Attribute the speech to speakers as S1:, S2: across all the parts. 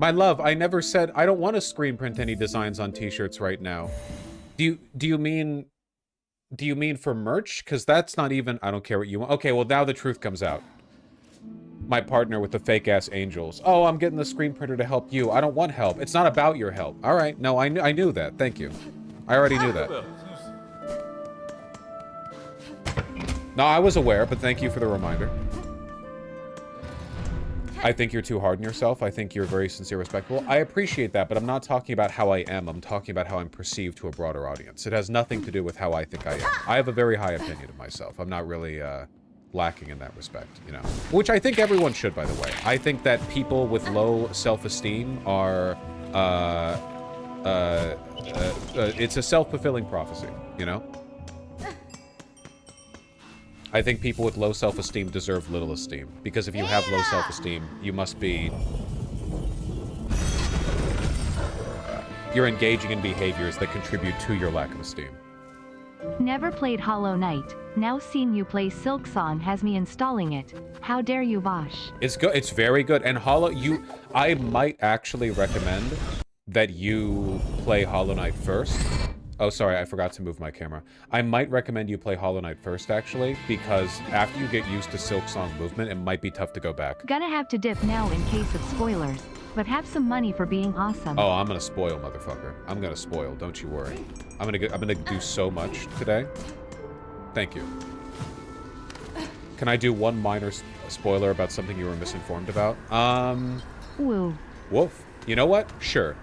S1: My love, I never said I don't want to screen print any designs on t-shirts right now. Do you mean for merch? Because that's not even... I don't care what you want. Okay, well, now the truth comes out. My partner with the fake-ass angels. Oh, I'm getting the screen printer to help you. I don't want help. It's not about your help. All right. No, I knew that. Thank you. I already knew that. No, I was aware, but thank you for the reminder. I think you're too hard on yourself. I think you're very sincere, respectable. I appreciate that, but I'm not talking about how I am. I'm talking about how I'm perceived to a broader audience. It has nothing to do with how I think I am. I have a very high opinion of myself. I'm not really lacking in that respect, you know. Which I think everyone should, by the way. I think that people with low self-esteem are... it's a self-fulfilling prophecy, you know? I think people with low self-esteem deserve little esteem. Because if you have low self-esteem, you must be... you're engaging in behaviors that contribute to your lack of esteem.
S2: Never played Hollow Knight. Now seeing you play Silksong has me installing it. How dare you, Vosh?
S1: It's good. It's very good. And I might actually recommend that you play Hollow Knight first. Oh, sorry, I forgot to move my camera. I might recommend you play Hollow Knight first, actually, because after you get used to Silksong movement, it might be tough to go back.
S2: Gonna have to dip now in case of spoilers, but have some money for being awesome.
S1: Oh, I'm gonna spoil, motherfucker. I'm gonna spoil, don't you worry. I'm gonna do so much today. Thank you. Can I do one minor spoiler about something you were misinformed about?
S2: Woo.
S1: Woof. You know what? Sure.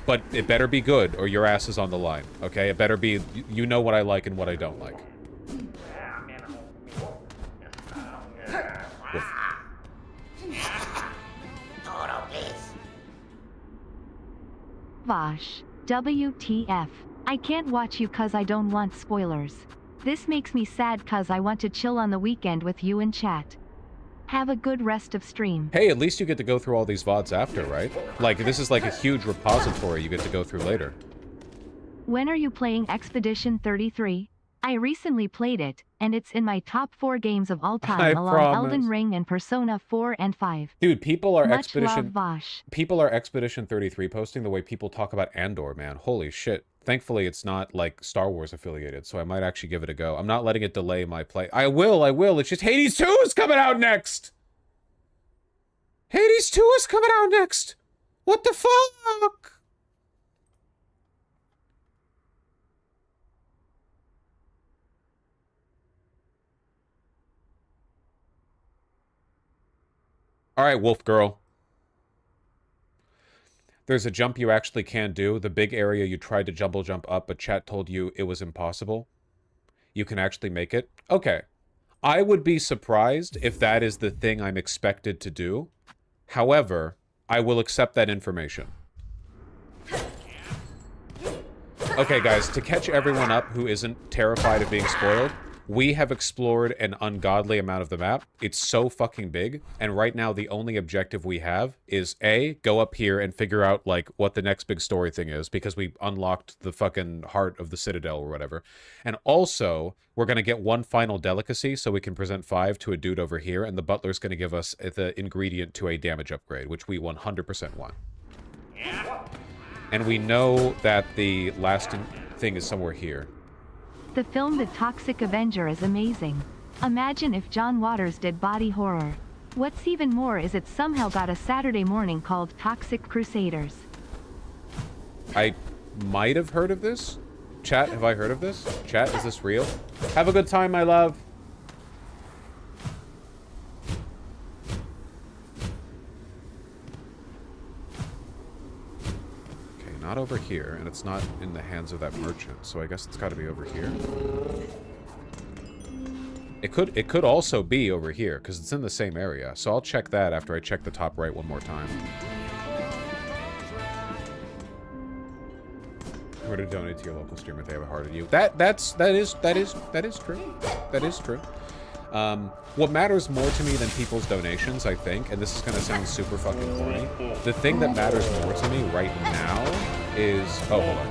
S1: But it better be good, or your ass is on the line, okay? It better be... You know what I like and what I don't like. Woof.
S2: Vosh. WTF. I can't watch you cause I don't want spoilers. This makes me sad cause I want to chill on the weekend with you in chat. Have a good rest of stream.
S1: Hey, at least you get to go through all these VODs after, right? Like, this is like a huge repository you get to go through later.
S2: When are you playing Expedition 33? I recently played it, and it's in my top 4 games of all time along Elden Ring and Persona 4 and 5.
S1: Dude, people are
S2: Much love, Vosh.
S1: People are Expedition 33 posting the way people talk about Andor, man. Holy shit. Thankfully, it's not, like, Star Wars affiliated, so I might actually give it a go. I'm not letting it delay my play. I will. It's just Hades 2 is coming out next! Hades 2 is coming out next! What the fuck? Alright, Wolf Girl. There's a jump you actually can do. The big area you tried to jump up, but chat told you it was impossible. You can actually make it. Okay. I would be surprised if that is the thing I'm expected to do. However, I will accept that information. Okay, guys, to catch everyone up who isn't terrified of being spoiled, we have explored an ungodly amount of the map. It's so fucking big, and right now the only objective we have is A, go up here and figure out, like, what the next big story thing is, because we unlocked the fucking heart of the Citadel or whatever. And also, we're gonna get one final delicacy so we can present 5 to a dude over here, and the butler's gonna give us the ingredient to a damage upgrade, which we 100% want. And we know that the last thing is somewhere here.
S2: The film The Toxic Avenger is amazing. Imagine if John Waters did body horror. What's even more is it somehow got a Saturday morning called Toxic Crusaders.
S1: I might have heard of this. Chat, have I heard of this? Chat, is this real? Have a good time, my love. Not over here, and it's not in the hands of that merchant, so I guess it's got to be over here. It could also be over here, because it's in the same area, so I'll check that after I check the top right one more time. Or to donate to your local streamer if they have a heart of you. That is true. That is true. What matters more to me than people's donations, I think, and this is going to sound super fucking corny, the thing that matters more to me right now is... Oh, hold on.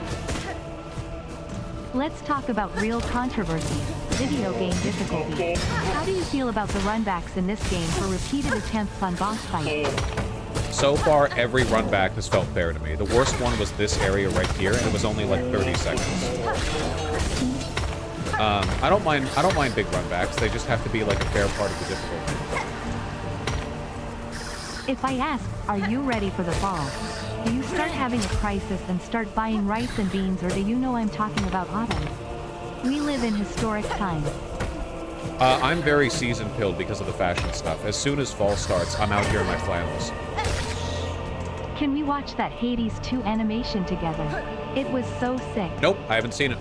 S2: Let's talk about real controversy. Video game difficulty. How do you feel about the runbacks in this game for repeated attempts on boss fights?
S1: So far, every run back has felt fair to me. The worst one was this area right here, and it was only like 30 seconds. I don't mind big run backs. They just have to be like a fair part of the difficulty.
S2: If I ask, are you ready for the fall? Do you start having a crisis and start buying rice and beans, or do you know I'm talking about autumn? We live in historic times.
S1: I'm very season-pilled because of the fashion stuff. As soon as fall starts, I'm out here in my flannels.
S2: Can we watch that Hades 2 animation together? It was so sick.
S1: Nope, I haven't seen it.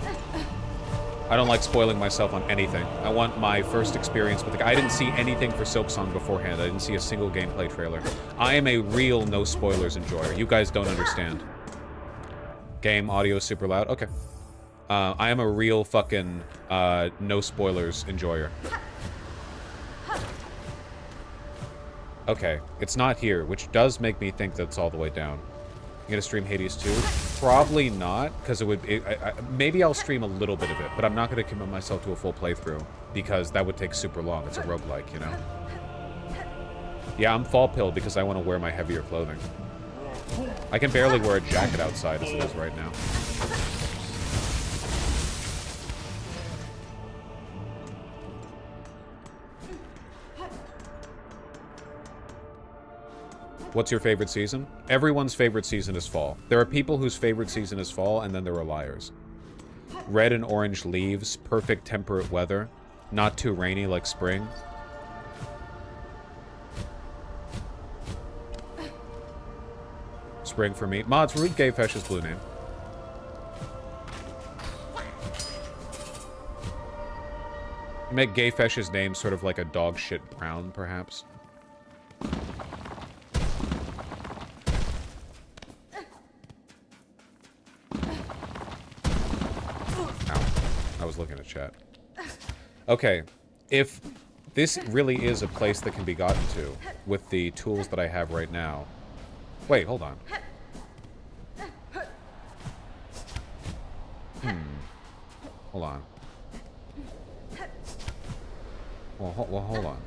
S1: I don't like spoiling myself on anything. I want my first experience with the... I didn't see anything for Silksong beforehand. I didn't see a single gameplay trailer. I am a real no-spoilers enjoyer. You guys don't understand. Game audio is super loud? Okay. I am a real fucking no-spoilers enjoyer. Okay, it's not here, which does make me think that's all the way down. You gonna stream Hades 2? Probably not, because it would... maybe I'll stream a little bit of it, but I'm not gonna commit myself to a full playthrough, because that would take super long. It's a roguelike, you know? Yeah, I'm fall-pilled because I want to wear my heavier clothing. I can barely wear a jacket outside as it is right now. What's your favorite season? Everyone's favorite season is fall. There are people whose favorite season is fall, and then there are liars. Red and orange leaves, perfect temperate weather, not too rainy like spring. Spring for me. Mods, Rude Gay Fesh's blue name. Make Gay Fesh's name sort of like a dog shit brown, perhaps. I was looking at chat. Okay, if this really is a place that can be gotten to with the tools that I have right now... Wait, hold on. Hold on. Well, hold on.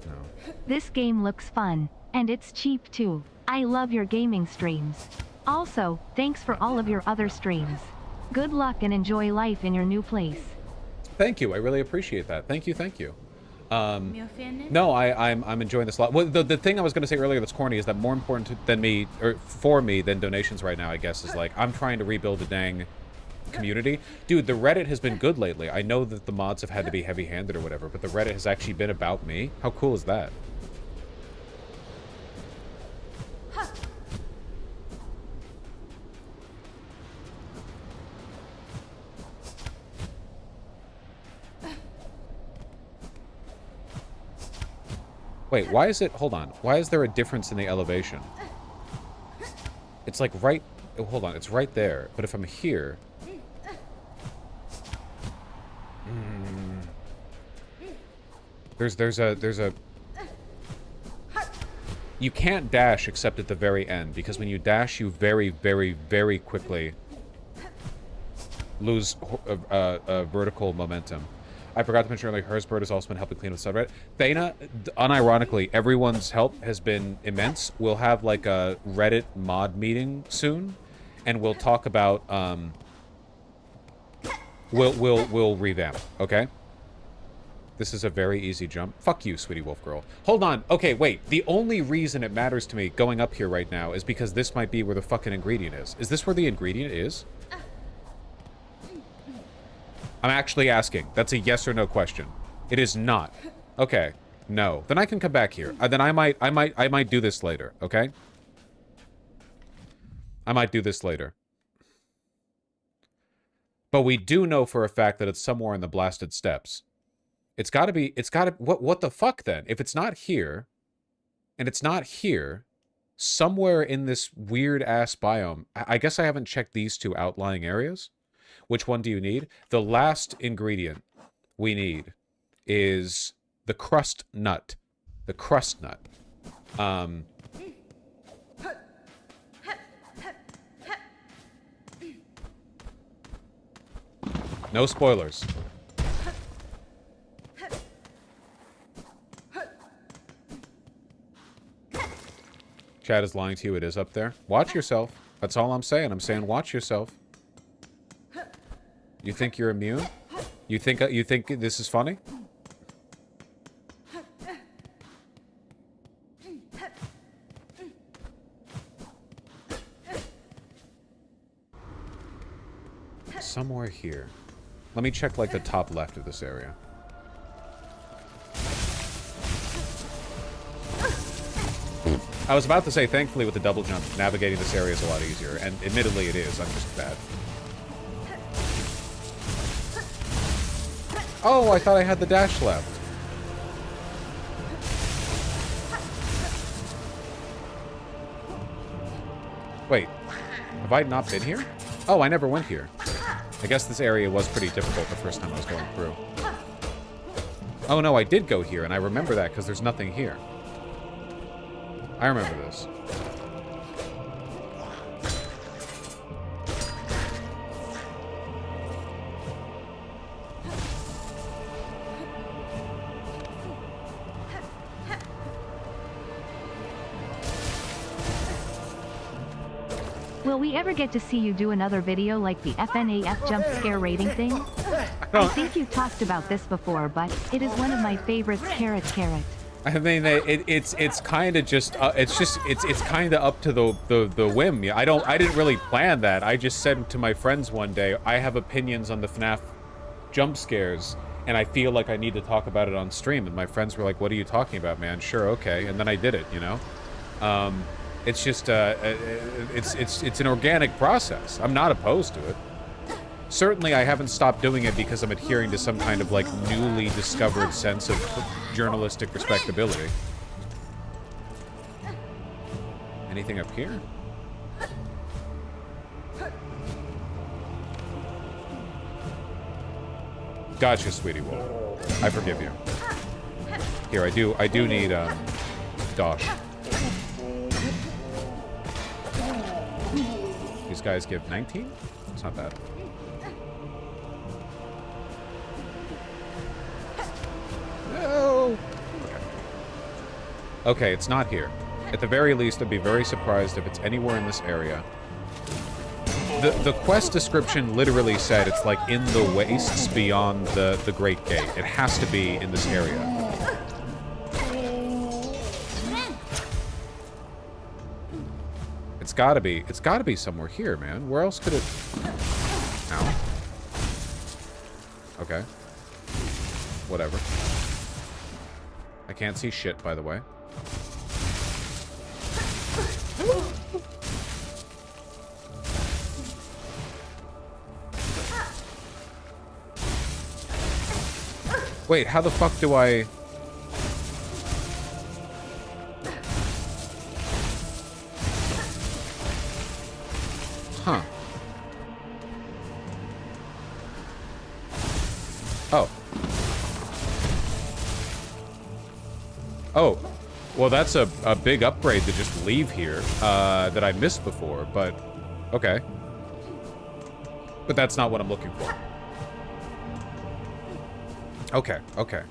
S1: No.
S2: This game looks fun, and it's cheap too. I love your gaming streams. Also, thanks for all of your other streams. Good luck and enjoy life in your new place.
S1: Thank you, I really appreciate that. Thank you. No, I'm enjoying this a lot. Well, the thing I was going to say earlier that's corny is that more important than me, or for me, than donations right now, I guess, is like, I'm trying to rebuild a dang community. Dude, the Reddit has been good lately. I know that the mods have had to be heavy-handed or whatever, but the Reddit has actually been about me. How cool is that? Wait, why is it... Hold on. Why is there a difference in the elevation? It's like right... Oh, hold on. It's right there. But if I'm here... There's a... You can't dash except at the very end, because when you dash, you very, very, very quickly lose vertical momentum. I forgot to mention earlier, Hersbird has also been helping clean up the subreddit. Thana, unironically, everyone's help has been immense. We'll have like a Reddit mod meeting soon, and we'll talk about we'll revamp, okay? This is a very easy jump. Fuck you, sweetie wolf girl. Hold on. Okay, wait. The only reason it matters to me going up here right now is because this might be where the fucking ingredient is. Is this where the ingredient is? I'm actually asking. That's a yes or no question. It is not. Okay. No. Then I can come back here. Then I might do this later, okay? I might do this later. But we do know for a fact that it's somewhere in the blasted steppes. It's gotta be, what the fuck then? If it's not here, and it's not here, somewhere in this weird-ass biome, I guess I haven't checked these two outlying areas. Which one do you need? The last ingredient we need is the crust nut. The crust nut. No spoilers. Chat is lying to you. It is up there. Watch yourself. That's all I'm saying. I'm saying watch yourself. You think you're immune? You think this is funny? Somewhere here. Let me check, like, the top left of this area. I was about to say, thankfully, with the double jump, navigating this area is a lot easier. And admittedly, it is. I'm just bad. Oh, I thought I had the dash left. Wait. Have I not been here? Oh, I never went here. I guess this area was pretty difficult the first time I was going through. Oh no, I did go here, and I remember that because there's nothing here. I remember this.
S2: Will we ever get to see you do another video like the FNAF jump scare rating thing? I think you talked about this before, but it is one of my favorites, carrot.
S1: I mean, it's kind of just it's kind of up to the whim. I didn't really plan that. I just said to my friends one day, I have opinions on the FNAF jump scares, and I feel like I need to talk about it on stream. And my friends were like, "What are you talking about, man?" Sure, okay. And then I did it. You know, it's just it's an organic process. I'm not opposed to it. Certainly, I haven't stopped doing it because I'm adhering to some kind of, like, newly discovered sense of journalistic respectability. Anything up here? Gotcha, sweetie wolf. I forgive you. Here, I do need, dosh. These guys give 19? It's not bad. No! Okay, it's not here. At the very least, I'd be very surprised if it's anywhere in this area. The quest description literally said it's, like, in the wastes beyond the Great Gate. It has to be in this area. It's gotta be somewhere here, man. Where else could it... Ow. Okay. Whatever. I can't see shit, by the way. Wait, how the fuck do I... Huh. Oh. Oh. Well, that's a big upgrade to just leave here, that I missed before, but... Okay. But that's not what I'm looking for. Okay, okay.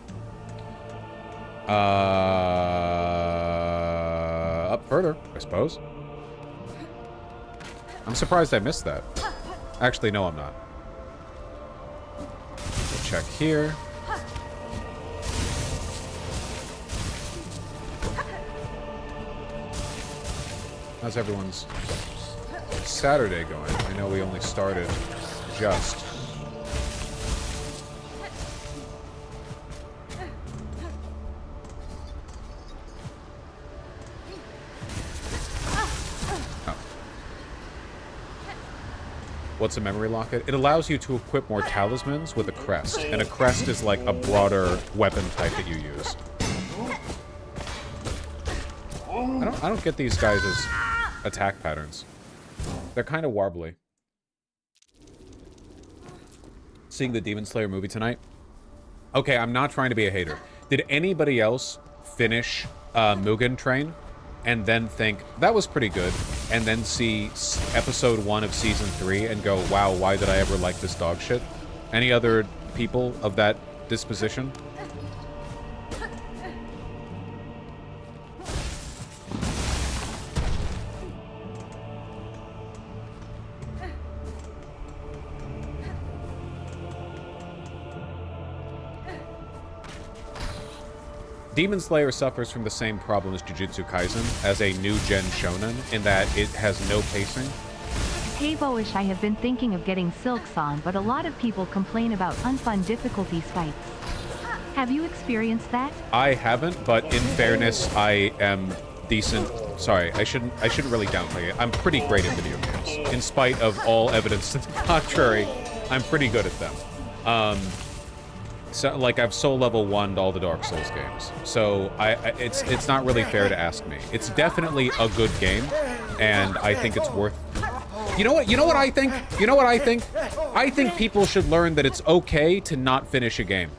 S1: Up further, I suppose. I'm surprised I missed that. Actually, no, I'm not. We'll check here. How's everyone's Saturday going? I know we only started just. What's a memory locket? It allows you to equip more talismans with a crest, and a crest is like a broader weapon type that you use. I don't get these guys' attack patterns. They're kind of warbly. Seeing the Demon Slayer movie tonight? Okay, I'm not trying to be a hater. Did anybody else finish Mugen Train and then think, that was pretty good, and then see episode 1 of season 3 and go, wow, why did I ever like this dog shit? Any other people of that disposition? Demon Slayer suffers from the same problem as Jujutsu Kaisen as a new-gen shonen, in that it has no pacing.
S2: Hey Boish, I have been thinking of getting Silksong, but a lot of people complain about unfun difficulty spikes. Have you experienced that?
S1: I haven't, but in fairness, I am decent. Sorry, I shouldn't really downplay it. I'm pretty great at video games. In spite of all evidence to the contrary, I'm pretty good at them. So, like, I've soul level 1'd all the Dark Souls games. So, it's not really fair to ask me. It's definitely a good game, and I think it's worth... You know what I think? You know what I think? I think people should learn that it's okay to not finish a game.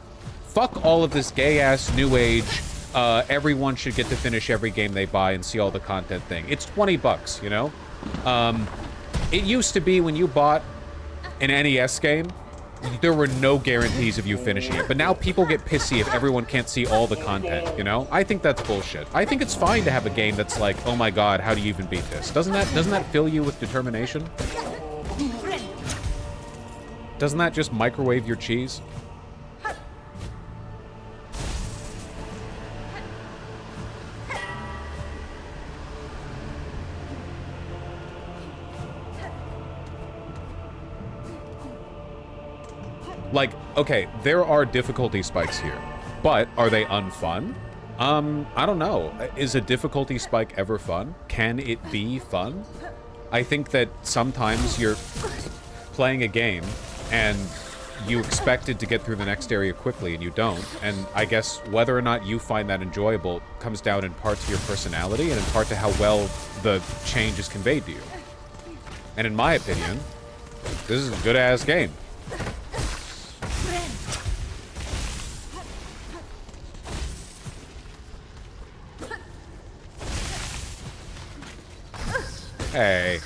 S1: Fuck all of this gay-ass new age, everyone should get to finish every game they buy and see all the content thing. It's 20 bucks, you know? It used to be when you bought an NES game, there were no guarantees of you finishing it. But now people get pissy if everyone can't see all the content, you know? I think that's bullshit. I think it's fine to have a game that's like, oh my god, how do you even beat this? Doesn't that fill you with determination? Doesn't that just microwave your cheese? Like, okay, there are difficulty spikes here, but are they unfun? I don't know. Is a difficulty spike ever fun? Can it be fun? I think that sometimes you're playing a game and you expected to get through the next area quickly and you don't, and I guess whether or not you find that enjoyable comes down in part to your personality and in part to how well the change is conveyed to you. And in my opinion, this is a good-ass game. Hey.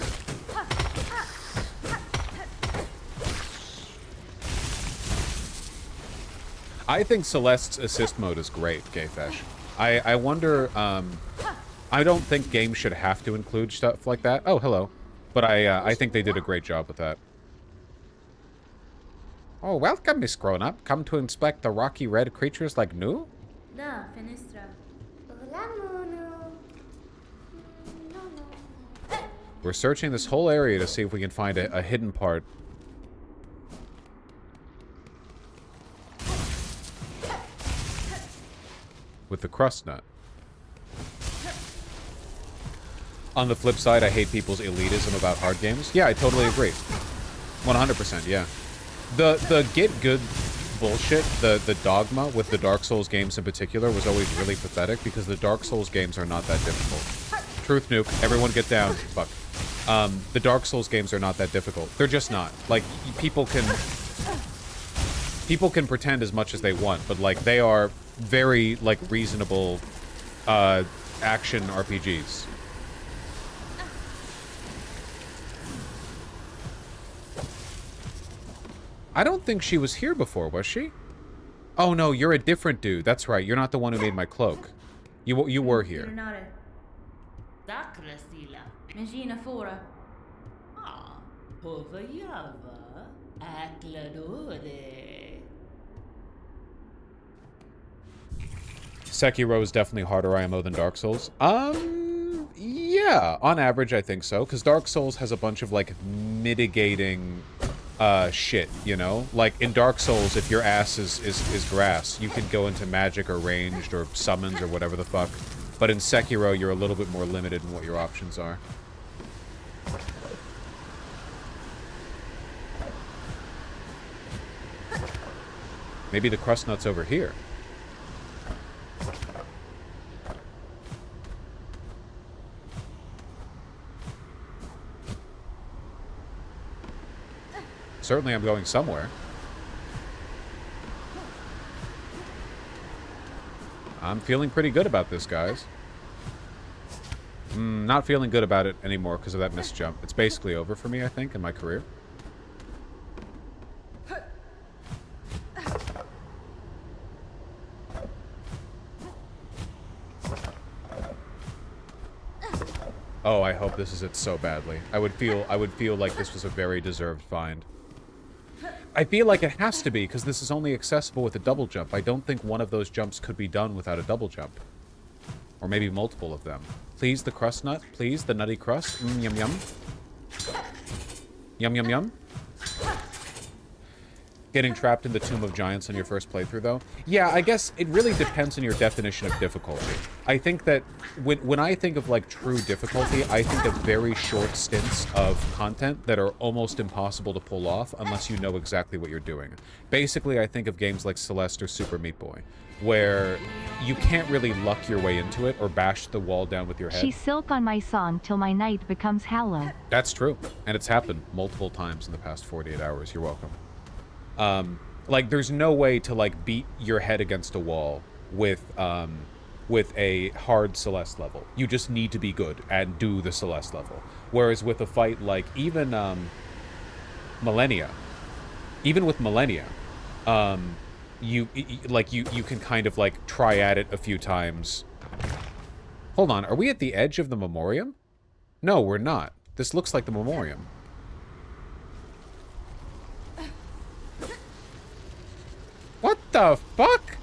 S1: I think Celeste's assist mode is great, Gayfesh. I wonder, I don't think games should have to include stuff like that. Oh, hello. But I think they did a great job with that. Oh, welcome, Miss Grown-Up. Come to inspect the rocky red creatures like new?
S3: Da, Fenestra.
S1: We're searching this whole area to see if we can find a hidden part. With the crust nut. On the flip side, I hate people's elitism about hard games. Yeah, I totally agree. 100%, yeah. The get good bullshit, the dogma with the Dark Souls games in particular was always really pathetic because the Dark Souls games are not that difficult. Truth nuke, everyone get down. Fuck. The Dark Souls games are not that difficult. They're just not. Like, people can pretend as much as they want, but like they are very like reasonable action RPGs. I don't think she was here before, was she? Oh no, you're a different dude. That's right. You're not the one who made my cloak. You were here.
S3: Magina fora.
S4: Ah, povejava, akladode.
S1: Sekiro is definitely harder IMO than Dark Souls. Yeah, on average I think so, because Dark Souls has a bunch of like mitigating shit, you know? Like in Dark Souls, if your ass is grass, you can go into magic or ranged or summons or whatever the fuck. But in Sekiro, you're a little bit more limited in what your options are. Maybe the crust nut's over here. Certainly I'm going somewhere. I'm feeling pretty good about this, guys. Not feeling good about it anymore because of that missed jump. It's basically over for me, I think, in my career. Oh, I hope this is it so badly. I would feel like this was a very deserved find. I feel like it has to be, because this is only accessible with a double jump. I don't think one of those jumps could be done without a double jump. Or maybe multiple of them. Please, the crust nut. Please, the nutty crust. Yum, yum. Yum, yum, yum. Getting trapped in the Tomb of Giants on your first playthrough, though? Yeah, I guess it really depends on your definition of difficulty. I think that when I think of, like, true difficulty, I think of very short stints of content that are almost impossible to pull off unless you know exactly what you're doing. Basically, I think of games like Celeste or Super Meat Boy, where you can't really luck your way into it or bash the wall down with your head.
S2: She silk on my song till my night becomes hollow.
S1: That's true. And it's happened multiple times in the past 48 hours. You're welcome. Like, there's no way to, like, beat your head against a wall with a hard Celeste level. You just need to be good and do the Celeste level. Whereas with a fight like even Millennia, even with Millennia, you can kind of, like, try at it a few times. Hold on, are we at the edge of the Memoriam? No, we're not. This looks like the Memoriam. What the fuck?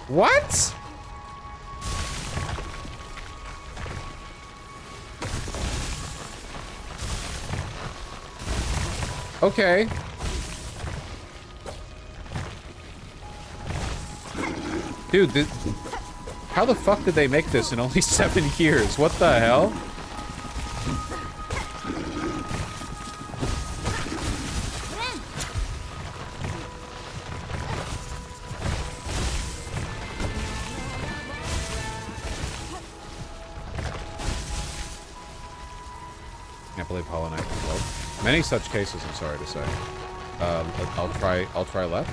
S1: What? Okay. Dude, how the fuck did they make this in only 7 years? What the hell? Can't believe Hollow Knight can float. Many such cases, I'm sorry to say. I'll try left.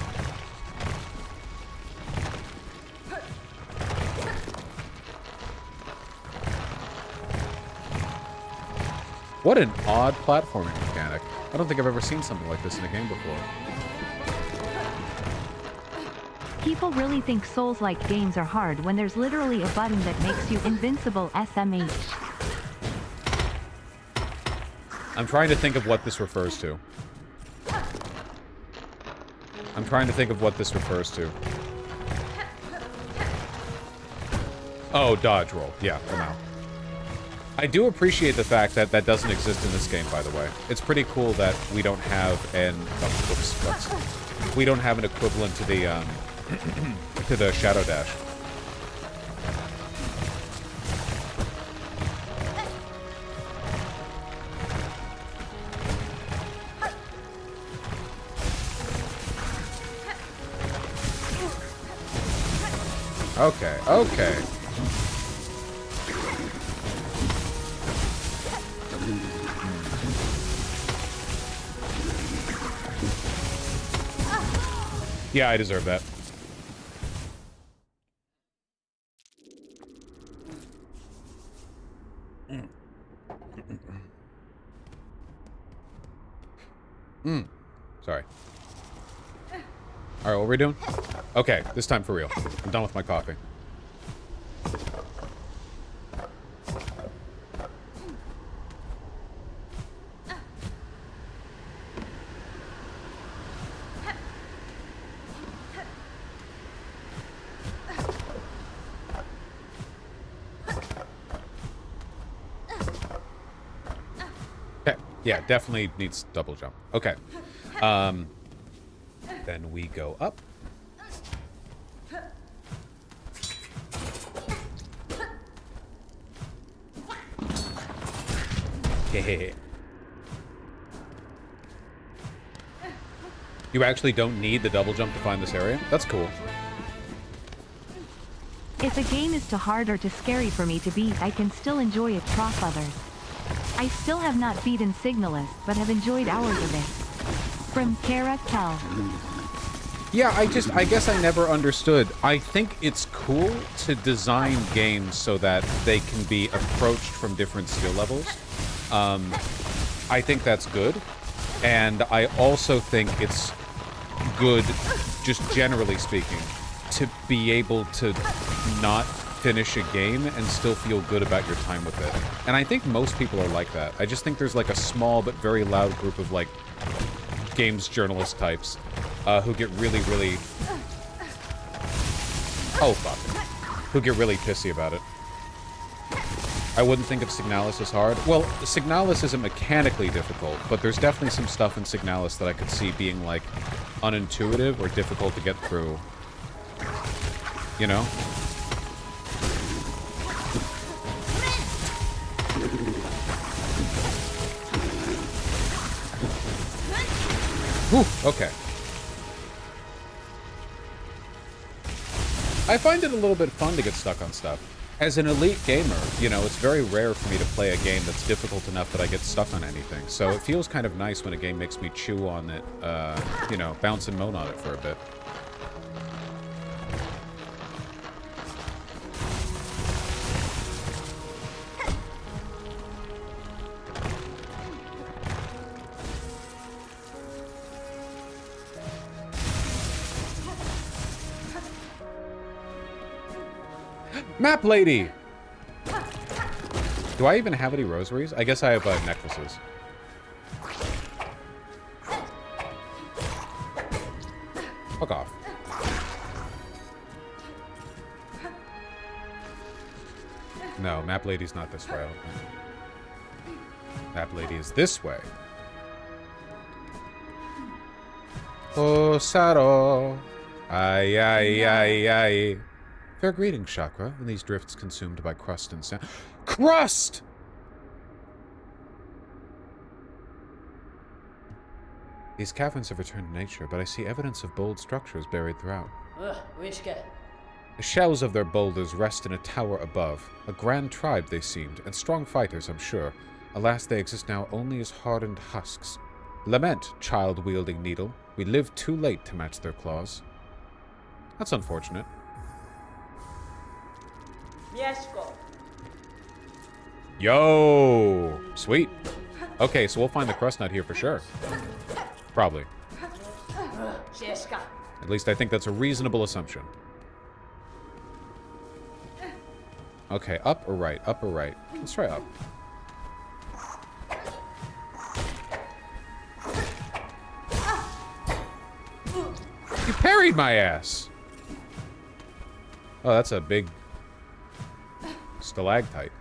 S1: What an odd platforming mechanic. I don't think I've ever seen something like this in a game before.
S2: People really think Souls-like games are hard when there's literally a button that makes you invincible SMH.
S1: I'm trying to think of what this refers to. I'm trying to think of what this refers to. Oh, dodge roll. Yeah, come out. I do appreciate the fact that that doesn't exist in this game, by the way. It's pretty cool that we don't have an... we don't have an equivalent to the, to the Shadow Dash. Okay, okay. Yeah, I deserve that. Sorry. Alright, what are we doing? Okay, this time for real. I'm done with my coffee. Okay, yeah, definitely needs double jump. Okay. Then we go up. You actually don't need the double jump to find this area? That's cool.
S2: If a game is too hard or too scary for me to beat, I can still enjoy it trough others. I still have not beaten Signalist, but have enjoyed hours of it. From Kara Kel.
S1: Yeah, I guess I never understood. I think it's cool to design games so that they can be approached from different skill levels. I think that's good. And I also think it's good, just generally speaking, to be able to not finish a game and still feel good about your time with it. And I think most people are like that. I just think there's like a small but very loud group of like games journalist types who get really, really... Oh, fuck. Who get really pissy about it. I wouldn't think of Signalis as hard. Well, Signalis isn't mechanically difficult, but there's definitely some stuff in Signalis that I could see being, like, unintuitive or difficult to get through. You know? Whew, okay. I find it a little bit fun to get stuck on stuff. As an elite gamer, you know, it's very rare for me to play a game that's difficult enough that I get stuck on anything. So it feels kind of nice when a game makes me chew on it, you know, bounce and moan on it for a bit. Map lady! Do I even have any rosaries? I guess I have necklaces. Fuck off. No, map lady's not this way. I don't think. Map lady is this way. Oh, Saro. Ay, ay, ay, ay. Fair greetings, Chakra, in these drifts consumed by crust and sand. Crust! These caverns have returned to nature, but I see evidence of bold structures buried throughout. The shells of their boulders rest in a tower above. A grand tribe they seemed, and strong fighters, I'm sure. Alas, they exist now only as hardened husks. Lament, child-wielding needle. We lived too late to match their claws. That's unfortunate. Yo! Sweet. Okay, so we'll find the crust nut here for sure. Probably. At least I think that's a reasonable assumption. Okay, up or right? Up or right? Let's try up. You parried my ass! Oh, that's a big stalactite.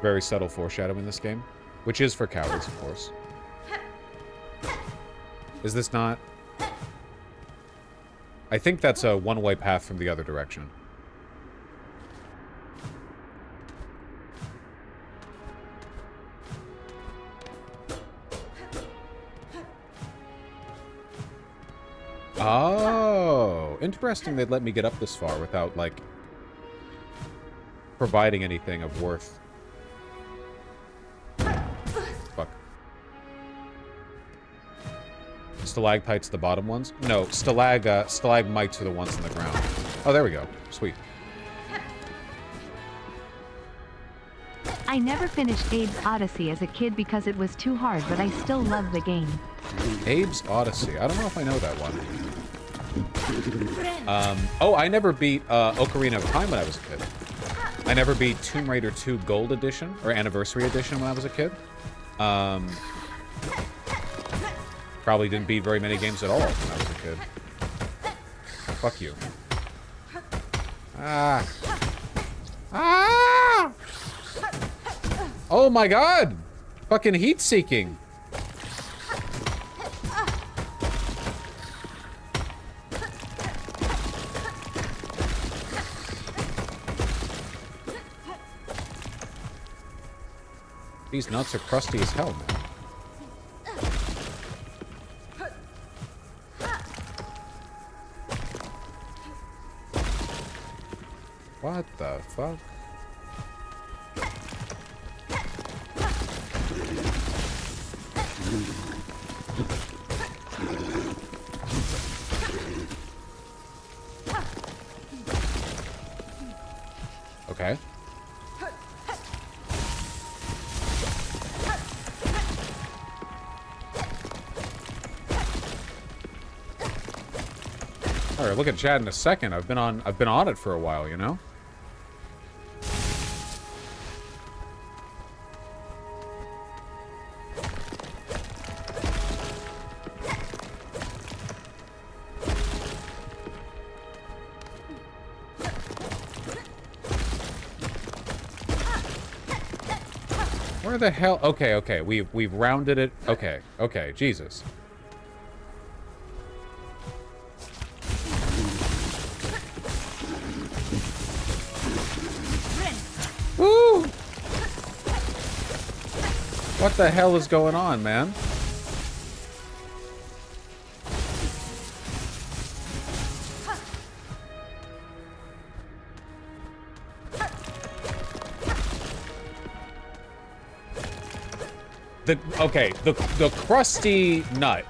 S1: Very subtle foreshadowing in this game, which is for cowards, of course. Is this not? I think that's a one-way path from the other direction. Oh, interesting they'd let me get up this far without, like, providing anything of worth. Fuck. Stalactites the bottom ones? No, stalagmites are the ones in the ground. Oh, there we go. Sweet.
S2: I never finished Abe's Odyssey as a kid because it was too hard, but I still love the game.
S1: Abe's Odyssey. I don't know if I know that one. Oh, I never beat Ocarina of Time when I was a kid. I never beat Tomb Raider 2 Gold Edition, or Anniversary Edition when I was a kid. Probably didn't beat very many games at all when I was a kid. Fuck you. Ah. Ah! Oh my god! Fucking heat-seeking. These nuts are crusty as hell, man. What the fuck? Okay. All right, look at Chad in a second. I've been on it for a while, you know? Where the hell? Okay, okay. We've rounded it. Okay, okay. Jesus. Woo! What the hell is going on, man? The crusty nut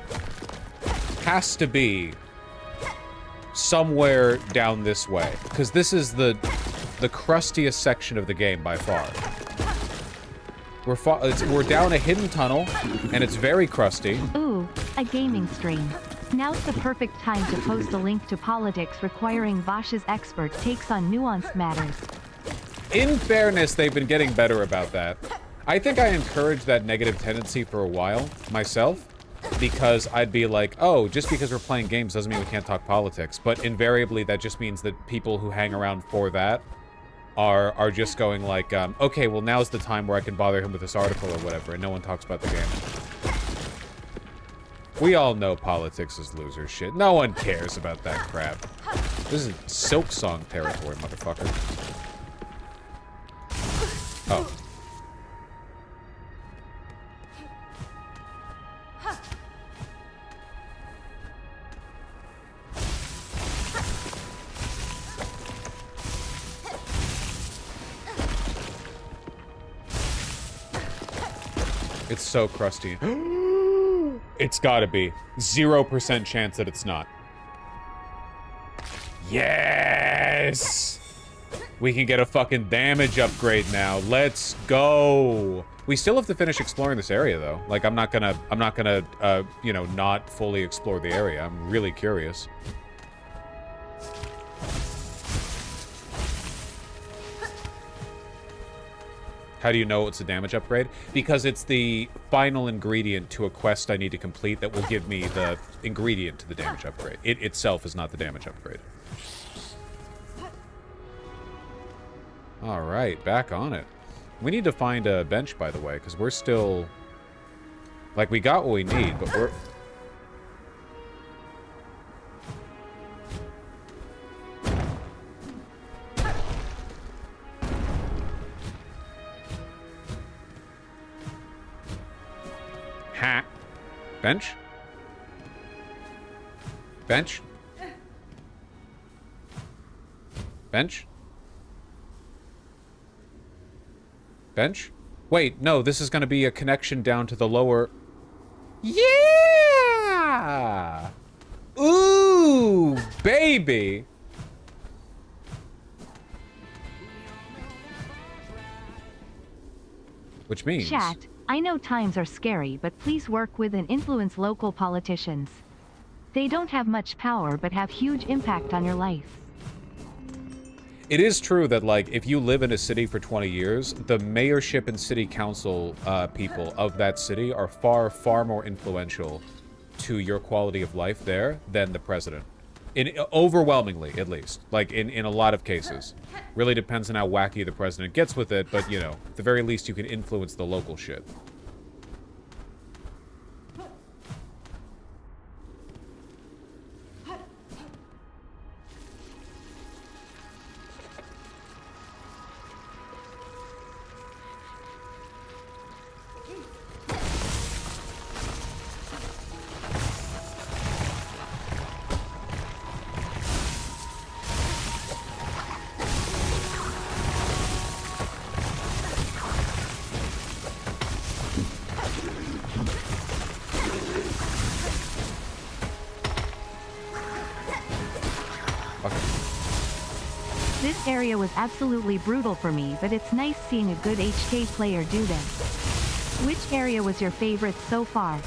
S1: has to be somewhere down this way, because this is the crustiest section of the game by far. We're down a hidden tunnel, and it's very crusty.
S2: Ooh, a gaming stream. Now's the perfect time to post a link to politics requiring Vosh's expert takes on nuanced matters.
S1: In fairness, they've been getting better about that. I think I encouraged that negative tendency for a while, myself, because I'd be like, oh, just because we're playing games doesn't mean we can't talk politics. But invariably, that just means that people who hang around for that are just going like, okay, well, now's the time where I can bother him with this article or whatever, and no one talks about the game. We all know politics is loser shit. No one cares about that crap. This is Silksong territory, motherfucker. Oh. It's so crusty. It's gotta be. 0% chance that it's not. Yes! We can get a fucking damage upgrade now. Let's go. We still have to finish exploring this area, though. Like, I'm not gonna, you know, not fully explore the area. I'm really curious. How do you know it's a damage upgrade? Because it's the final ingredient to a quest I need to complete that will give me the ingredient to the damage upgrade. It itself is not the damage upgrade. Alright, back on it. We need to find a bench, by the way, because we're still... Like, we got what we need, but we're... Ha. Bench? Bench? Bench? Bench? Wait, no, this is going to be a connection down to the lower... Yeah! Ooh, baby! Which means...
S2: Chat, I know times are scary, but please work with and influence local politicians. They don't have much power, but have huge impact on your life.
S1: It is true that, like, if you live in a city for 20 years, the mayorship and city council people of that city are far, far more influential to your quality of life there than the president. Overwhelmingly, at least. Like, in a lot of cases. Really depends on how wacky the president gets with it, but, you know, at the very least you can influence the local shit.
S2: This area was absolutely brutal for me, but it's nice seeing a good HK player do this. Which area was your favorite so far?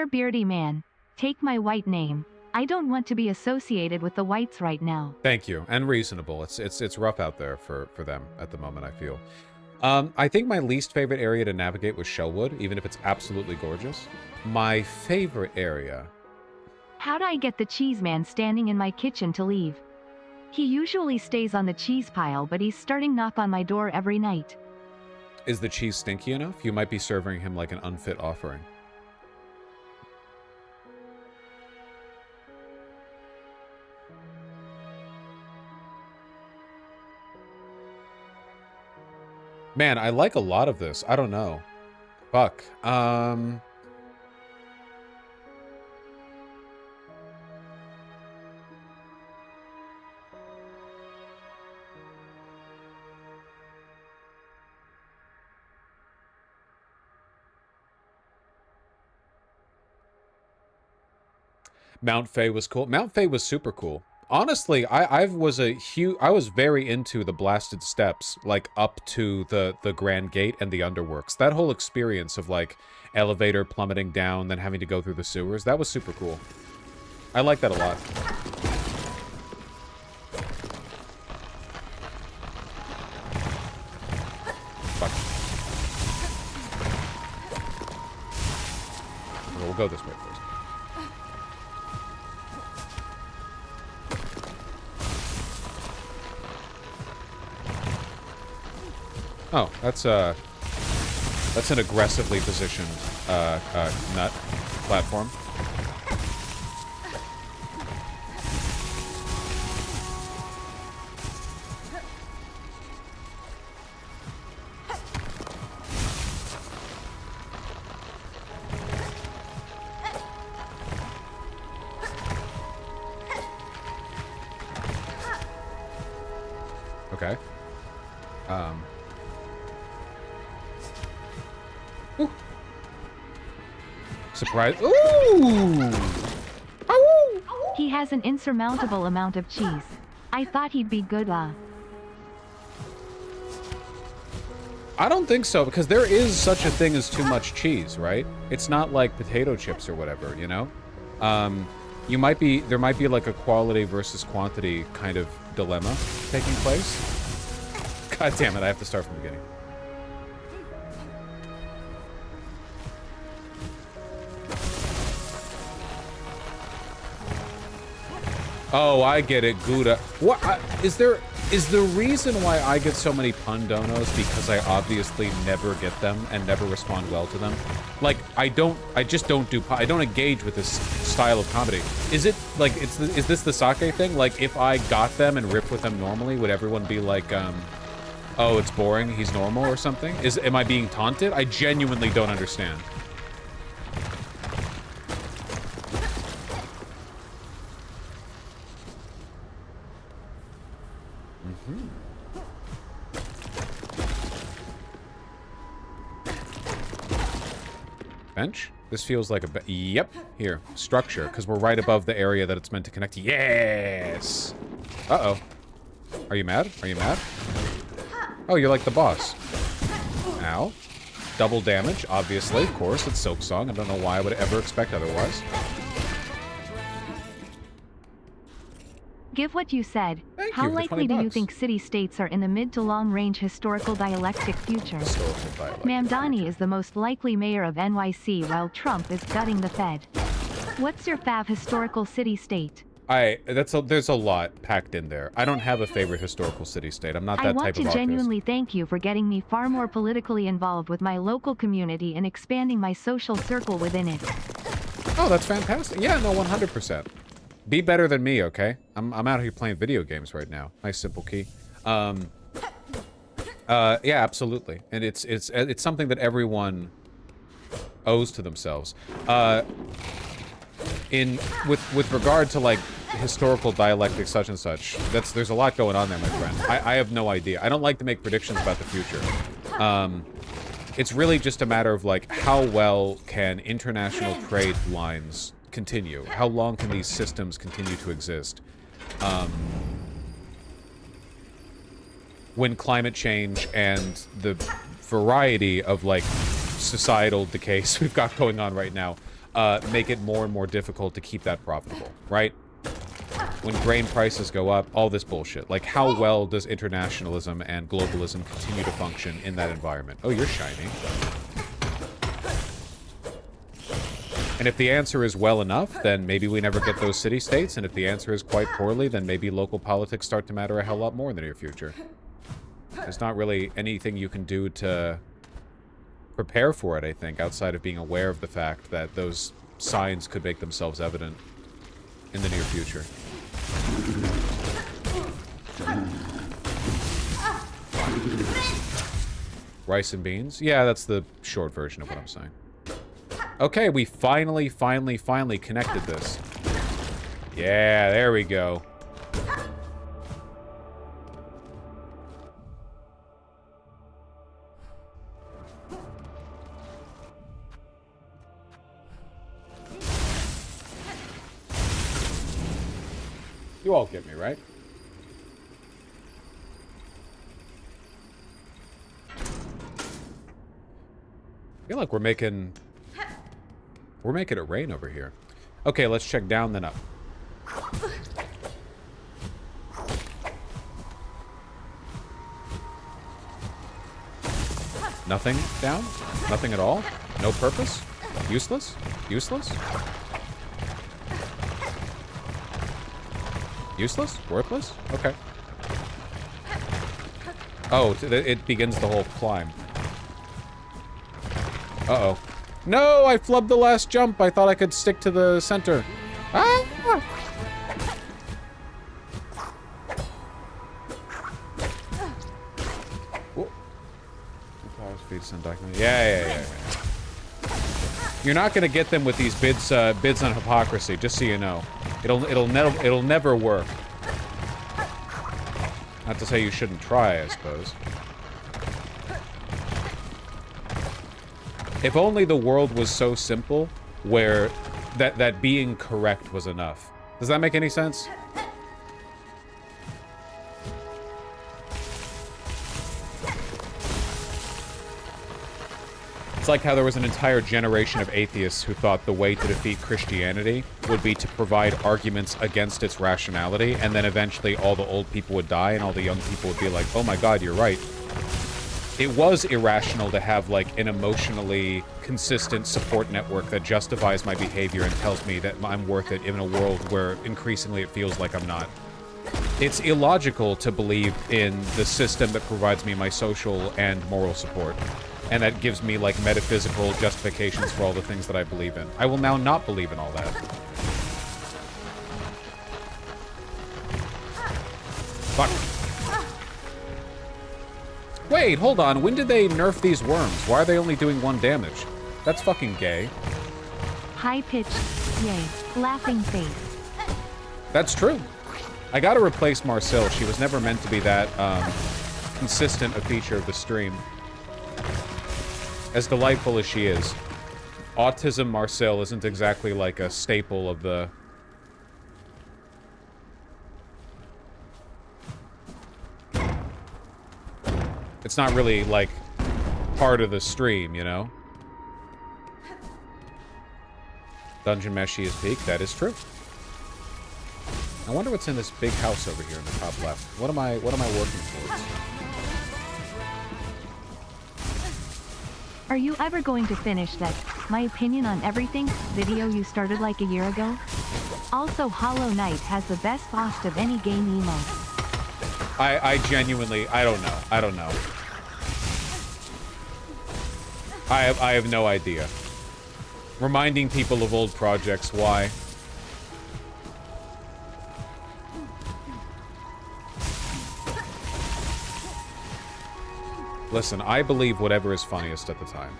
S2: There, beardy man. Take my white name. I don't want to be associated with the whites right now.
S1: Thank you, and reasonable. It's rough out there for them at the moment, I feel. I think my least favorite area to navigate was Shellwood, even if it's absolutely gorgeous. My favorite area...
S2: How'd I get the cheese man standing in my kitchen to leave? He usually stays on the cheese pile, but he's starting knock on my door every night.
S1: Is the cheese stinky enough? You might be serving him like an unfit offering. Man, I like a lot of this. I don't know. Fuck. Mount Fay was cool. Mount Fay was super cool. Honestly, I was very into the blasted steps, like up to the Grand Gate and the Underworks. That whole experience of like elevator plummeting down, then having to go through the sewers, that was super cool. I like that a lot. Fuck. We'll go this way first. Oh, that's an aggressively positioned nut platform. Okay. Ooh. Surprise. Ooh!
S2: He has an insurmountable amount of cheese. I thought he'd be good,
S1: I don't think so, because there is such a thing as too much cheese, right? It's not like potato chips or whatever, you know? There might be like a quality versus quantity kind of dilemma taking place. God damn it, I have to start from the beginning. Oh, I get it, Gouda. What is the reason why I get so many pun donos because I obviously never get them and never respond well to them? Like, I don't engage with this style of comedy. Is it like is this the sake thing? Like, if I got them and ripped with them normally, would everyone be like, oh, it's boring, he's normal or something? Am I being taunted? I genuinely don't understand. Bench? This feels like a yep, here. Structure, because we're right above the area that it's meant to connect to. Yes! Uh-oh. Are you mad? Are you mad? Oh, you're like the boss. Ow. Double damage, obviously, of course. It's Silksong. I don't know why I would ever expect otherwise.
S2: Give what you said.
S1: Thank
S2: How
S1: you for
S2: likely
S1: 20
S2: do you
S1: bucks.
S2: think city-states are in the mid to long-range historical dialectic future?
S1: Historical dialect.
S2: Mamdani is the most likely mayor of NYC while Trump is gutting the Fed. What's your fav historical city-state?
S1: There's a lot packed in there. I don't have a favorite historical city-state. I'm not that type of
S2: I want to
S1: artist.
S2: genuinely thank you for getting me far more politically involved with my local community and expanding my social circle within it.
S1: Oh, that's fantastic. Yeah, no, 100%. Be better than me, okay? I'm out here playing video games right now. Nice simple key. Yeah, absolutely. And it's something that everyone owes to themselves. With regard to like historical dialectic such and such, there's a lot going on there, my friend. I have no idea. I don't like to make predictions about the future. It's really just a matter of like how well can international trade lines continue? How long can these systems continue to exist? When climate change and the variety of like societal decays we've got going on right now make it more and more difficult to keep that profitable, right? When grain prices go up, all this bullshit. Like, how well does internationalism and globalism continue to function in that environment? Oh, you're shiny. And if the answer is well enough, then maybe we never get those city-states, and if the answer is quite poorly, then maybe local politics start to matter a hell lot more in the near future. There's not really anything you can do to prepare for it, I think, outside of being aware of the fact that those signs could make themselves evident in the near future. Rice and beans? Yeah, that's the short version of what I'm saying. Okay, we finally connected this. Yeah, there we go. You all get me, right? I feel like we're making it rain over here. Okay, let's check down then up. Nothing down? Nothing at all? No purpose? Useless? Useless? Useless? Worthless? Okay. Oh, it begins the whole climb. Uh-oh. No, I flubbed the last jump. I thought I could stick to the center. Ah! Yeah. You're not gonna get them with these bids on hypocrisy. Just so you know, it'll never work. Not to say you shouldn't try, I suppose. If only the world was so simple, where that being correct was enough. Does that make any sense? It's like how there was an entire generation of atheists who thought the way to defeat Christianity would be to provide arguments against its rationality, and then eventually all the old people would die and all the young people would be like, oh my god, you're right. It was irrational to have, like, an emotionally consistent support network that justifies my behavior and tells me that I'm worth it in a world where increasingly it feels like I'm not. It's illogical to believe in the system that provides me my social and moral support, and that gives me, like, metaphysical justifications for all the things that I believe in. I will now not believe in all that. Fuck. Wait, hold on. When did they nerf these worms? Why are they only doing 1 damage? That's fucking gay.
S2: High-pitched, yay, laughing face.
S1: That's true. I gotta replace Marcel. She was never meant to be that, consistent a feature of the stream. As delightful as she is. Autism Marcel isn't exactly like a staple of the... It's not really, like, part of the stream, you know? Dungeon Meshi is peak. That is true. I wonder what's in this big house over here in the top left. What am I working towards?
S2: Are you ever going to finish that my opinion on everything video you started like a year ago? Also, Hollow Knight has the best boss of any game emo.
S1: I genuinely, I don't know. I don't know. I have no idea. Reminding people of old projects, why? Listen, I believe whatever is funniest at the time.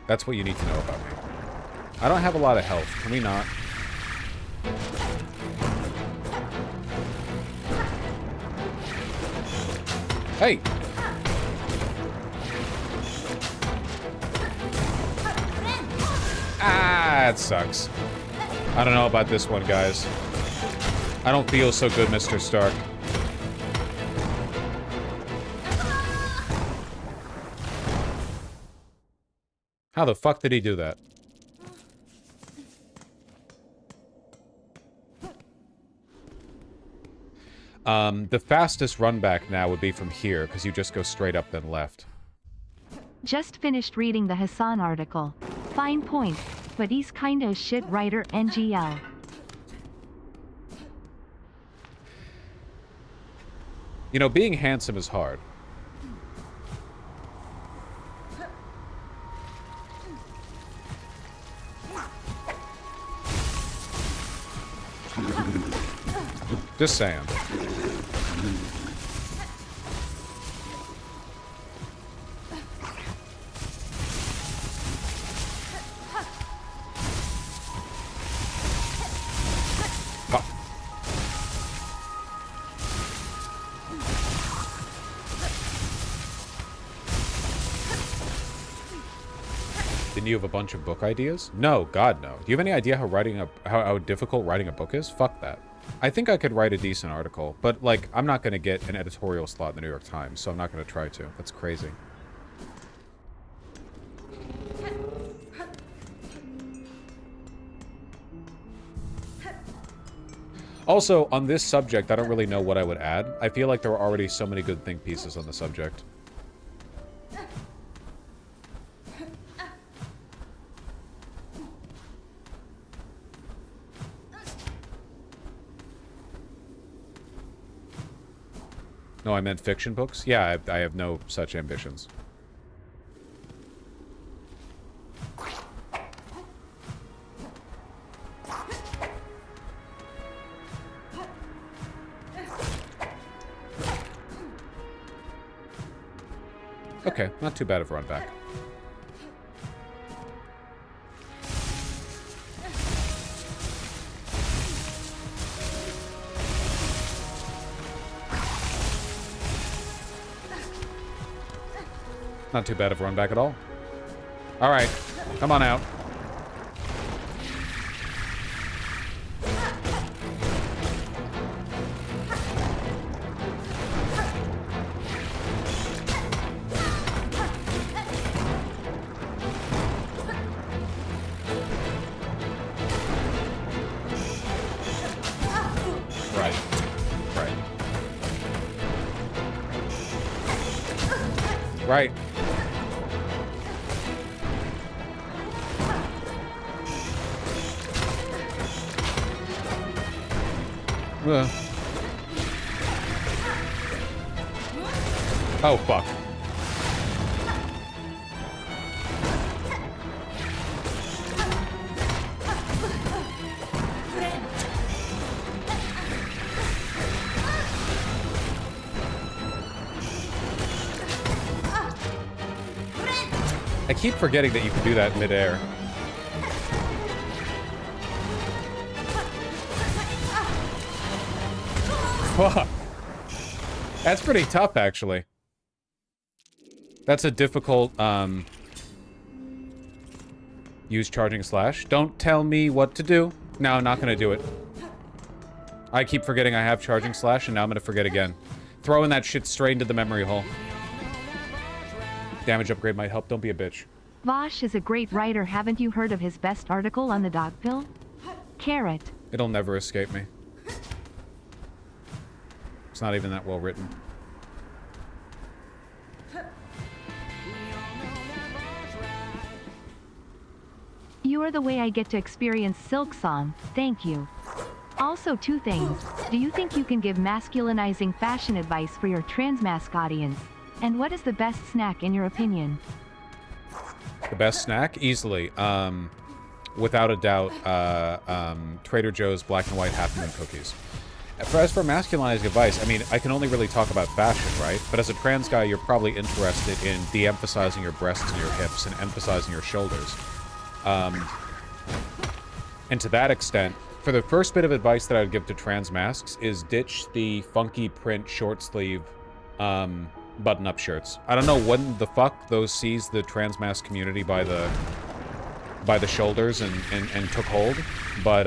S1: That's what you need to know about me. I don't have a lot of health. Can we not? Hey! Ah, it sucks. I don't know about this one, guys. I don't feel so good, Mr. Stark. How the fuck did he do that? The fastest run back now would be from here, because you just go straight up then left.
S2: Just finished reading the Hassan article. Fine point, but he's kinda a shit writer NGL.
S1: You know, being handsome is hard. Just saying. Didn't you have a bunch of book ideas? No, God, no. Do you have any idea how difficult writing a book is? Fuck that. I think I could write a decent article, but, like, I'm not going to get an editorial slot in the New York Times, so I'm not going to try to. That's crazy. Also, on this subject, I don't really know what I would add. I feel like there were already so many good think pieces on the subject. No, I meant fiction books? Yeah, I have no such ambitions. Okay, not too bad of a run back. Not too bad of a run back at all. All right, come on out. Right. Oh, fuck. I keep forgetting that you can do that midair. Fuck. That's pretty tough, actually. That's a difficult, use charging slash. Don't tell me what to do. No, I'm not gonna do it. I keep forgetting I have charging slash, and now I'm gonna forget again. Throwing that shit straight into the memory hole. Damage upgrade might help. Don't be a bitch.
S2: Vosh is a great writer. Haven't you heard of his best article on the dog pill? Carrot.
S1: It'll never escape me. It's not even that well written.
S2: You are the way I get to experience Silksong. Thank you. Also, two things. Do you think you can give masculinizing fashion advice for your transmasc audience? And what is the best snack in your opinion?
S1: The best snack? Easily. Without a doubt, Trader Joe's black and white Half Moon cookies. As for masculinizing advice, I mean, I can only really talk about fashion, right? But as a trans guy, you're probably interested in de-emphasizing your breasts and your hips and emphasizing your shoulders. And to that extent, for the first bit of advice that I'd give to trans masks is ditch the funky print short sleeve, button-up shirts. I don't know when the fuck those seized the trans mask community by the shoulders and took hold, but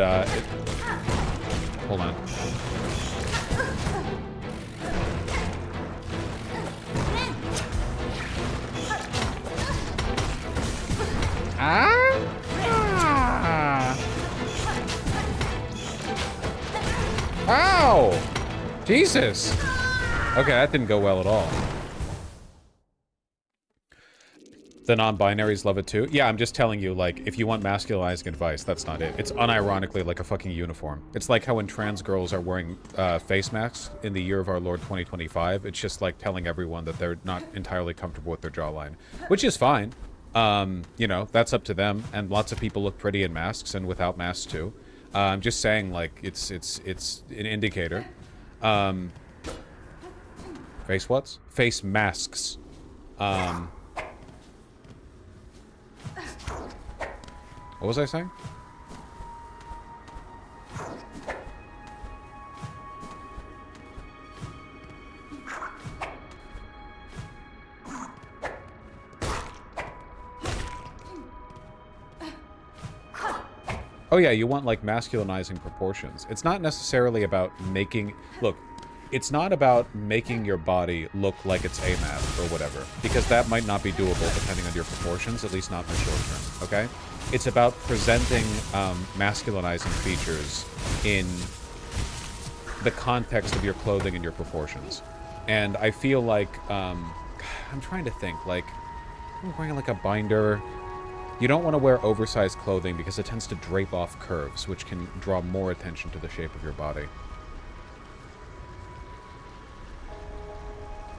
S1: hold on. Ow! Jesus! Okay, that didn't go well at all. The non-binaries love it too. Yeah, I'm just telling you, like, if you want masculinizing advice, that's not it. It's unironically like a fucking uniform. It's like how when trans girls are wearing face masks in the year of our Lord 2025, it's just like telling everyone that they're not entirely comfortable with their jawline. Which is fine. You know, that's up to them, and lots of people look pretty in masks and without masks too. I'm just saying, like, it's an indicator. Face whats? Face masks. What was I saying? Oh yeah, you want, like, masculinizing proportions. It's not necessarily about making... Look, it's not about making your body look like it's AMAB or whatever, because that might not be doable depending on your proportions, at least not in the short term, okay? It's about presenting masculinizing features in the context of your clothing and your proportions. And I feel like, I'm trying to think, like, I'm wearing like a binder. You don't want to wear oversized clothing because it tends to drape off curves, which can draw more attention to the shape of your body.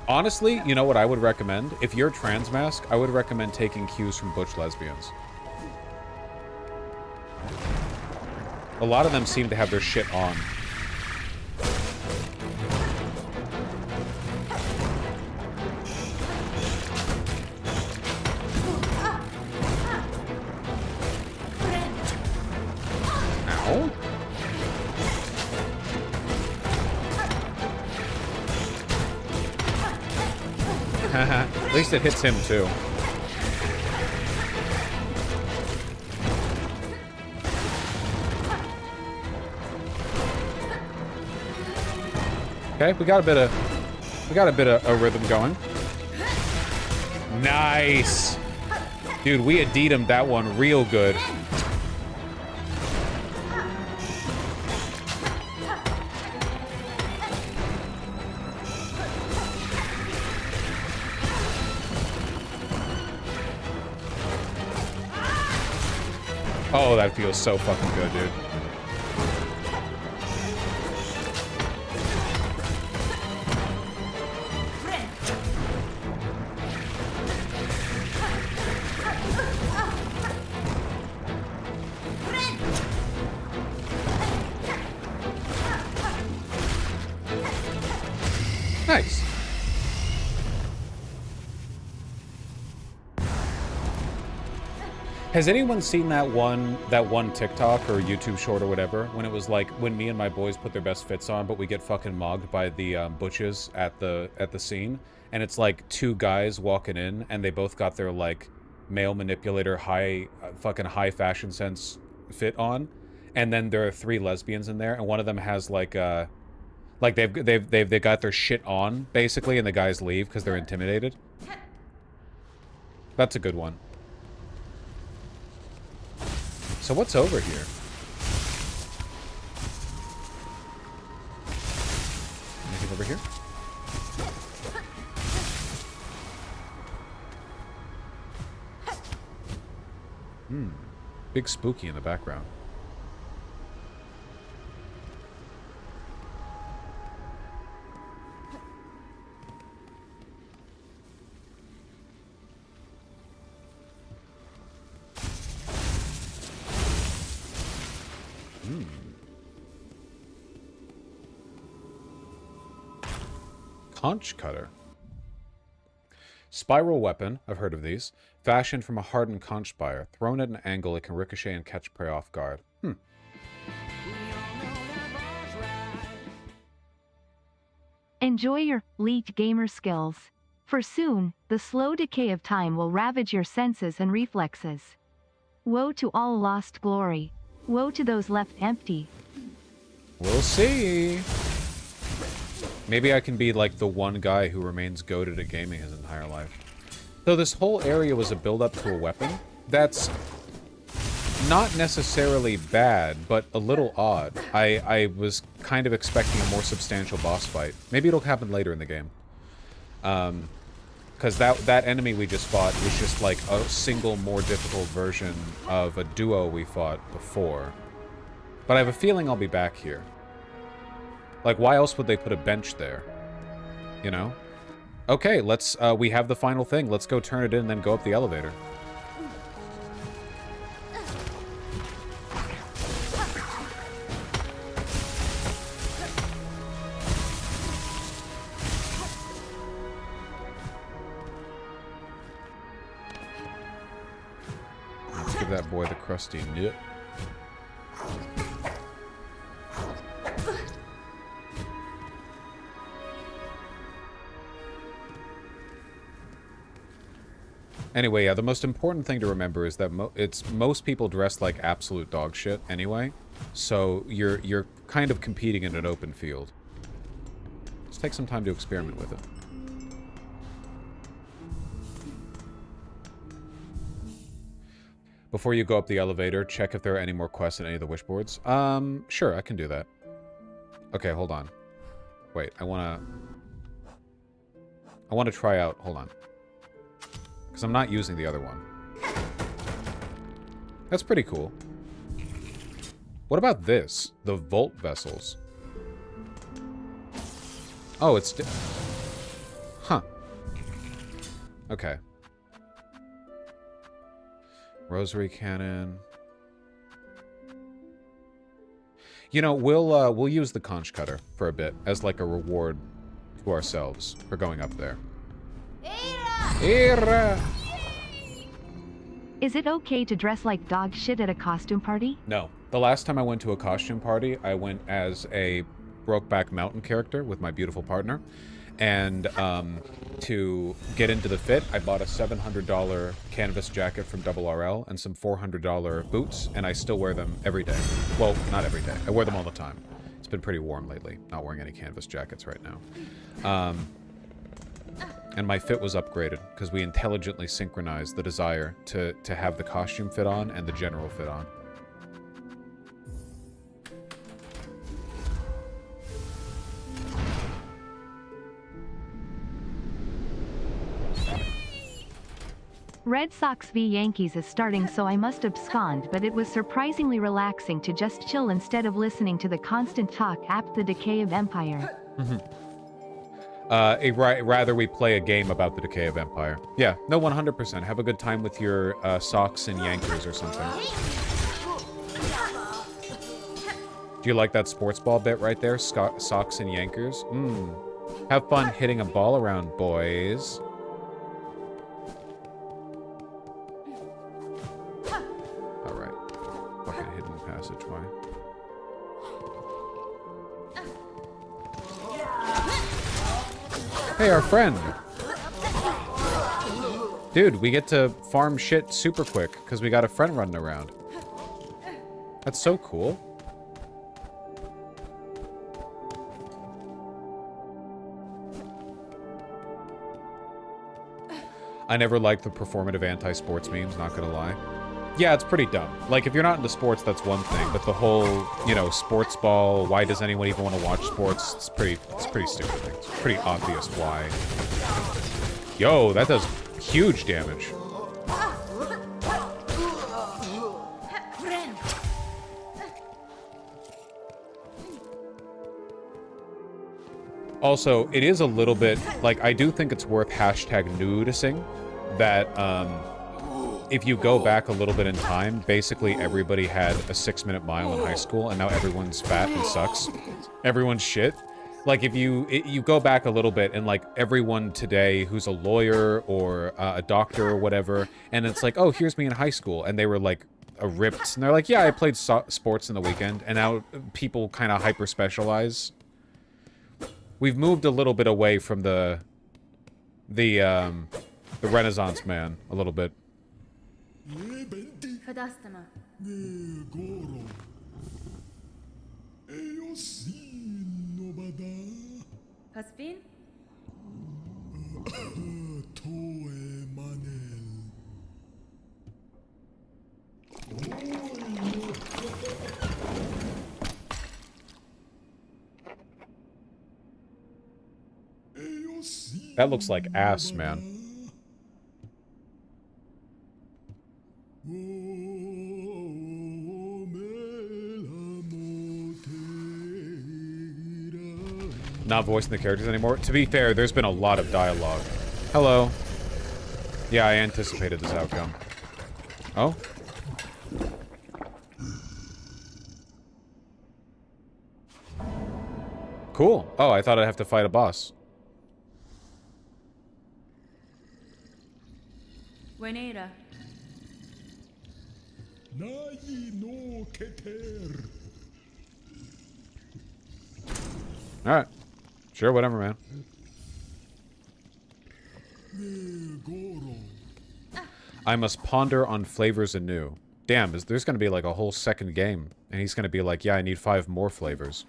S1: Honestly, you know what I would recommend? If you're trans mask, I would recommend taking cues from butch lesbians. A lot of them seem to have their shit on. Ow. At least it hits him too. Okay, we got a bit of a rhythm going. Nice. Dude, we Atheism that one real good. Oh, that feels so fucking good, dude. Nice. Has anyone seen that one TikTok or YouTube short or whatever, when it was like when me and my boys put their best fits on, but we get fucking mogged by the butches at the scene, and it's like two guys walking in, and they both got their like male manipulator fucking high fashion sense fit on, and then there are three lesbians in there, and one of them has like they got their shit on basically, and the guys leave because they're intimidated. That's a good one. So what's over here? Anything over here? Big spooky in the background. Conch cutter. Spiral weapon, I've heard of these. Fashioned from a hardened conch spire. Thrown at an angle, it can ricochet and catch prey off guard.
S2: Enjoy your elite gamer skills. For soon, the slow decay of time will ravage your senses and reflexes. Woe to all lost glory. Woe to those left empty.
S1: We'll see. Maybe I can be like the one guy who remains goated at gaming his entire life. So this whole area was a build-up to a weapon? That's not necessarily bad, but a little odd. I was kind of expecting a more substantial boss fight. Maybe it'll happen later in the game. Because that enemy we just fought was just like a single more difficult version of a duo we fought before. But I have a feeling I'll be back here. Like, why else would they put a bench there? You know? Okay, let's, we have the final thing. Let's go turn it in and then go up the elevator. Let's give that boy the crusty nut. Anyway, yeah, the most important thing to remember is that most people dress like absolute dog shit anyway, so you're kind of competing in an open field. Just take some time to experiment with it. Before you go up the elevator, check if there are any more quests in any of the wish boards. Sure, I can do that. Okay, hold on. Wait, I wanna try out, hold on. Because I'm not using the other one. That's pretty cool. What about this? The Volt Vessels. Oh, it's... Huh. Okay. Rosary Cannon. You know, we'll use the conch cutter for a bit as like a reward to ourselves for going up there. Era!
S2: Is it okay to dress like dog shit at a costume party?
S1: No. The last time I went to a costume party, I went as a Brokeback Mountain character with my beautiful partner. And to get into the fit, I bought a $700 canvas jacket from RRL and some $400 boots, and I still wear them every day. Well, not every day. I wear them all the time. It's been pretty warm lately. Not wearing any canvas jackets right now. And my fit was upgraded because we intelligently synchronized the desire to have the costume fit on and the general fit on.
S2: Red Sox v Yankees is starting, so I must abscond, but it was surprisingly relaxing to just chill instead of listening to the constant talk apt the decay of empire.
S1: Rather we play a game about the decay of empire. Yeah, no, 100%. Have a good time with your Sox and Yankees or something. Do you like that sports ball bit right there? Sox and Yankees? Have fun hitting a ball around, boys. Alright. Fucking hidden passageway. Hey, our friend! Dude, we get to farm shit super quick, because we got a friend running around. That's so cool. I never liked the performative anti-sports memes, not gonna lie. Yeah, it's pretty dumb. Like, if you're not into sports, that's one thing, but the whole, you know, Sportsball, why does anyone even want to watch sports? It's pretty stupid. It's pretty obvious why. Yo, that does huge damage. Also, it is a little bit, like, I do think it's worth hashtag nudicing that, if you go back a little bit in time, basically everybody had a 6-minute mile in high school, and now everyone's fat and sucks. Everyone's shit. Like, if you go back a little bit, and, like, everyone today who's a lawyer or a doctor or whatever, and it's like, oh, here's me in high school, and they were, like, ripped, and they're like, yeah, I played sports in the weekend, and now people kind of hyper-specialize. We've moved a little bit away from the Renaissance man, a little bit.
S3: Fadastama. Paspin?
S1: That looks like ass, man. Not voicing the characters anymore. To be fair, there's been a lot of dialogue. Hello. Yeah, I anticipated this outcome. Oh? Cool. Oh, I thought I'd have to fight a boss.
S3: Buenera.
S1: Alright. Sure, whatever, man. I must ponder on flavors anew. Damn, there's gonna be like a whole second game. And he's gonna be like, yeah, I need 5 more flavors.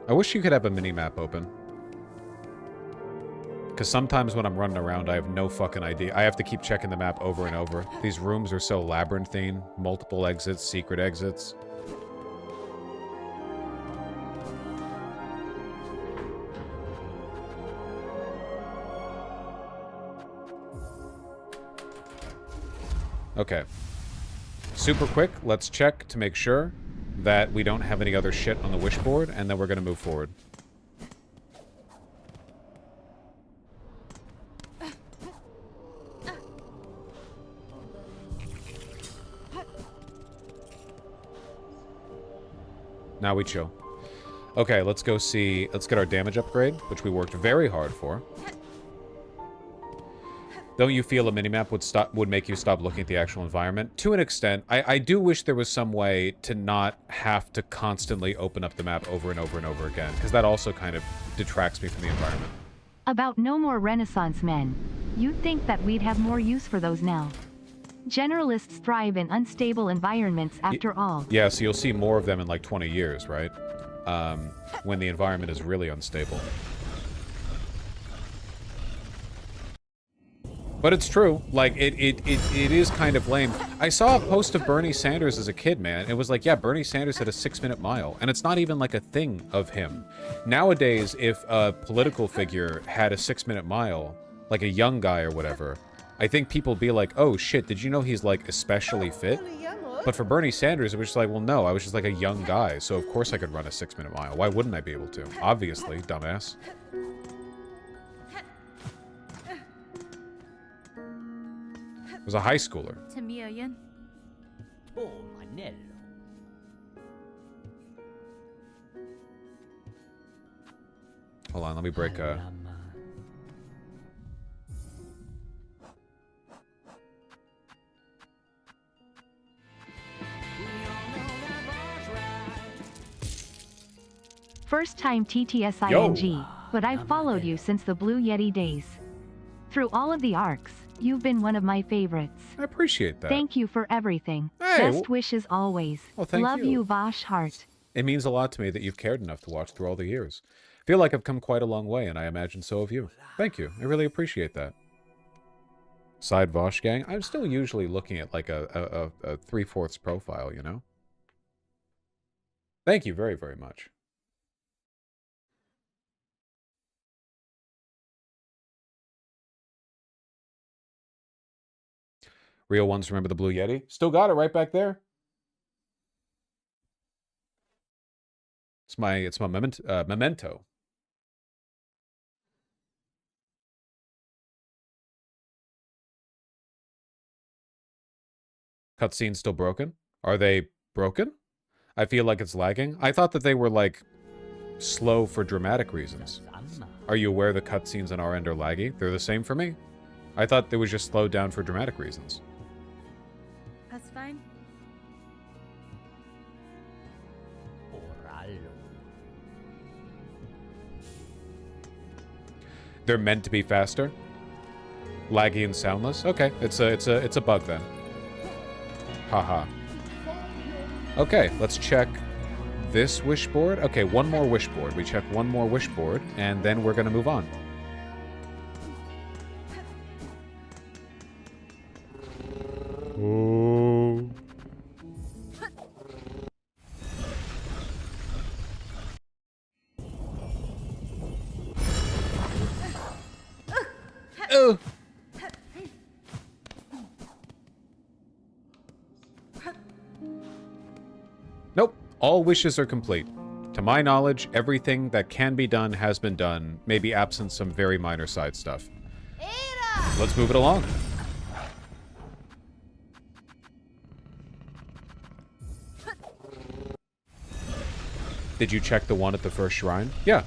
S1: I wish you could have a mini-map open. Because sometimes when I'm running around, I have no fucking idea. I have to keep checking the map over and over. These rooms are so labyrinthine. Multiple exits, secret exits. Okay. Super quick, let's check to make sure that we don't have any other shit on the wish board, and then we're gonna move forward. Now we chill. Okay, let's go see... Let's get our damage upgrade, which we worked very hard for. Don't you feel a minimap would make you stop looking at the actual environment? To an extent. I do wish there was some way to not have to constantly open up the map over and over and over again, because that also kind of detracts me from the environment.
S2: About no more Renaissance men. You'd think that we'd have more use for those now. Generalists thrive in unstable environments after all.
S1: Yeah, so you'll see more of them in like 20 years, right? When the environment is really unstable. But it's true. Like, it is kind of lame. I saw a post of Bernie Sanders as a kid, man. It was like, yeah, Bernie Sanders had a 6-minute mile. And it's not even like a thing of him. Nowadays, if a political figure had a 6-minute mile, like a young guy or whatever, I think people would be like, oh shit, did you know he's like especially fit? But for Bernie Sanders, it was just like, well, no, I was just like a young guy. So of course I could run a 6-minute mile. Why wouldn't I be able to? Obviously, dumbass. Was a high schooler.
S4: Oh, Manello.
S1: Hold on, let me break
S2: First time TTSING, but I've followed you since the Blue Yeti days. Through all of the arcs, you've been one of my favorites.
S1: I appreciate that.
S2: Thank you for everything.
S1: Hey,
S2: Best wishes always.
S1: Well, thank
S2: Love
S1: you.
S2: you, Vosh Heart.
S1: It means a lot to me that you've cared enough to watch through all the years. I feel like I've come quite a long way, and I imagine so have you. Thank you. I really appreciate that. Side Vosh gang? I'm still usually looking at like a 3/4 profile, you know? Thank you very, very much. Real ones remember the Blue Yeti? Still got it right back there. It's my memento. Cutscenes still broken? Are they broken? I feel like it's lagging. I thought that they were like slow for dramatic reasons. Are you aware the cutscenes on our end are laggy? They're the same for me. I thought they was just slowed down for dramatic reasons.
S3: That's fine.
S1: They're meant to be faster? Laggy and soundless? Okay, it's a bug then. Haha. Okay, let's check this wishboard. Okay, one more wishboard. We check one more wishboard, and then we're gonna move on. Oh. Oh. Nope. All wishes are complete. To my knowledge, everything that can be done has been done, maybe absent some very minor side stuff. Let's move it along. Did you check the one at the first shrine? Yeah.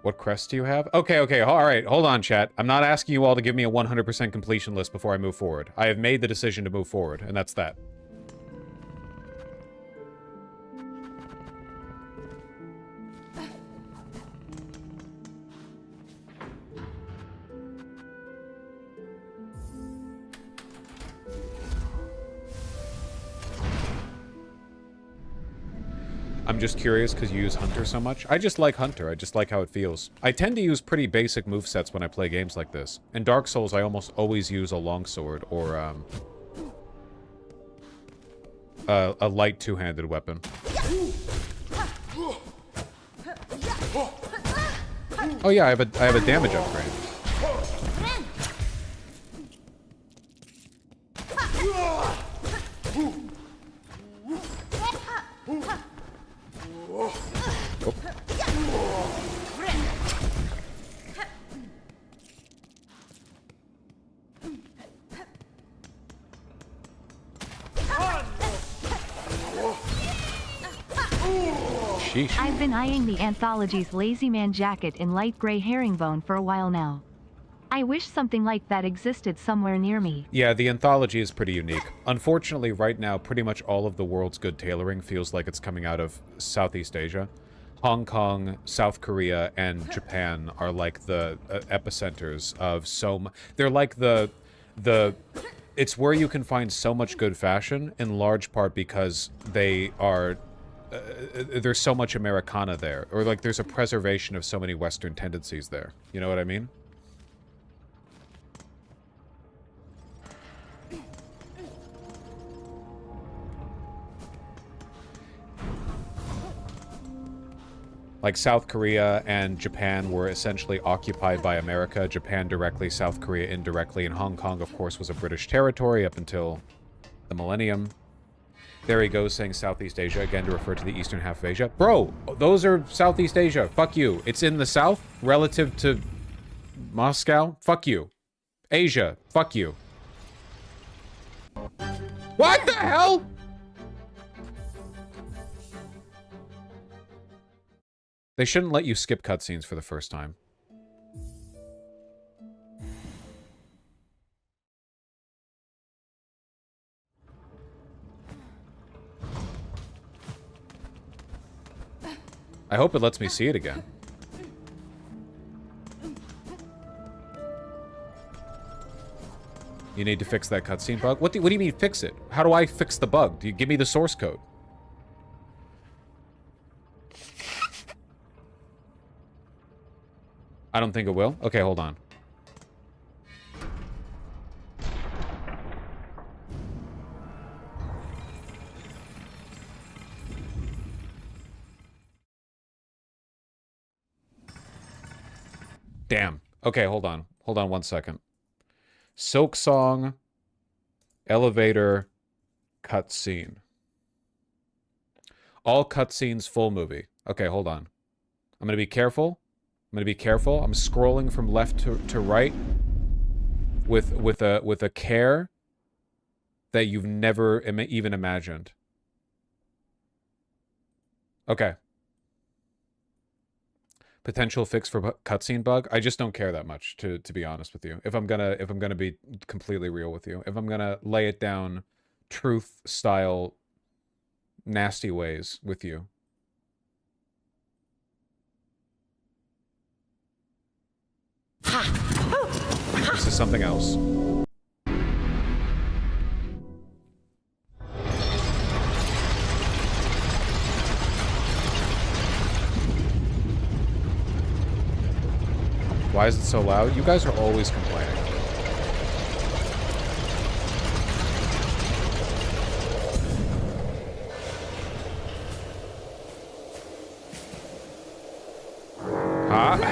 S1: What crest do you have? Okay, alright, hold on, chat. I'm not asking you all to give me a 100% completion list before I move forward. I have made the decision to move forward, and that's that. I'm just curious because you use Hunter so much. I just like Hunter. I just like how it feels. I tend to use pretty basic movesets when I play games like this. In Dark Souls, I almost always use a longsword or a light two-handed weapon. Oh yeah, I have a damage upgrade. Sheesh.
S2: I've been eyeing the anthology's Lazy Man jacket in light gray herringbone for a while now. I wish something like that existed somewhere near me.
S1: Yeah, the anthology is pretty unique. Unfortunately, right now, pretty much all of the world's good tailoring feels like it's coming out of Southeast Asia. Hong Kong, South Korea, and Japan are like the epicenters of they're like the... It's where you can find so much good fashion, in large part because they are... there's so much Americana there. Or like there's a preservation of so many Western tendencies there. You know what I mean? Like South Korea and Japan were essentially occupied by America. Japan directly, South Korea indirectly, and Hong Kong, of course, was a British territory up until the millennium. There he goes saying Southeast Asia, again to refer to the eastern half of Asia. Bro, those are Southeast Asia. Fuck you. It's in the south relative to Moscow. Fuck you. Asia. Fuck you. What the hell? They shouldn't let you skip cutscenes for the first time. I hope it lets me see it again. You need to fix that cutscene bug? What do you mean fix it? How do I fix the bug? Do you give me the source code? I don't think it will. Okay, hold on. Damn. Okay, hold on. Hold on 1 second. Silksong, elevator, cutscene. All cutscenes, full movie. Okay, hold on. I'm gonna be careful. I'm scrolling from left to right with a care that you've never even imagined. Okay. Potential fix for cutscene bug. I just don't care that much, to be honest with you. If I'm gonna be completely real with you, if I'm gonna lay it down truth style nasty ways with you. This is something else. Why is it so loud? You guys are always complaining.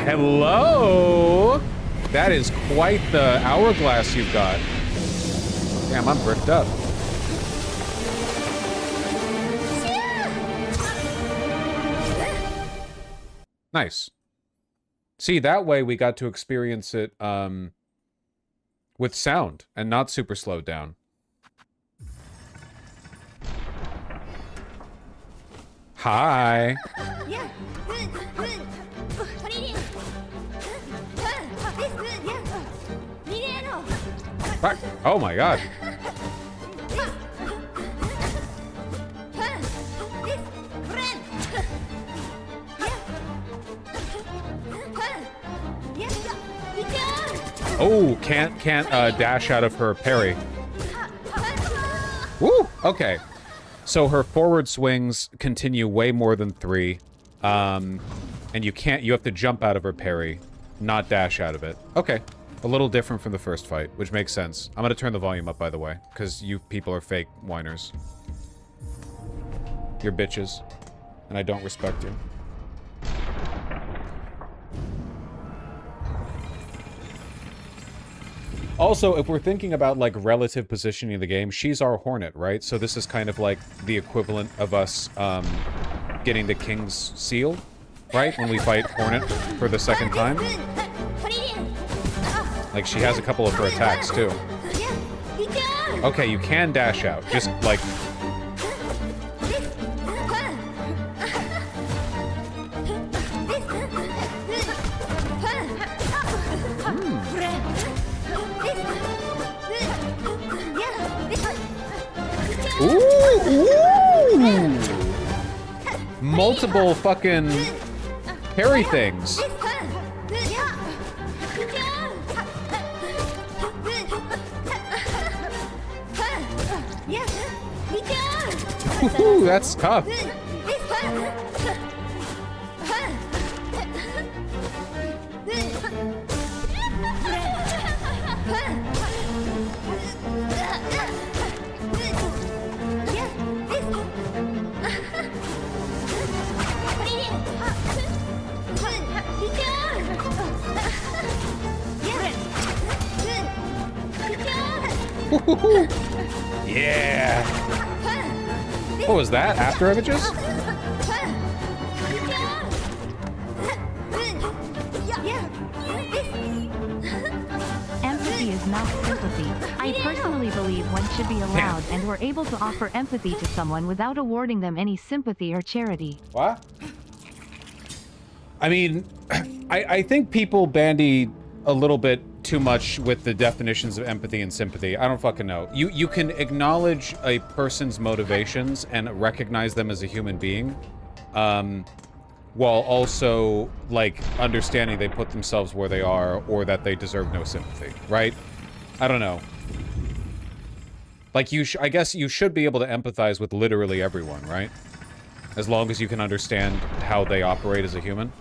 S1: Hello? That is quite the hourglass you've got. Damn, I'm bricked up. Nice. See, that way we got to experience it with sound and not super slowed down. Hi. Back. Oh my god. Oh, can't dash out of her parry. Woo! Okay. So her forward swings continue way more than 3. And you have to jump out of her parry, not dash out of it. Okay. A little different from the first fight, which makes sense. I'm gonna turn the volume up, by the way, because you people are fake whiners. You're bitches. And I don't respect you. Also, if we're thinking about, like, relative positioning of the game, she's our Hornet, right? So this is kind of like the equivalent of us, getting the King's Seal, right? When we fight Hornet for the second time. Like, she has a couple of her attacks, too. Okay, you can dash out. Just, like... Ooh! Multiple fucking parry things. Woohoo, that's tough. Yeah. What was that? After images?
S2: Empathy is not sympathy. I personally believe one should be allowed and we're able to offer empathy to someone without awarding them any sympathy or charity.
S1: What? I mean, I think people bandy a little bit too much with the definitions of empathy and sympathy. I don't fucking know. You can acknowledge a person's motivations and recognize them as a human being, while also, like, understanding they put themselves where they are or that they deserve no sympathy, right? I don't know. Like, I guess you should be able to empathize with literally everyone, right? As long as you can understand how they operate as a human.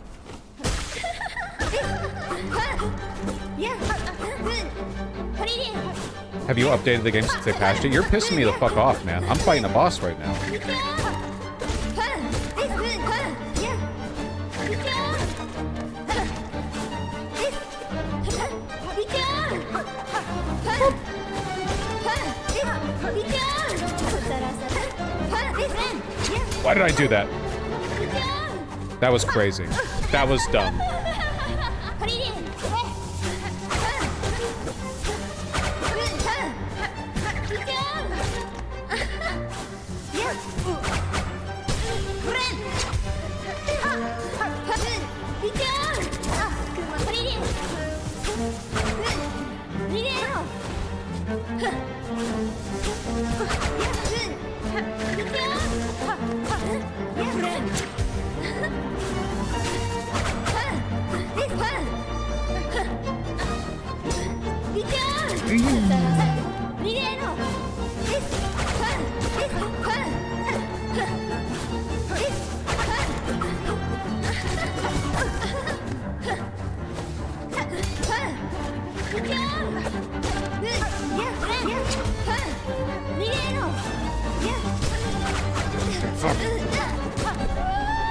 S1: Have you updated the game since they patched it? You're pissing me the fuck off, man. I'm fighting a boss right now. Why did I do that? That was crazy. That was dumb.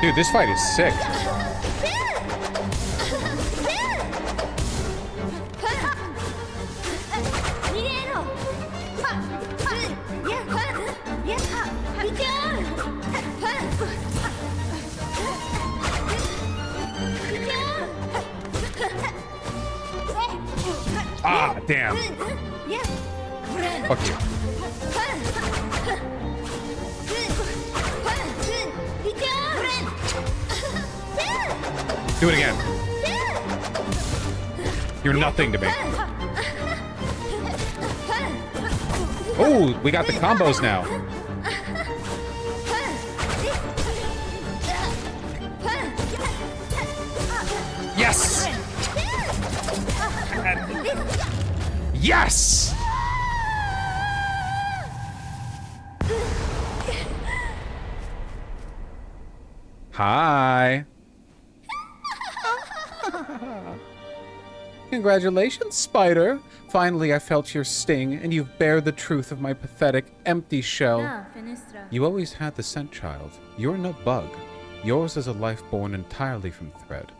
S1: Dude, this fight is sick. Ah, damn. Fuck you. Do it again. You're nothing to me. Oh, we got the combos now. Yes! Yes! Hi. Congratulations, Spider. Finally, I felt your sting, and you've bared the truth of my pathetic, empty shell.
S3: Ah, Finestra.
S1: You always had the scent child. You're no bug. Yours is a life born entirely from thread.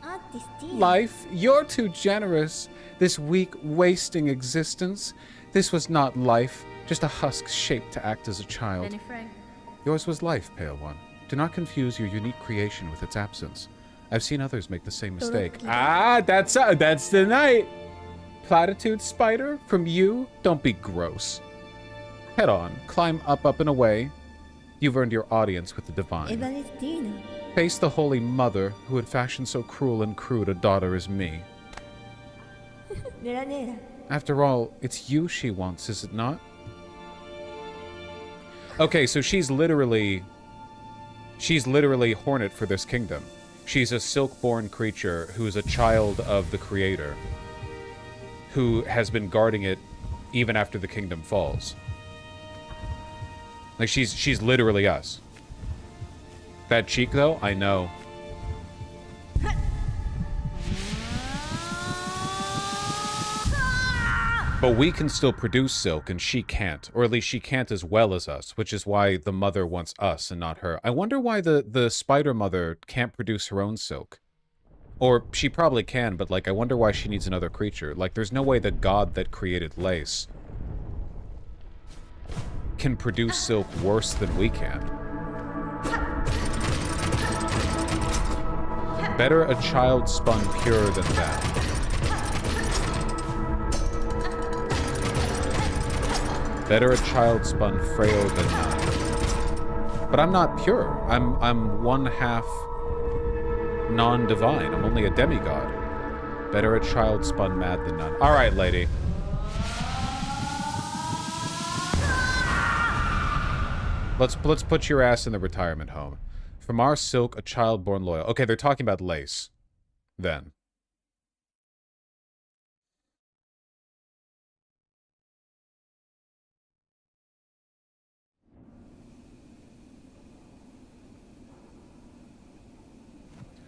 S1: Life, you're too generous. This weak, wasting existence. This was not life, just a husk shaped to act as a child.
S3: Benny Frank.
S1: Yours was life, Pale One. Do not confuse your unique creation with its absence. I've seen others make the same mistake. Ah, that's the night. Platitude, Spider, from you? Don't be gross. Head on, climb up and away. You've earned your audience with the divine. Face the Holy Mother, who had fashioned so cruel and crude a daughter as me. After all, it's you she wants, is it not? Okay, so she's literally Hornet for this kingdom. She's a silk-born creature who's a child of the Creator, who has been guarding it even after the kingdom falls. Like, she's literally us. That cheek, though, I know. But we can still produce silk, and she can't. Or at least she can't as well as us, which is why the mother wants us and not her. I wonder why the spider mother can't produce her own silk. Or she probably can, but, like, I wonder why she needs another creature. Like, there's no way the god that created lace can produce silk worse than we can. Better a child spun pure than that. Better a child spun frail than none. But I'm not pure. I'm one half non-divine. I'm only a demigod. Better a child spun mad than none. All right, lady. Let's put your ass in the retirement home. From our silk, a child born loyal. Okay, they're talking about lace. Then.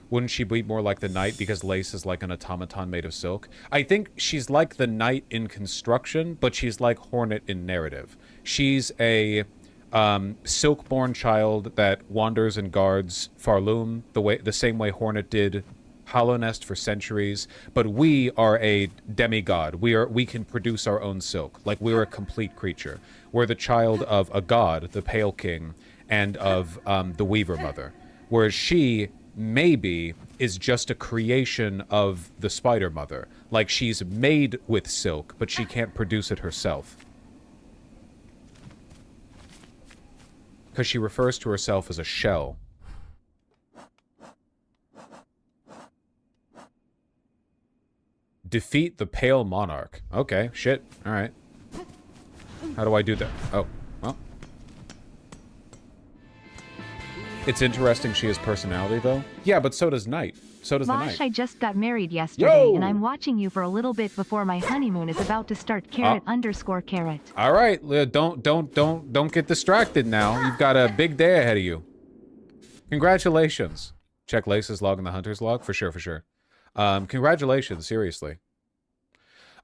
S1: Wouldn't she be more like the knight because lace is like an automaton made of silk? I think she's like the knight in construction, but she's like Hornet in narrative. She's a silk-born child that wanders and guards Farloom the same way Hornet did Hollow Nest for centuries. But we are a demigod. We can produce our own silk. Like, we're a complete creature. We're the child of a god, the Pale King, and of the Weaver Mother. Whereas she maybe is just a creation of the Spider Mother. Like, she's made with silk, but she can't produce it herself. Because she refers to herself as a shell. Defeat the Pale Monarch. Okay, shit. Alright. How do I do that? Oh, well. It's interesting she has personality, though. Yeah, but so does Knight. So does the Knight.
S2: Vosh, I just got married yesterday,
S1: Yo!
S2: and I'm watching you for a little bit before my honeymoon is about to start. Carrot _ carrot.
S1: All right, don't get distracted now. You've got a big day ahead of you. Congratulations. Check Lace's log and the Hunter's log for sure, for sure. Congratulations, seriously.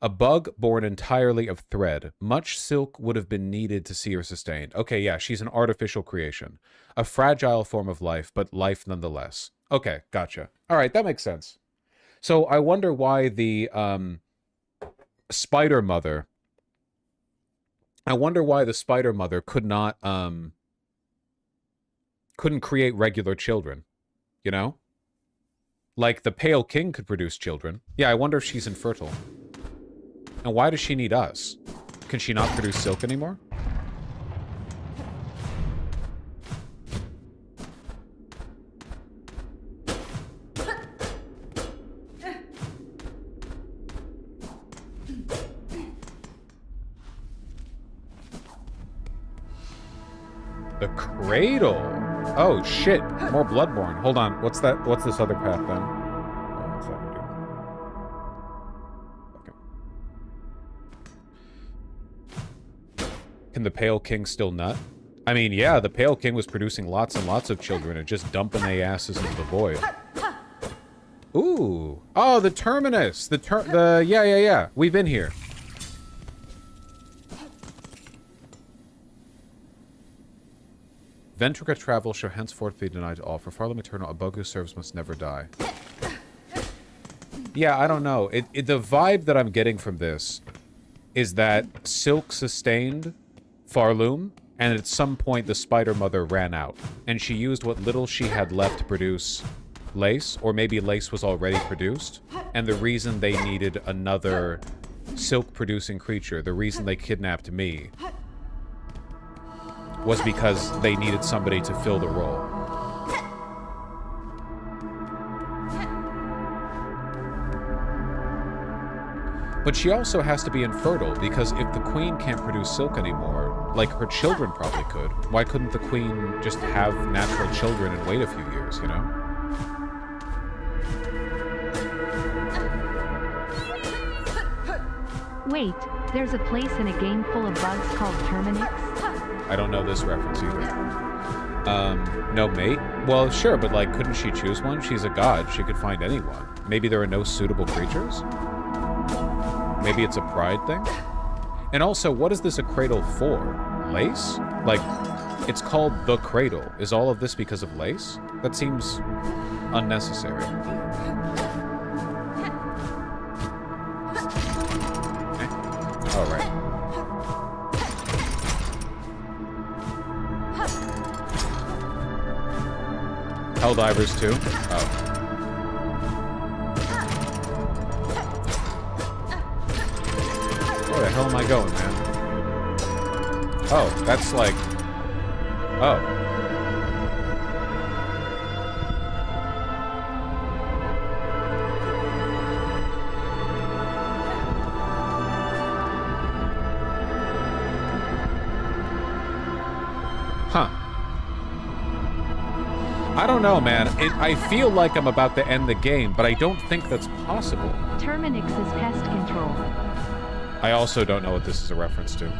S1: A bug born entirely of thread. Much silk would have been needed to see her sustained. Okay, yeah, she's an artificial creation. A fragile form of life, but life nonetheless. Okay, gotcha. All right, that makes sense. So I wonder why the spider mother... I wonder why the spider mother could not, couldn't create regular children, you know? Like the Pale King could produce children. Yeah, I wonder if she's infertile. And why does she need us? Can she not produce silk anymore? The cradle. Oh shit! More Bloodborne. Hold on. What's that? What's this other path then? What's that do? Okay. Can the Pale King still nut? I mean, yeah, the Pale King was producing lots and lots of children and just dumping their asses into the void. Ooh. Oh, the terminus. Yeah. We've been here. Ventrica travel shall henceforth be denied to all. For Farlem Eternal, a bug who serves must never die. Yeah, I don't know. The vibe that I'm getting from this is that Silk sustained Farloom, and at some point the Spider Mother ran out. And she used what little she had left to produce Lace, or maybe Lace was already produced. And the reason they needed another silk-producing creature, the reason they kidnapped me, was because they needed somebody to fill the role. But she also has to be infertile, because if the queen can't produce silk anymore, like her children probably could, why couldn't the queen just have natural children and wait a few years, you know?
S2: Wait, there's a place in a game full of bugs called Terminix?
S1: I don't know this reference either. No mate? Well, sure, but like, couldn't she choose one? She's a god. She could find anyone. Maybe there are no suitable creatures? Maybe it's a pride thing? And also, what is this a cradle for? Lace? Like, it's called the cradle. Is all of this because of Lace? That seems unnecessary. All right. Helldivers too? Oh. Where the hell am I going, man? Oh, that's like... Oh. Huh. I don't know, man. I feel like I'm about to end the game, but I don't think that's possible.
S2: Terminix is pest control.
S1: I also don't know what this is a reference to.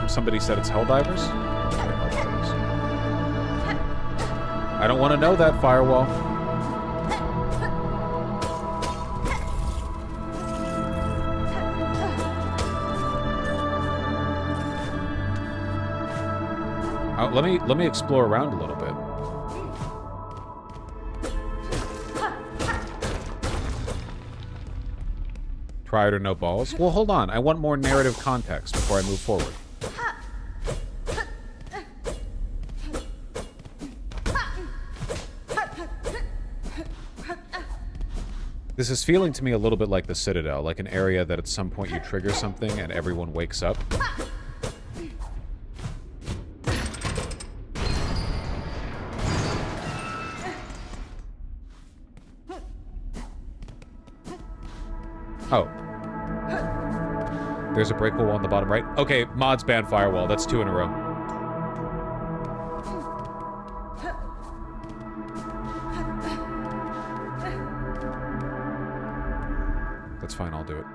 S1: Somebody said it's Helldivers? Okay, Helldivers. I don't want to know that, Firewall. Let me explore around a little bit. Pride or no balls? Well, hold on. I want more narrative context before I move forward. This is feeling to me a little bit like the Citadel, like an area that at some point you trigger something and everyone wakes up. Oh. There's a breakable wall on the bottom right. Okay, mods ban Firewall. That's 2 in a row. That's fine, I'll do it.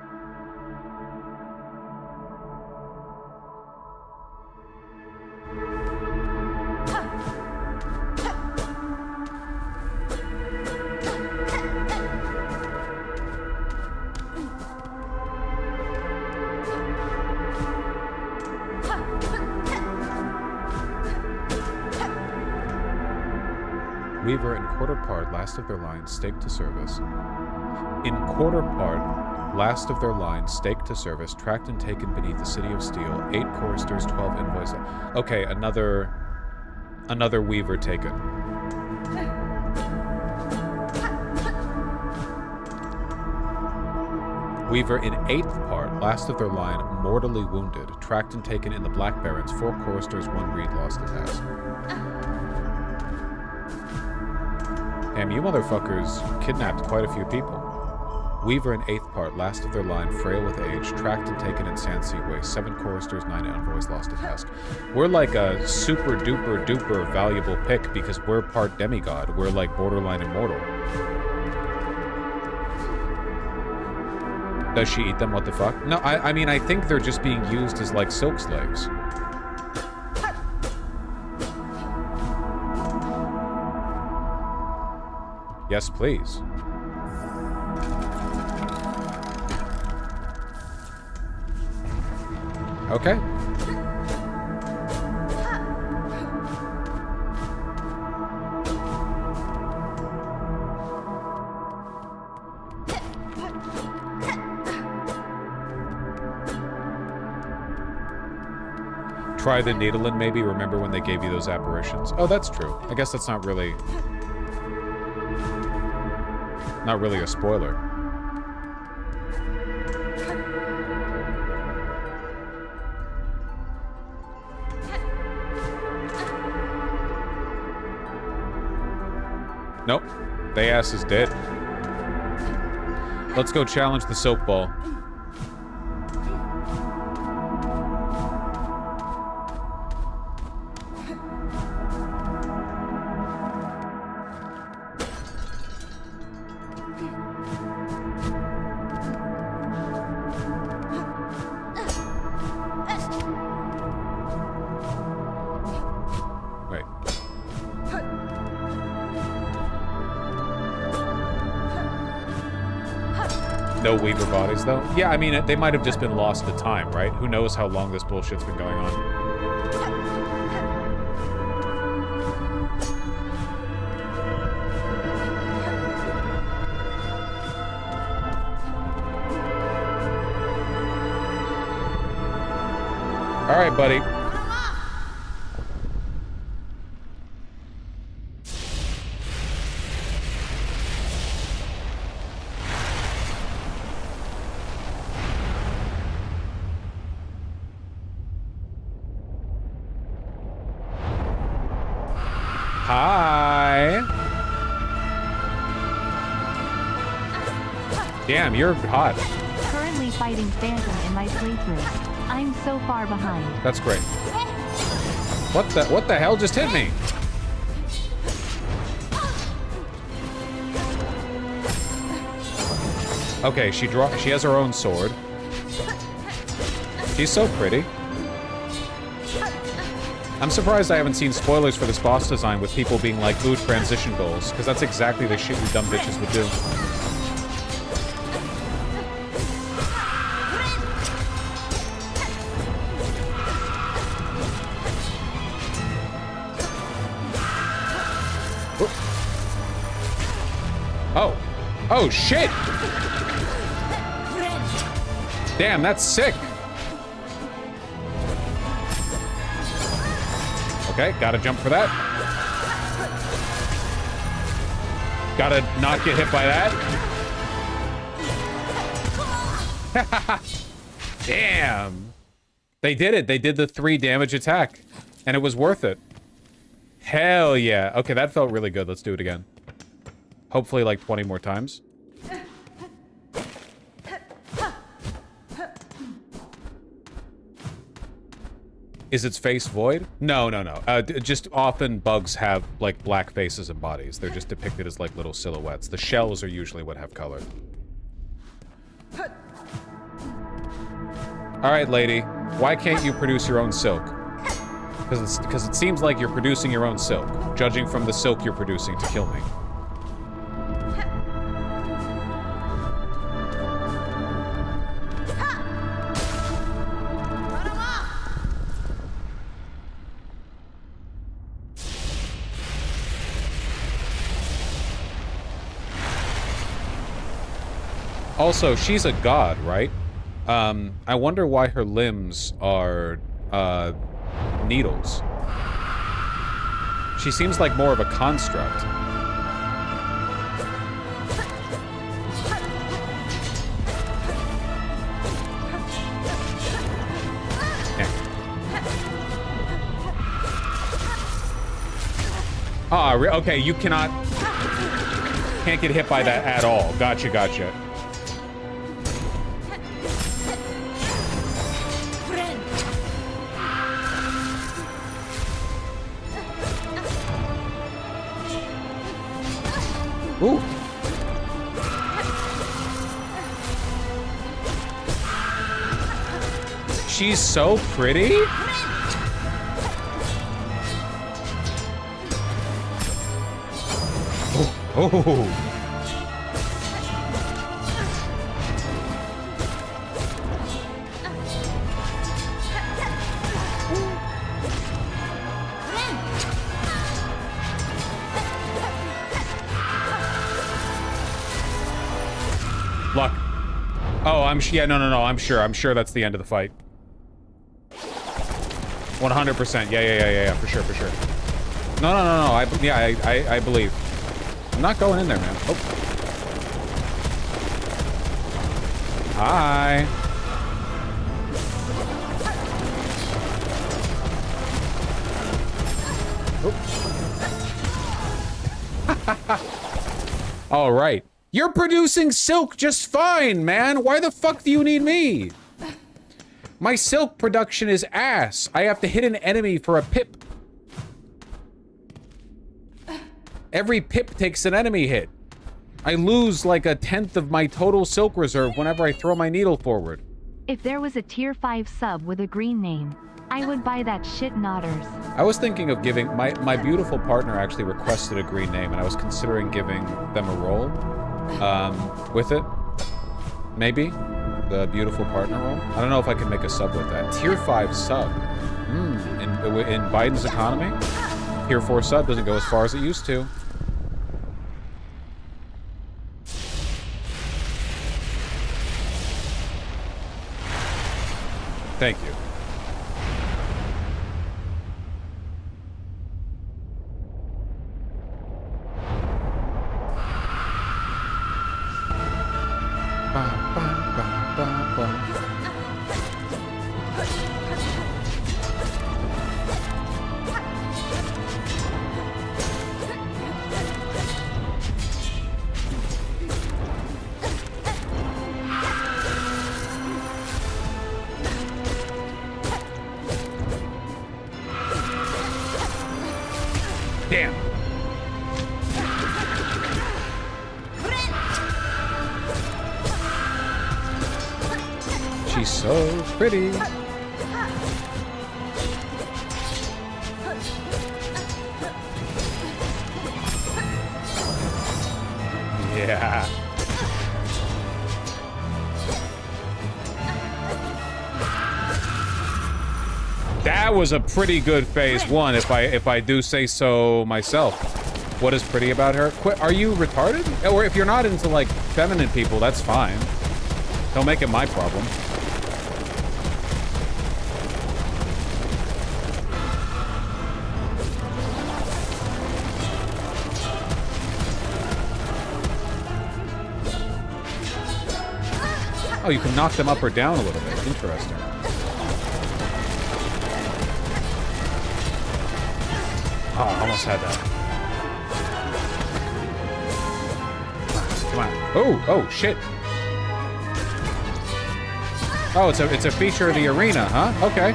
S1: Weaver in quarter part, last of their line, staked to service. In quarter part, last of their line, staked to service, tracked and taken beneath the city of steel. 8 choristers, 12 invoices. Okay, another Weaver taken. Weaver in 8th part, last of their line, mortally wounded, tracked and taken in the Black Barrens. 4 choristers, 1 reed, lost to task. Damn, you motherfuckers kidnapped quite a few people. Weaver in 8th part, last of their line, frail with age, tracked and taken in passageways. 7 choristers, 9 envoys, lost to task. We're like a super duper duper valuable pick because we're part demigod. We're like borderline immortal. Does she eat them? What the fuck? No, I mean, I think they're just being used as, like, silk slaves. Yes, please. Okay. Try the needling, maybe. Remember when they gave you those apparitions? Oh, that's true. I guess that's not really a spoiler. Nope. They ass is dead. Let's go challenge the soap ball. No Weaver bodies, though? Yeah, I mean, they might have just been lost to time, right? Who knows how long this bullshit's been going on. All right, buddy. Hi. Damn, you're hot.
S2: Currently fighting Phantom in my playthrough. I'm so far behind.
S1: That's great. What the hell just hit me? Okay, she has her own sword. She's so pretty. I'm surprised I haven't seen spoilers for this boss design with people being like, ooh, transition goals, because that's exactly the shit you dumb bitches would do. Oh. Oh, shit! Damn, that's sick! Okay, gotta jump for that. Gotta not get hit by that. Damn. They did it. They did the 3 damage attack. And it was worth it. Hell yeah. Okay, that felt really good. Let's do it again. Hopefully like 20 more times. Is its face void? No. Just often bugs have, like, black faces and bodies. They're just depicted as, like, little silhouettes. The shells are usually what have color. Alright, lady. Why can't you produce your own silk? Because it seems like you're producing your own silk, judging from the silk you're producing to kill me. Also, she's a god, right? I wonder why her limbs are, needles. She seems like more of a construct. Ah, okay, you can't get hit by that at all. Gotcha, gotcha. Ooh. She's so pretty. Oh. Luck. Oh, yeah, no. I'm sure that's the end of the fight. 100%. Yeah, for sure. No. I believe. I'm not going in there, man. Oh. Hi. Oh. All right. You're producing silk just fine, man. Why the fuck do you need me? My silk production is ass. I have to hit an enemy for a pip. Every pip takes an enemy hit. I lose like 1/10 of my total silk reserve whenever I throw my needle forward.
S2: If there was a tier 5 sub with a green name, I would buy that shit Notters.
S1: I was thinking of giving, my beautiful partner actually requested a green name, and I was considering giving them a role with it. Maybe. The beautiful partner role. I don't know if I can make a sub with that. Tier 5 sub. In Biden's economy, Tier 4 sub doesn't go as far as it used to. Thank you. Damn. She's so pretty. Yeah. That was a pretty good phase 1, if I do say so myself. What is pretty about her? Are you retarded? Or if you're not into like feminine people, that's fine. Don't make it my problem. Oh, you can knock them up or down a little bit. Interesting. Oh, I almost had that. Come on. Oh, shit. Oh, it's a feature of the arena, huh? Okay.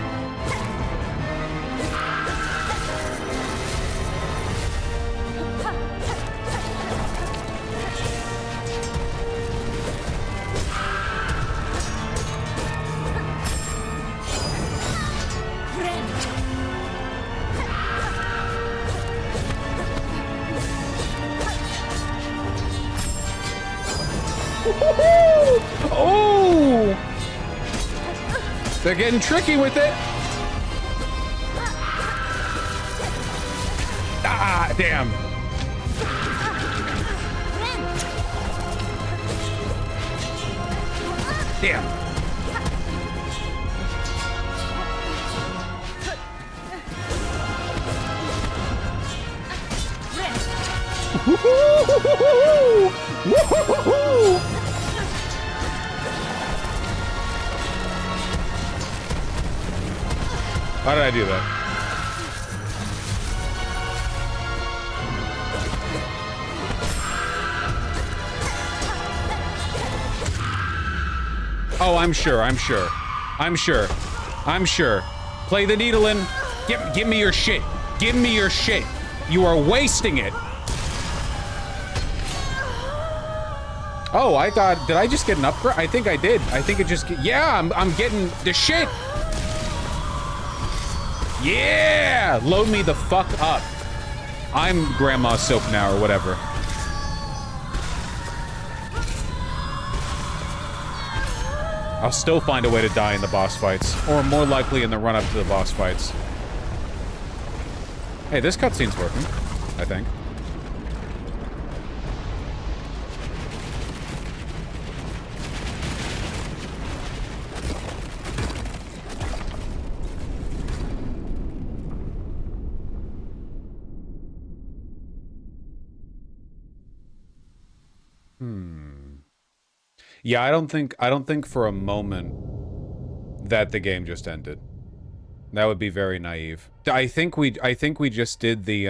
S1: Oh! They're getting tricky with it. Ah, damn. Damn. Why did I do that? Oh, I'm sure. Play the needle in. Give me your shit. Give me your shit. You are wasting it. Oh, I thought, did I just get an upgrade? I think I did. I think it just, yeah, I'm getting the shit. Yeah, load me the fuck up. I'm Grandma Silk now or whatever. I'll still find a way to die in the boss fights, or more likely in the run-up to the boss fights. Hey, this cutscene's working, I think. Yeah, I don't think for a moment that the game just ended. That would be very naive. I think we just did the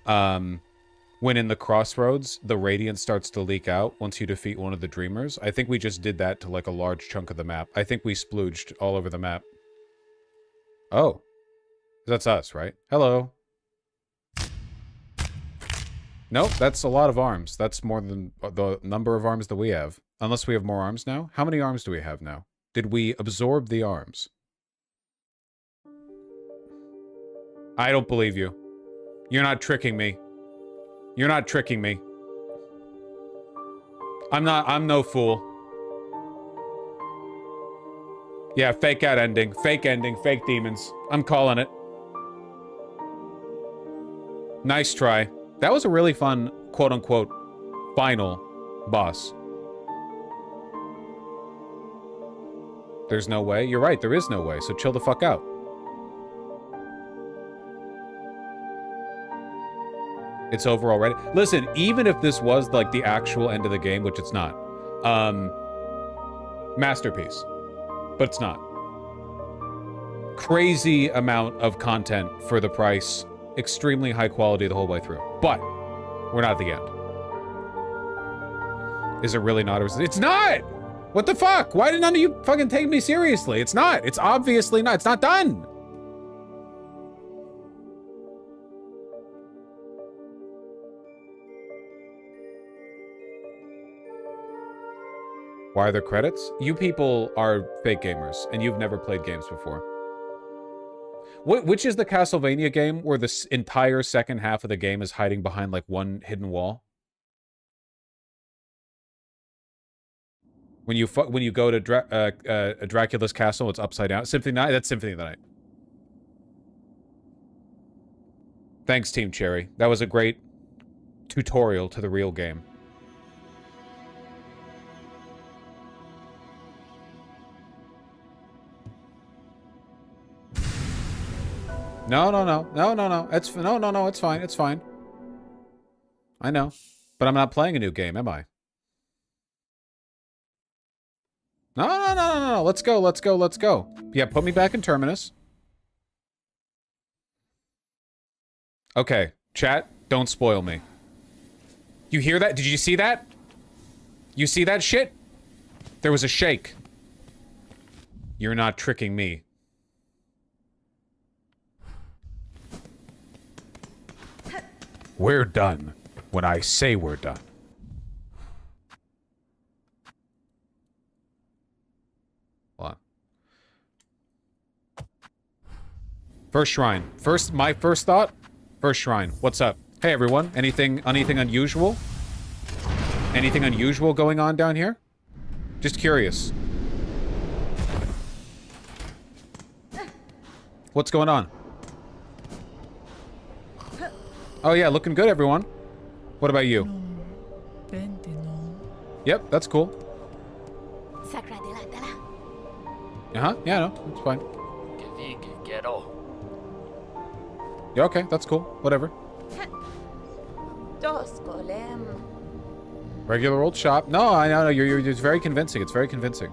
S1: when in the crossroads the radiance starts to leak out once you defeat one of the dreamers. I think we just did that to like a large chunk of the map. I think we splooged all over the map. Oh. That's us, right? Hello. Nope, that's a lot of arms. That's more than the number of arms that we have. Unless we have more arms now. How many arms do we have now? Did we absorb the arms? I don't believe you. You're not tricking me. You're not tricking me. I'm no fool. Yeah, fake out ending. Fake ending. Fake demons. I'm calling it. Nice try. That was a really fun, quote-unquote, final boss. There's no way? You're right, there is no way, so chill the fuck out. It's over already. Listen, even if this was, like, the actual end of the game, which it's not, masterpiece. But it's not. Crazy amount of content for the price. Extremely high quality the whole way through. But we're not at the end. Is it really not? It's not! What the fuck? Why did none of you fucking take me seriously? It's not. It's obviously not. It's not done. Why are there credits? You people are fake gamers, and you've never played games before. Which is the Castlevania game where this entire second half of the game is hiding behind, like, one hidden wall? When you go to Dracula's castle, it's upside down. Symphony Night? That's Symphony of the Night. Thanks, Team Cherry. That was a great tutorial to the real game. No. It's no. It's fine. It's fine. I know, but I'm not playing a new game, am I? No. Let's go. Yeah, put me back in Terminus. Okay, chat, don't spoil me. You hear that? Did you see that? You see that shit? There was a shake. You're not tricking me. We're done when I say we're done. Hold on. First shrine. My first thought? First shrine. What's up? Hey everyone. Anything unusual? Anything unusual going on down here? Just curious. What's going on? Oh yeah, looking good, everyone. What about you? Yep, that's cool. Uh-huh, yeah, no, it's fine. Yeah, okay, that's cool. Whatever. Regular old shop. No, I know, it's very convincing. It's very convincing.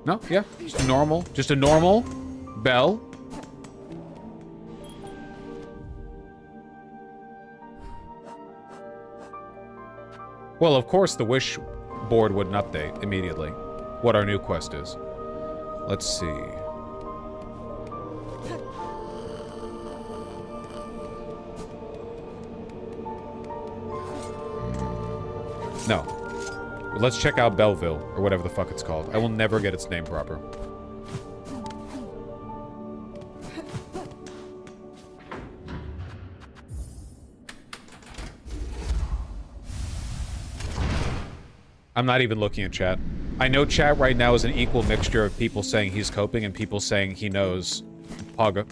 S1: No, yeah, just a normal bell. Well, of course, the wish board wouldn't update immediately what our new quest is. Let's see. No. Let's check out Belleville, or whatever the fuck it's called. I will never get its name proper. I'm not even looking at chat. I know chat right now is an equal mixture of people saying he's coping and people saying he knows Paga.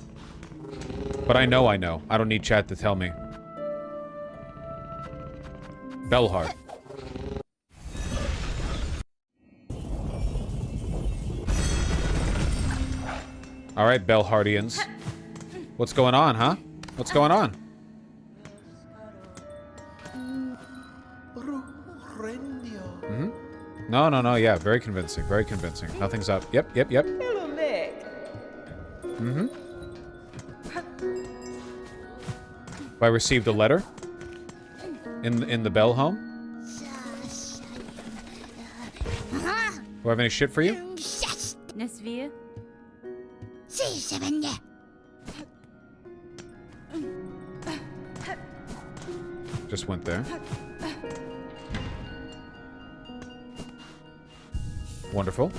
S1: But I know. I don't need chat to tell me. Bellheart. Alright, Bellhardians. What's going on, huh? What's going on? Mm-hmm. No, yeah, very convincing, very convincing. Nothing's up. Yep. Mm-hmm. I received a letter in the Bell home. Do I have any shit for you?
S3: Nesvia?
S1: Just went there. Wonderful.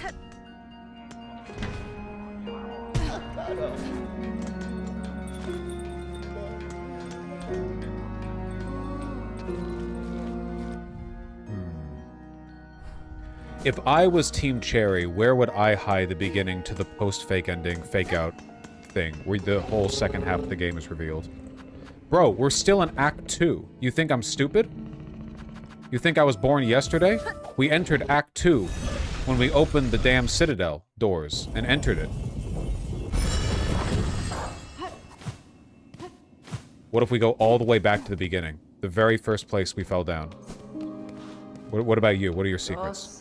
S1: If I was Team Cherry, where would I hide the beginning to the post-fake ending, fake-out thing, where the whole second half of the game is revealed? Bro, we're still in Act 2. You think I'm stupid? You think I was born yesterday? We entered Act 2 when we opened the damn Citadel doors and entered it. What if we go all the way back to the beginning? The very first place we fell down. What about you? What are your secrets?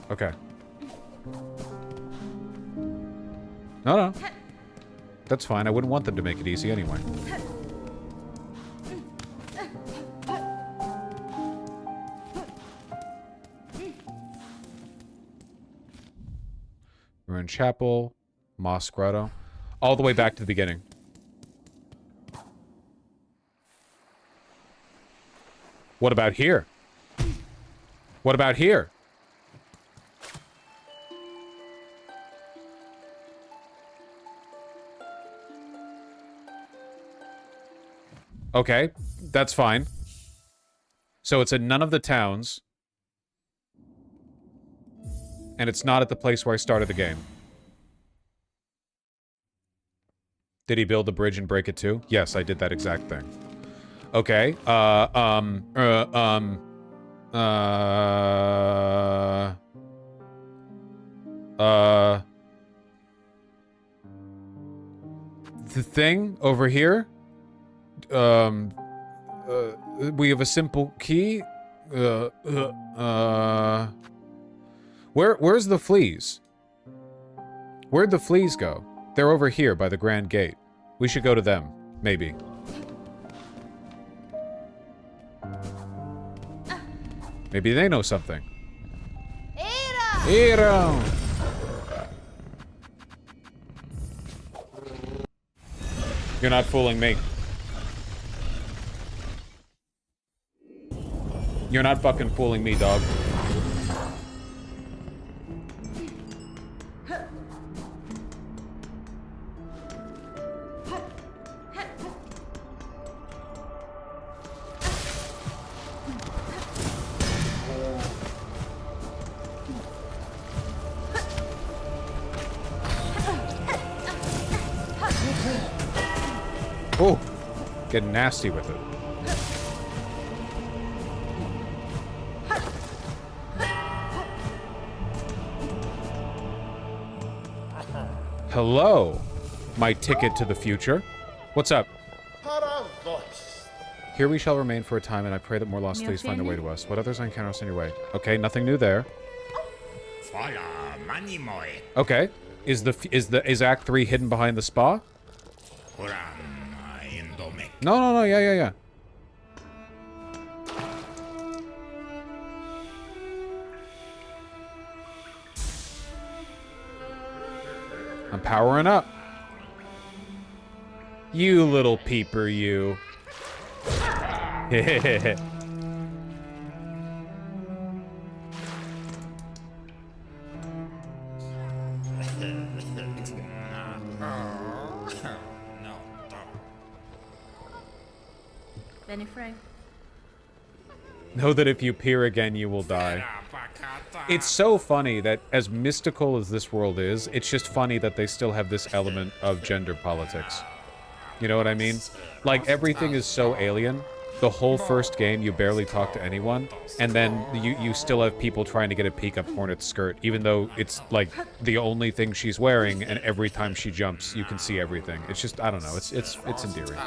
S1: Okay. No. That's fine. I wouldn't want them to make it easy anyway. Ruined Chapel, Moss Grotto. All the way back to the beginning. What about here? What about here? Okay, that's fine. So it's in none of the towns. And it's not at the place where I started the game. Did he build the bridge and break it too? Yes, I did that exact thing. Okay, the thing over here, we have a simple key, where's the fleas? Where'd the fleas go? They're over here by the Grand Gate. We should go to them, maybe. Maybe they know something. Hero! You're not fooling me. You're not fucking fooling me, dog. Oh, getting nasty with it. Hello, my ticket to the future. What's up? Here we shall remain for a time, and I pray that more lost fleas find their way to us. What others encounter us on your way? Okay, nothing new there. Okay, is Act 3 hidden behind the spa? No, yeah. I'm powering up. You little peeper, you.
S3: Benny Frank.
S1: Know that if you peer again, you will die. It's so funny that as mystical as this world is, it's just funny that they still have this element of gender politics. You know what I mean? Like, everything is so alien. The whole first game, you barely talk to anyone, and then you still have people trying to get a peek up Hornet's skirt, even though it's, like, the only thing she's wearing, and every time she jumps, you can see everything. It's just, I don't know, it's endearing.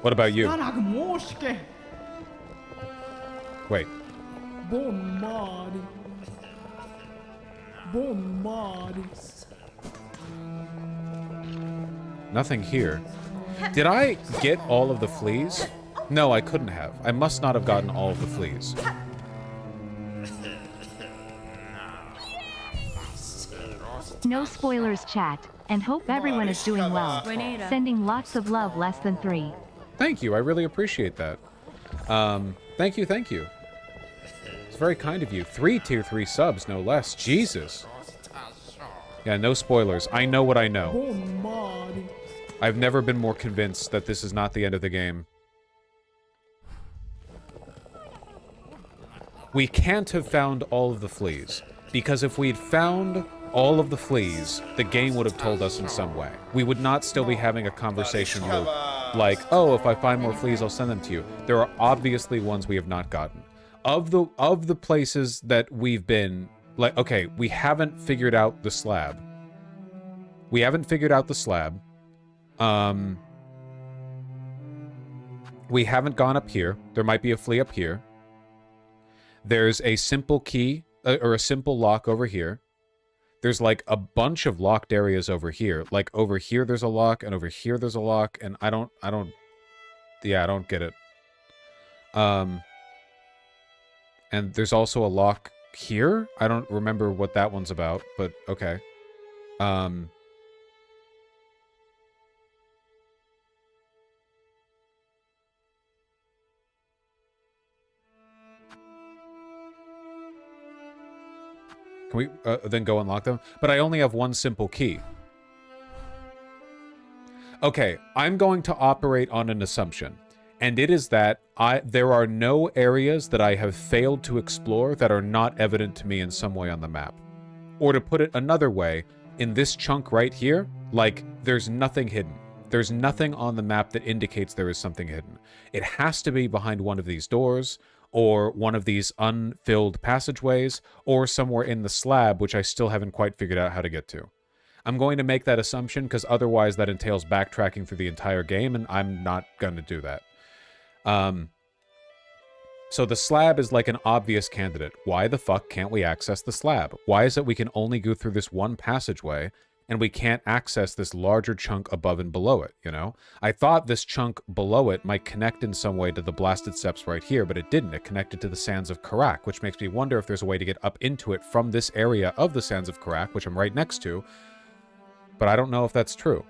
S1: What about you? Wait. Nothing here. Did I get all of the fleas? No, I couldn't have. I must not have gotten all of the fleas.
S2: No spoilers, chat, and hope everyone is doing well.
S3: Renata.
S2: Sending lots of love, less than 3.
S1: Thank you, I really appreciate that. Thank you. It's very kind of you. 3 tier 3 subs, no less. Jesus. Yeah, no spoilers. I know what I know. I've never been more convinced that this is not the end of the game. We can't have found all of the fleas, because if we'd found all of the fleas, the game would have told us in some way. We would not still be having a conversation loop like, oh, if I find more fleas, I'll send them to you. There are obviously ones we have not gotten. Of the places that we've been, like, okay, we haven't figured out the slab. We haven't figured out the slab. We haven't gone up here. There might be a flea up here. There's a simple key, or a simple lock over here. There's like a bunch of locked areas over here. Like over here there's a lock, and over here there's a lock, and I don't get it. And there's also a lock here? I don't remember what that one's about, but okay. Can we then go unlock them? But I only have one simple key. Okay, I'm going to operate on an assumption. And it is that there are no areas that I have failed to explore that are not evident to me in some way on the map. Or to put it another way, in this chunk right here, like, there's nothing hidden. There's nothing on the map that indicates there is something hidden. It has to be behind one of these doors, or one of these unfilled passageways, or somewhere in the slab, which I still haven't quite figured out how to get to. I'm going to make that assumption, because otherwise that entails backtracking through the entire game, and I'm not going to do that. So the slab is like an obvious candidate. Why the fuck can't we access the slab? Why is it we can only go through this one passageway, and we can't access this larger chunk above and below it, you know? I thought this chunk below it might connect in some way to the blasted steps right here, but it didn't. It connected to the sands of Karak, which makes me wonder if there's a way to get up into it from this area of the sands of Karak, which I'm right next to, but I don't know if that's true.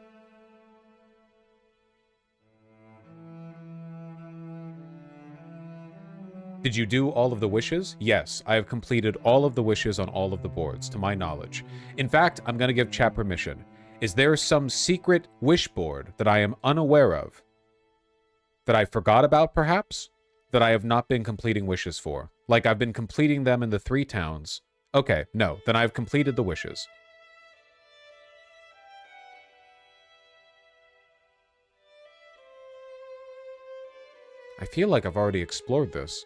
S1: Did you do all of the wishes? Yes, I have completed all of the wishes on all of the boards, to my knowledge. In fact, I'm going to give chat permission. Is there some secret wish board that I am unaware of? That I forgot about, perhaps? That I have not been completing wishes for? Like, I've been completing them in the 3 towns. Okay, no, then I've completed the wishes. I feel like I've already explored this.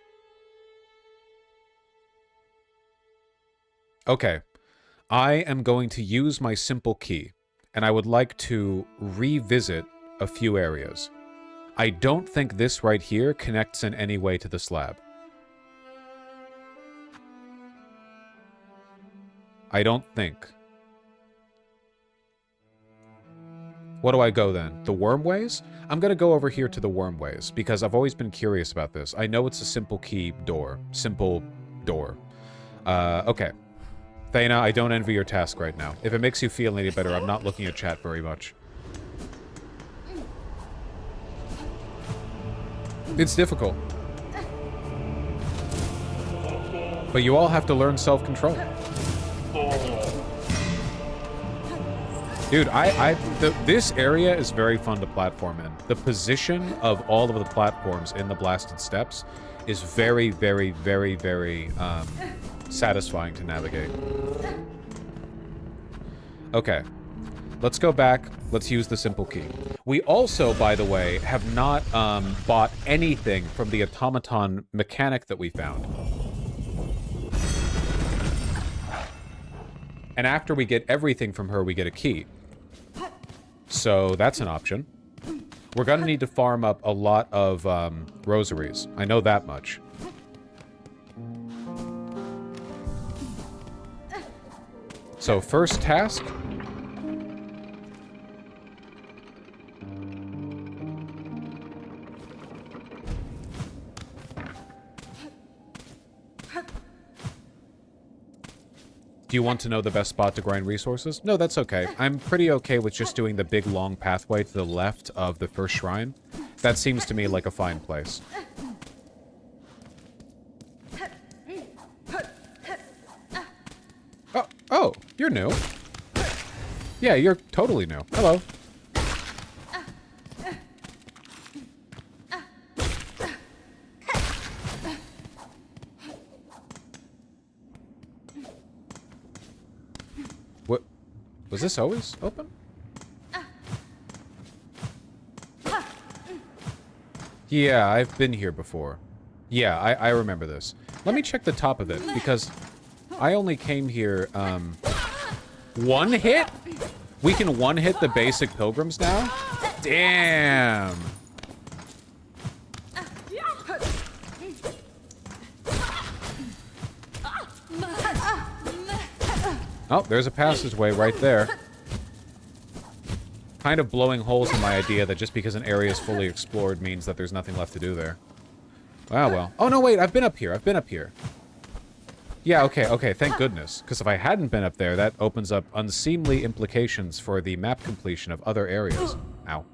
S1: Okay. I am going to use my simple key, and I would like to revisit a few areas. I don't think this right here connects in any way to the slab. I don't think. What do I go then? The wormways? I'm gonna go over here to the wormways, because I've always been curious about this. I know it's a simple key door. Simple door. Okay. Thana, I don't envy your task right now. If it makes you feel any better, I'm not looking at chat very much. It's difficult. But you all have to learn self-control. Dude, this area is very fun to platform in. The position of all of the platforms in the blasted steps is very, very, very, very satisfying to navigate. Okay. Let's go back. Let's use the simple key. We also, by the way, have not bought anything from the automaton mechanic that we found. And after we get everything from her, we get a key. So that's an option. We're gonna need to farm up a lot of rosaries. I know that much. So first task. Do you want to know the best spot to grind resources? No, that's okay. I'm pretty okay with just doing the big long pathway to the left of the first shrine. That seems to me like a fine place. Oh, you're new. Yeah, you're totally new. Hello. What? Was this always open? Yeah, I've been here before. Yeah, I remember this. Let me check the top of it, because I only came here, one hit? We can one-hit the basic pilgrims now? Damn! Oh, there's a passageway right there. Kind of blowing holes in my idea that just because an area is fully explored means that there's nothing left to do there. Wow, well. Oh, no, wait, I've been up here. I've been up here. Yeah, okay, thank goodness. Because if I hadn't been up there, that opens up unseemly implications for the map completion of other areas. Ow.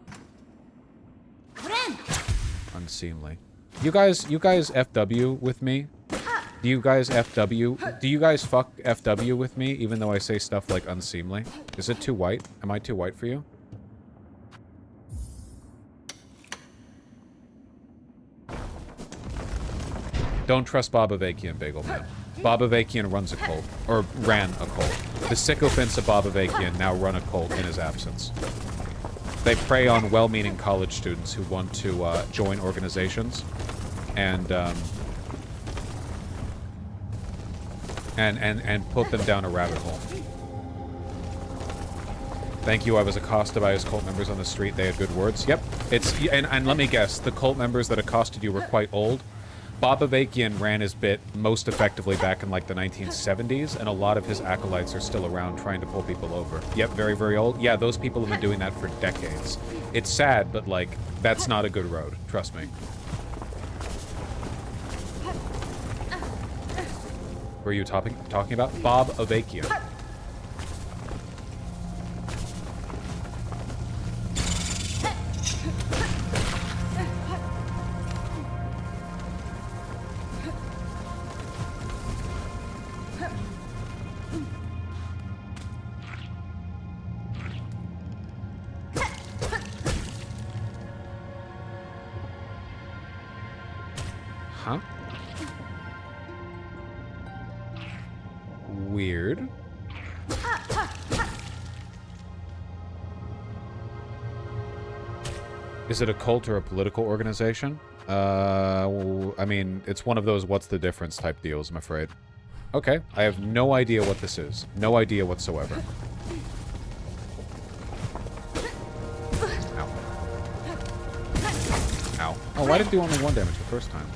S1: Unseemly. You guys FW with me? Do you guys FW? Do you guys fuck FW with me, even though I say stuff like unseemly? Is it too white? Am I too white for you? Don't trust Baba Vakian, Bagel Man. Baba Vakian runs a cult. Or ran a cult. The sycophants of Baba Vakian now run a cult in his absence. They prey on well-meaning college students who want to join organizations and put them down a rabbit hole. Thank you, I was accosted by his cult members on the street. They had good words. Yep. And let me guess, the cult members that accosted you were quite old. Baba Vakian ran his bit most effectively back in like the 1970s, and a lot of his acolytes are still around trying to pull people over. Yep, very, very old. Yeah, those people have been doing that for decades. It's sad, but like, that's not a good road. Trust me. Who are you talking about? Bob Avakian. Huh? Weird. Is it a cult or a political organization? I mean, it's one of those what's the difference type deals, I'm afraid. Okay, I have no idea what this is. No idea whatsoever. Ow. Ow. Oh, why did it do only 1 damage the first time?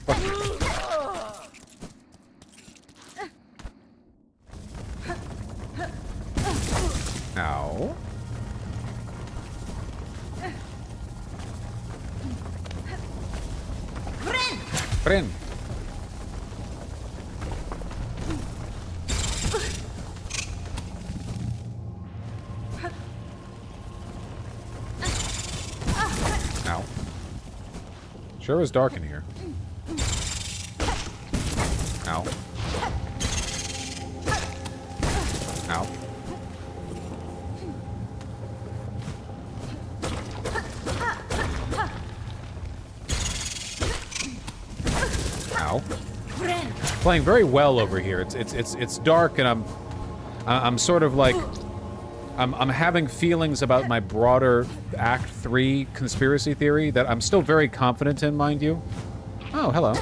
S1: Fuck you. Ow. Friend. Ow. Sure is dark in here. Ow. Ow. Ow. Playing very well over here. It's dark, and I'm sort of like I'm having feelings about my broader Act 3 conspiracy theory that I'm still very confident in, mind you. Oh, hello.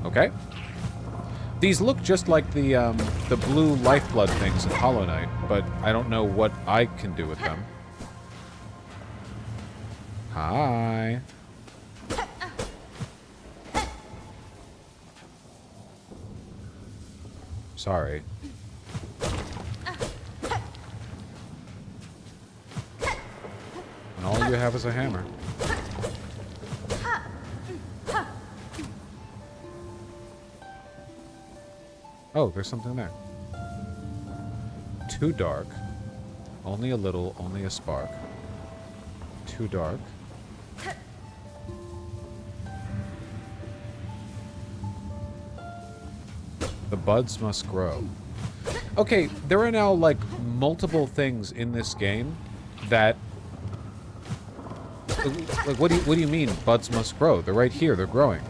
S1: Okay. These look just like the blue lifeblood things in Hollow Knight, but I don't know what I can do with them. Hi. Sorry. And all you have is a hammer. Oh, there's something there. Too dark. Only a little, only a spark. Too dark. The buds must grow. Okay, there are now, like, multiple things in this game that... Like, what do you mean, buds must grow? They're right here, they're growing.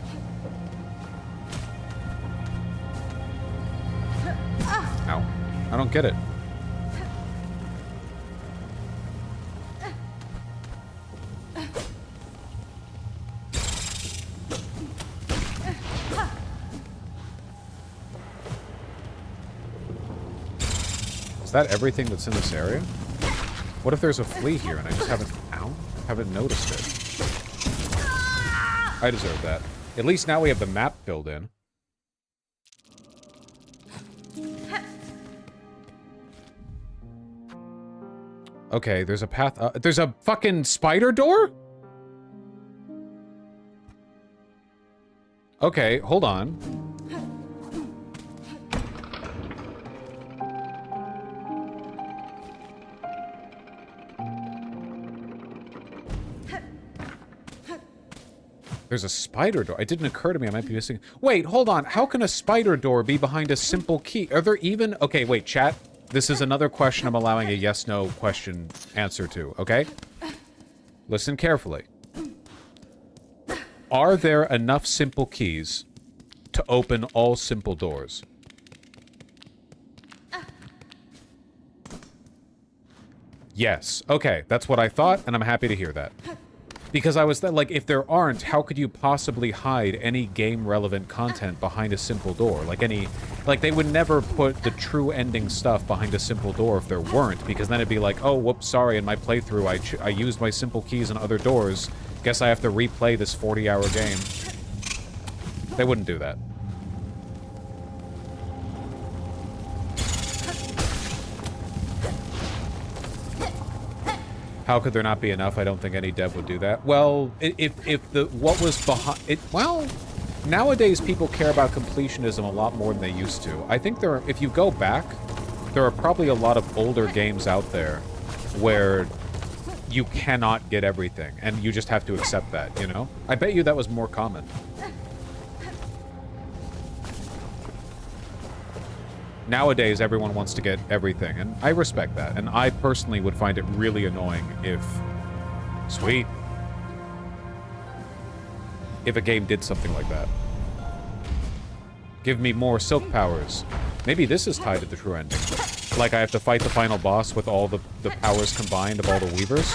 S1: Ow. I don't get it. Is that everything that's in this area? What if there's a flea here and I just haven't noticed it? I deserve that. At least now we have the map filled in. Okay, there's a path. There's a fucking spider door? Okay, hold on. There's a spider door. It didn't occur to me I might be missing. Wait, hold on. How can a spider door be behind a simple key? Are there even... Okay, wait, chat. This is another question I'm allowing a yes-no question answer to, okay? Listen carefully. Are there enough simple keys to open all simple doors? Yes. Okay, that's what I thought, and I'm happy to hear that. Because I was like, if there aren't, how could you possibly hide any game-relevant content behind a simple door? Like they would never put the true ending stuff behind a simple door if there weren't, because then it'd be like, oh, whoops, sorry, in my playthrough I used my simple keys on other doors. Guess I have to replay this 40-hour game. They wouldn't do that. How could there not be enough? I don't think any dev would do that. Well, if what was behind it, well, nowadays people care about completionism a lot more than they used to. I think if you go back, there are probably a lot of older games out there where you cannot get everything, and you just have to accept that, you know? I bet you that was more common. Nowadays, everyone wants to get everything, and I respect that. And I personally would find it really annoying if... Sweet. If a game did something like that. Give me more silk powers. Maybe this is tied to the true ending. Like I have to fight the final boss with all the powers combined of all the weavers.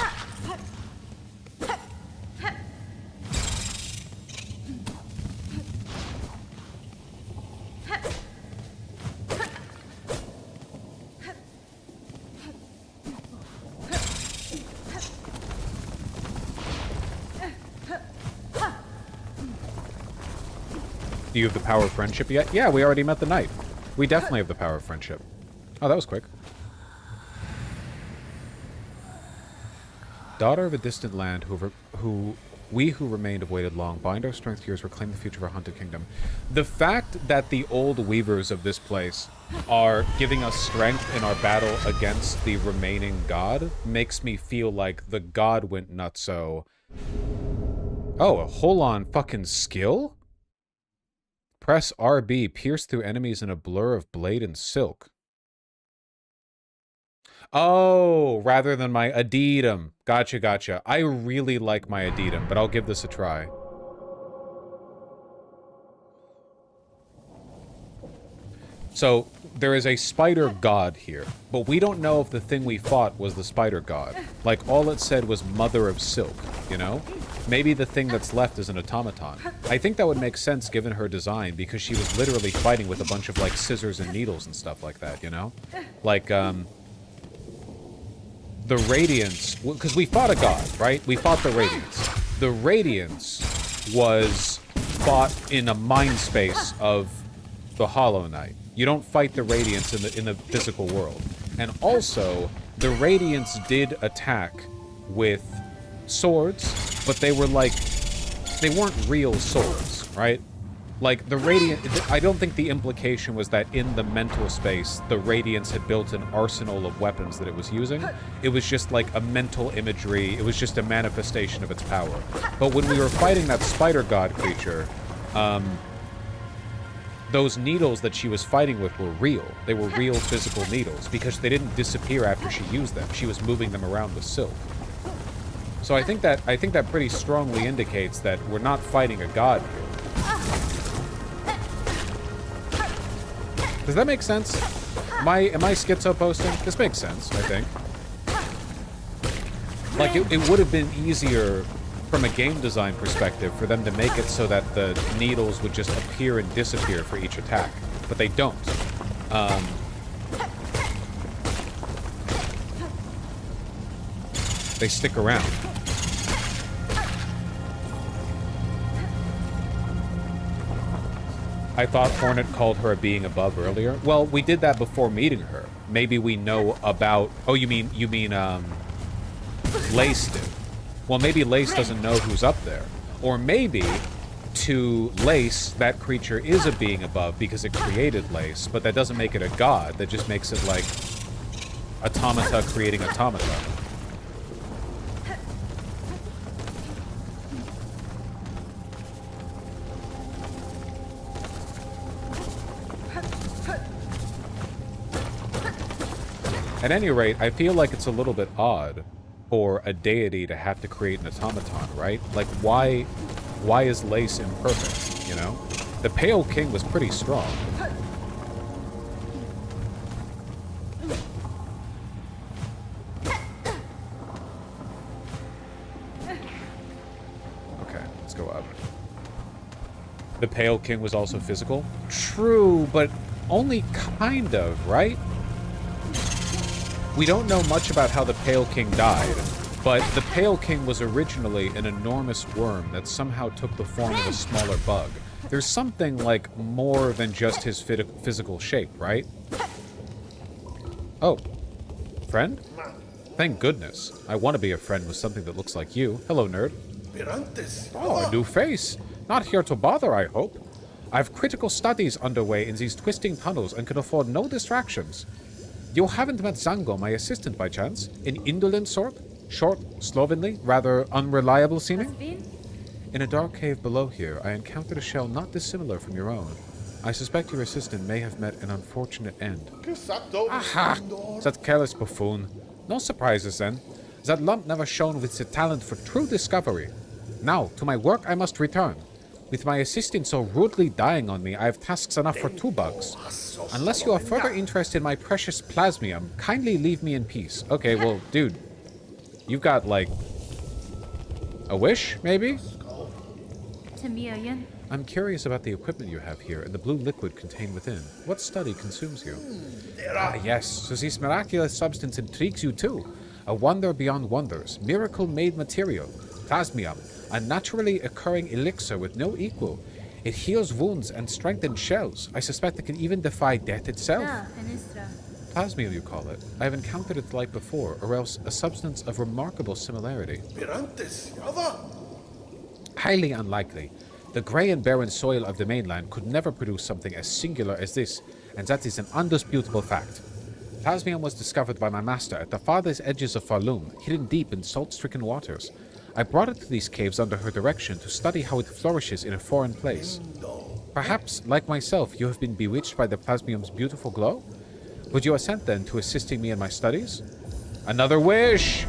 S1: Do you have the power of friendship yet? Yeah, we already met the knight. We definitely have the power of friendship. Oh, that was quick. Daughter of a distant land, who remained have waited long, bind our strength here as reclaim the future of our haunted kingdom. The fact that the old weavers of this place are giving us strength in our battle against the remaining god makes me feel like the god went nutso. Oh, a hold-on fucking skill? Press RB, pierce through enemies in a blur of blade and silk. Oh, rather than my Atheism. Gotcha, gotcha. I really like my Atheism, but I'll give this a try. So, there is a spider god here, but we don't know if the thing we fought was the spider god. Like, all it said was mother of silk, you know? Maybe the thing that's left is an automaton. I think that would make sense given her design, because she was literally fighting with a bunch of, like, scissors and needles and stuff like that, you know? Like, the Radiance... Because we fought a god, right? We fought the Radiance. The Radiance was fought in a mind space of the Hollow Knight. You don't fight the Radiance in the physical world. And also, the Radiance did attack with swords, but they were like... They weren't real swords, right? Like, the Radiant... I don't think the implication was that in the mental space, the Radiance had built an arsenal of weapons that it was using. It was just like a mental imagery. It was just a manifestation of its power. But when we were fighting that spider god creature, those needles that she was fighting with were real. They were real physical needles, because they didn't disappear after she used them. She was moving them around with silk. So I think that pretty strongly indicates that we're not fighting a god here. Does that make sense? Am I schizo posting? This makes sense, I think. Like, it would have been easier from a game design perspective for them to make it so that the needles would just appear and disappear for each attack. But they don't. They stick around. I thought Hornet called her a being above earlier. Well, we did that before meeting her. Maybe we know about... Oh, you mean Lace did. Well, maybe Lace doesn't know who's up there. Or maybe, to Lace, that creature is a being above because it created Lace, but that doesn't make it a god. That just makes it like automata creating automata. At any rate, I feel like it's a little bit odd for a deity to have to create an automaton, right? Like, why is Lace imperfect, you know? The Pale King was pretty strong. Okay, let's go up. The Pale King was also physical? True, but only kind of, right? We don't know much about how the Pale King died, but the Pale King was originally an enormous worm that somehow took the form of a smaller bug. There's something, like, more than just his physical shape, right? Oh. Friend? Thank goodness. I want to be a friend with something that looks like you. Hello, nerd. Oh, a new face. Not here to bother, I hope. I have critical studies underway in these twisting tunnels and can afford no distractions. You haven't met Zango, my assistant, by chance? An indolent sort? Short, slovenly, rather unreliable seeming? In a dark cave below here, I encountered a shell not dissimilar from your own. I suspect your assistant may have met an unfortunate end. Aha! That careless buffoon. No surprises, then. That lump never shone with the talent for true discovery. Now, to my work I must return. With my assistant so rudely dying on me, I have tasks enough for 2 bugs. Unless you are further interested in my precious Plasmium, kindly leave me in peace. Okay, well, dude, you've got, like, a wish, maybe?
S3: Tamiyan.
S1: I'm curious about the equipment you have here and the blue liquid contained within. What study consumes you? Ah, yes, so this miraculous substance intrigues you too. A wonder beyond wonders, miracle-made material, Plasmium, a naturally occurring elixir with no equal. It heals wounds and strengthens shells. I suspect it can even defy death itself.
S3: Finistra.
S1: Plasmium, you call it. I have encountered its like before, or else a substance of remarkable similarity. Highly unlikely. The grey and barren soil of the mainland could never produce something as singular as this, and that is an undisputable fact. Plasmium was discovered by my master at the farthest edges of Farloom, hidden deep in salt-stricken waters. I brought it to these caves under her direction to study how it flourishes in a foreign place. Perhaps, like myself, you have been bewitched by the Plasmium's beautiful glow? Would you assent then to assisting me in my studies? Another wish!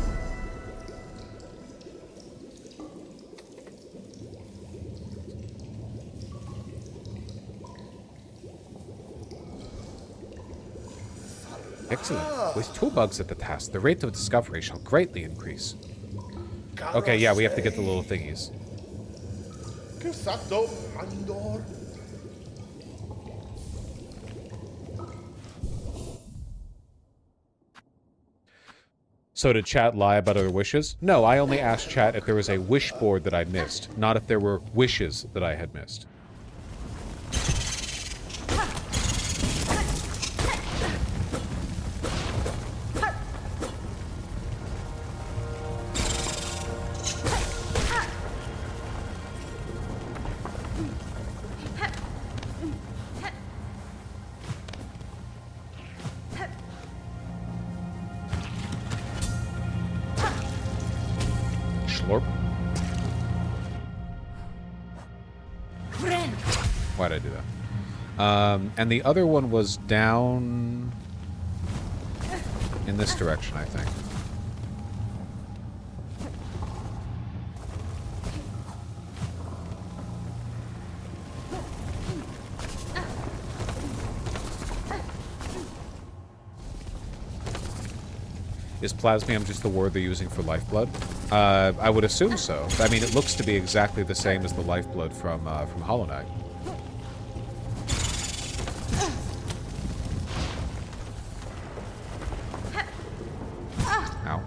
S1: Excellent. With 2 bugs at the task, the rate of discovery shall greatly increase. Okay, yeah, we have to get the little thingies. So did chat lie about other wishes? No, I only asked chat if there was a wish board that I missed, not if there were wishes that I had missed. Why'd I do that? And the other one was down in this direction, I think. Is Plasmium just the word they're using for lifeblood? I would assume so. I mean, it looks to be exactly the same as the lifeblood from Hollow Knight. Ow.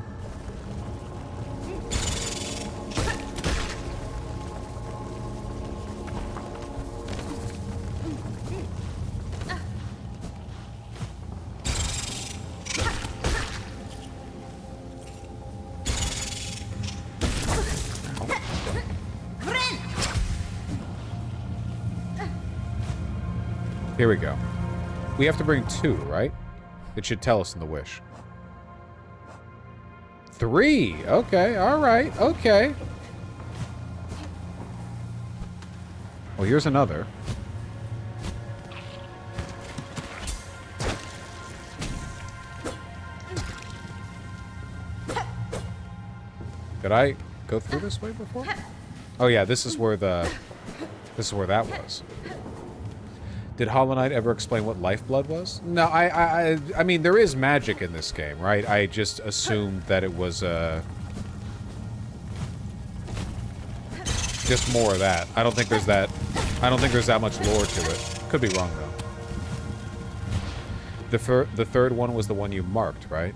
S1: Here we go. We have to bring 2, right? It should tell us in the wish. 3! Okay, alright, okay. Well, here's another. Did I go through this way before? Oh yeah, this is where that was. Did Hollow Knight ever explain what lifeblood was? No, I mean, there is magic in this game, right? I just assumed that it was, just more of that. I don't think there's that much lore to it. Could be wrong, though. The third one was the one you marked, right?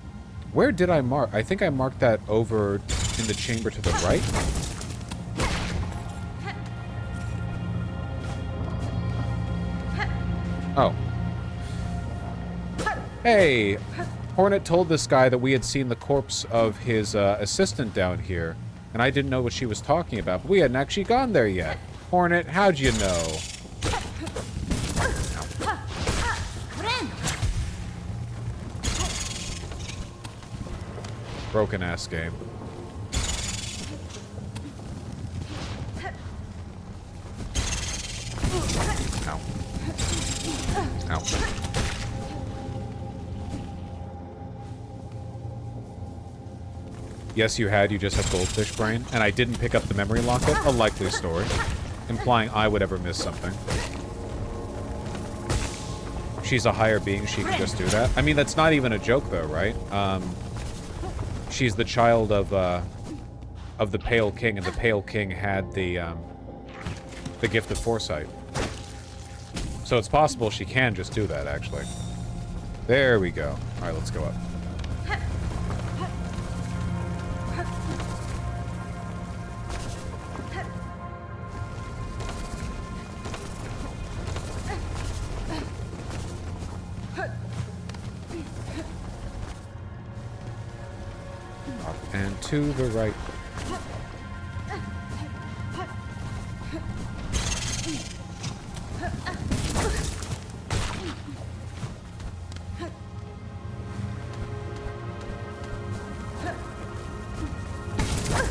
S1: Where did I mark? I think I marked that over in the chamber to the right. Oh. Hey! Hornet told this guy that we had seen the corpse of his assistant down here, and I didn't know what she was talking about, but we hadn't actually gone there yet. Hornet, how'd you know? Broken-ass game. Ow. Ow. Yes, you had. You just have goldfish brain. And I didn't pick up the memory locket. A likely story. implying I would ever miss something. She's a higher being, she can just do that. I mean, that's not even a joke, though, right? She's the child of the Pale King, and the Pale King had the gift of foresight. So it's possible she can just do that, actually. There we go. All right, let's go up. Up and to the right.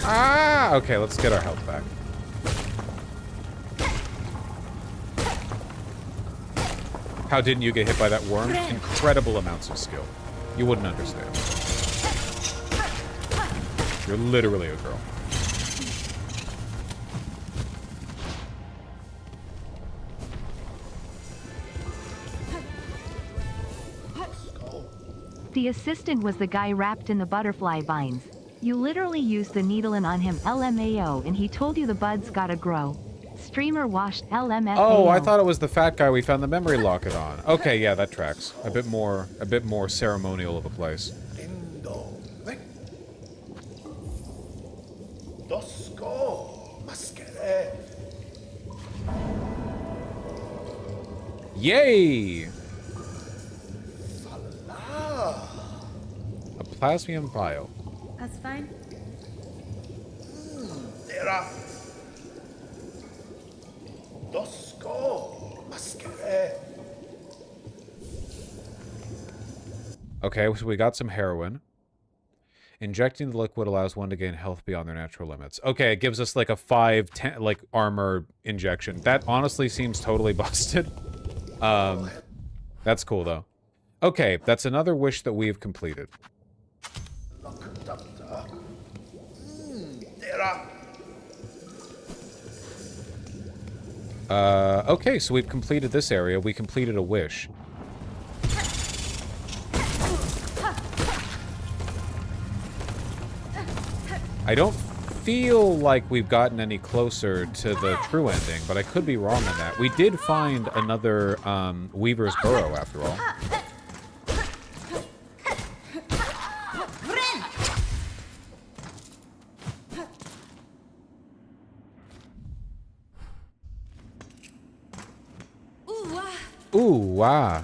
S1: Ah! Okay, let's get our health back. How didn't you get hit by that worm? Incredible amounts of skill. You wouldn't understand. You're literally a girl.
S2: The assistant was the guy wrapped in the butterfly vines. You literally used the needling on him LMAO and he told you the buds gotta grow. Streamer washed LMFAO.
S1: Oh, I thought it was the fat guy we found the memory locket on. Okay, yeah, that tracks. A bit more ceremonial of a place. Yay! A Plasmium vial.
S3: That's fine. Okay, so we got some heroin. Injecting the liquid allows one to gain health beyond their natural limits. Okay, it gives us like a 5-10 like armor injection. That honestly seems totally busted. That's cool though. Okay, that's another wish that we've completed. Okay, so we've completed this area. We completed a wish. I don't feel like we've gotten any closer to the true ending, but I could be wrong on that. We did find another Weaver's Burrow, after all. Ooh, wow.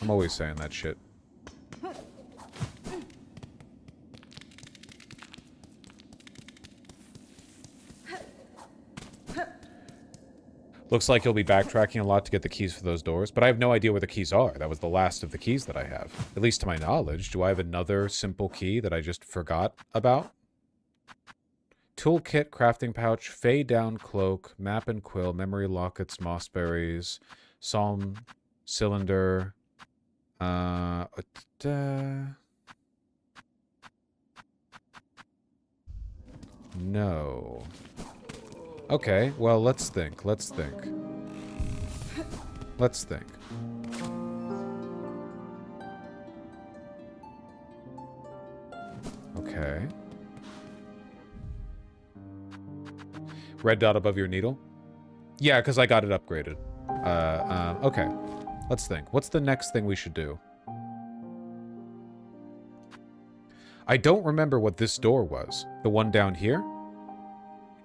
S3: I'm always saying that shit. Looks like you'll be backtracking a lot to get the keys for those doors, but I have no idea where the keys are. That was the last of the keys that I have. At least to my knowledge. Do I have another simple key that I just forgot about? Toolkit, crafting pouch, fade down cloak, map and quill, memory lockets, mossberries, psalm cylinder, no. Okay, well, let's think. Let's think. Let's think. Okay. Red dot above your needle? Yeah, because I got it upgraded. Okay. Let's think. What's the next thing we should do? I don't remember what this door was. The one down here?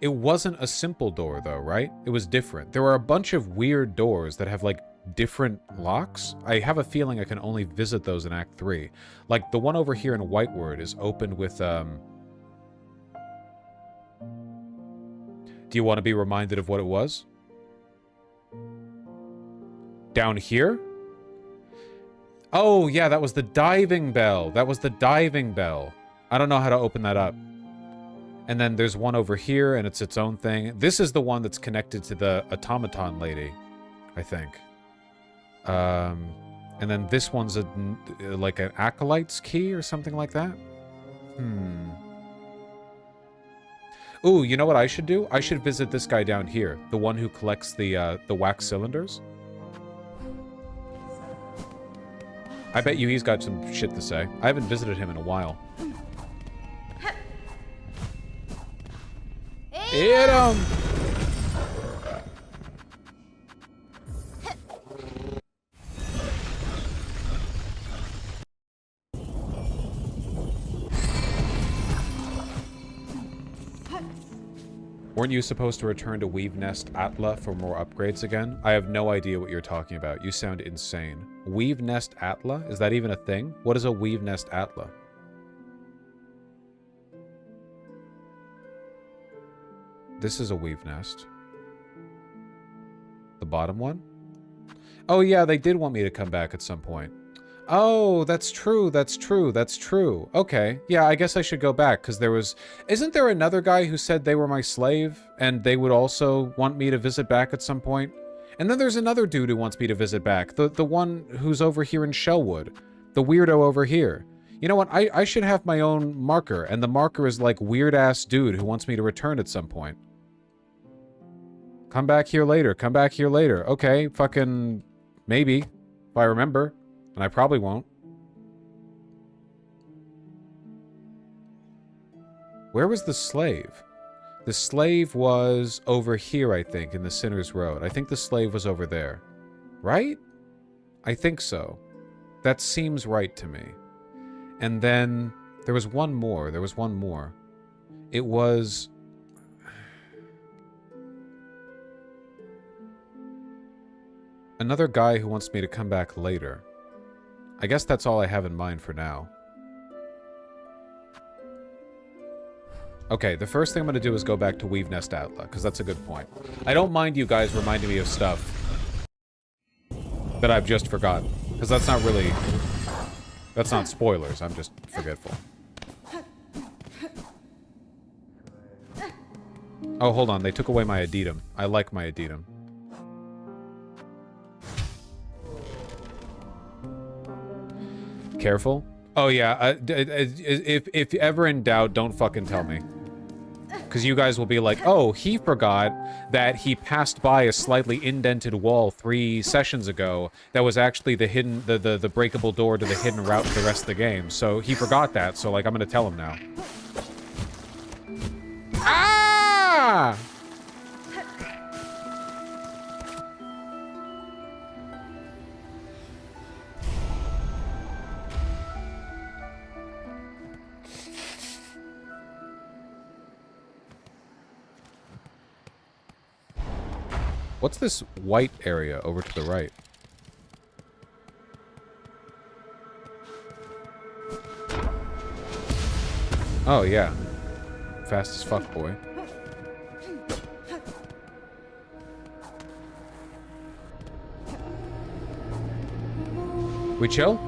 S3: It wasn't a simple door, though, right? It was different. There are a bunch of weird doors that have, like, different locks. I have a feeling I can only visit those in Act 3. Like, the one over here in Whiteward is opened with, Do you want to be reminded of what it was? Down here? Oh, yeah, that was the diving bell. That was the diving bell. I don't know how to open that up. And then there's one over here, and it's its own thing. This is the one that's connected to the automaton lady, I think. And then this one's like an acolyte's key or something like that. Ooh, you know what I should do? I should visit this guy down here. The one who collects the wax cylinders. I bet you he's got some shit to say. I haven't visited him in a while. Hit him! Weren't you supposed to return to Weave Nest Atla for more upgrades again? I have no idea what you're talking about. You sound insane. Weave Nest Atla? Is that even a thing? What is a Weave Nest Atla? This is a weave nest. The bottom one? Oh yeah, they did want me to come back at some point. Oh, that's true, that's true, that's true. Okay, yeah, I guess I should go back, because there was... Isn't there another guy who said they were my slave, and they would also want me to visit back at some point? And then there's another dude who wants me to visit back, the one who's over here in Shellwood. The weirdo over here. You know what, I should have my own marker, and the marker is like weird-ass dude who wants me to return at some point. Come back here later, come back here later. Okay, fucking... maybe, if I remember. And I probably won't. Where was the slave? The slave was over here, I think, in the Sinner's Road. I think the slave was over there. Right? I think so. That seems right to me. And then there was one more. There was one more. It was... another guy who wants me to come back later. I guess that's all I have in mind for now. Okay, the first thing I'm going to do is go back to Weave Nest Atla, because that's a good point. I don't mind you guys reminding me of stuff that I've just forgotten, because that's not really... that's not spoilers, I'm just forgetful. Oh, hold on, they took away my Atheism. I like my Atheism. Careful. Oh yeah, if ever in doubt, don't fucking tell me. Because you guys will be like, oh, he forgot that he passed by a slightly indented wall 3 sessions ago that was actually the hidden, the breakable door to the hidden route to the rest of the game. So he forgot that, so like, I'm gonna tell him now. Ah! What's this white area over to the right? Oh, yeah. Fast as fuck, boy. We chill?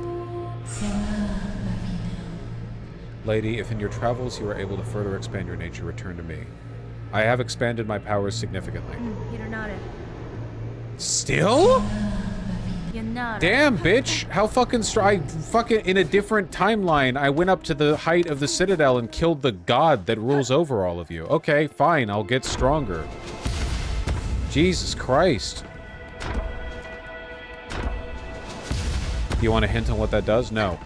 S3: Lady, if in your travels you are able to further expand your nature, return to me. I have expanded my powers significantly. Still? Damn, bitch! How fucking in a different timeline, I went up to the height of the Citadel and killed the god that rules over all of you. Okay, fine, I'll get stronger. Jesus Christ. You want a hint on what that does? No.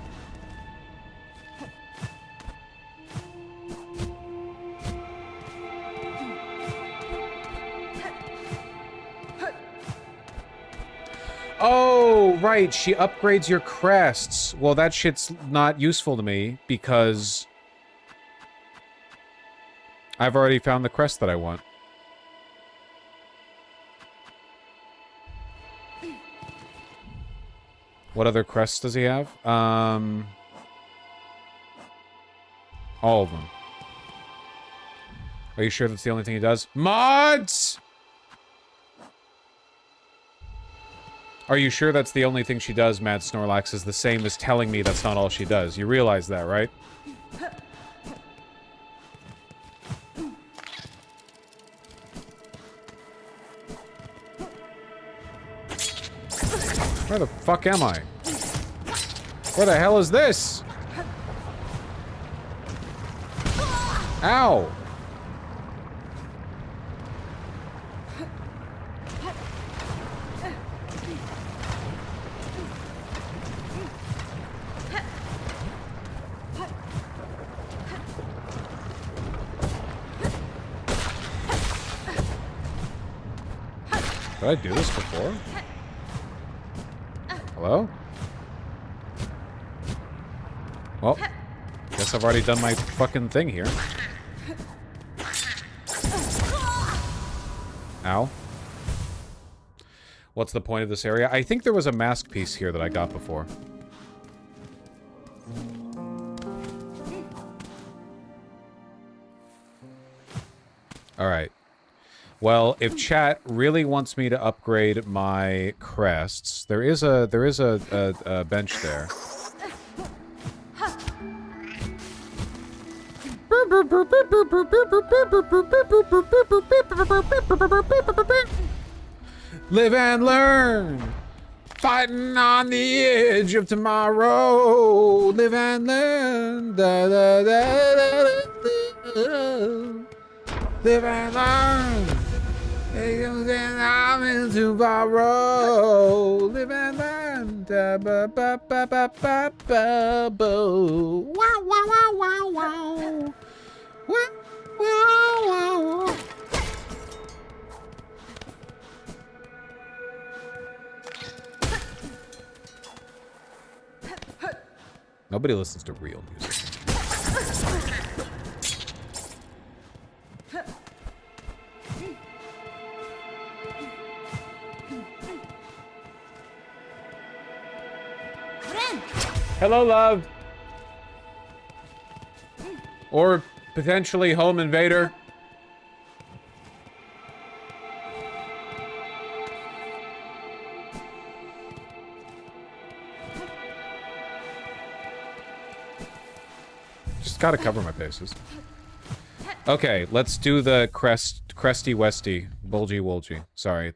S3: Oh, right, she upgrades your crests. Well, that shit's not useful to me, because I've already found the crest that I want. What other crests does he have? All of them. Are you sure that's the only thing he does? Mods! Are you sure that's the only thing she does, Mad Snorlax, is the same as telling me that's not all she does? You realize that, right? Where the fuck am I? Where the hell is this? Ow! Did I do this before? Hello? Well, guess I've already done my fucking thing here. Ow. What's the point of this area? I think there was a mask piece here that I got before. Alright. Well, if chat really wants me to upgrade my crests, there is a bench there. Live and learn. Fighting on the edge of tomorrow. Live and learn. Da, da, da, da, da, da. Live and learn. I'm into borrow. Live and learn. Da, ba, ba, ba, ba, ba, ba, boo. Wow, wow, wow, wow, wow. Wow, wow, wow. Nobody listens to real music. Hello, love. Or potentially home invader. Just gotta cover my bases. Okay, let's do the cresty westy, bulgy wolgy. Sorry.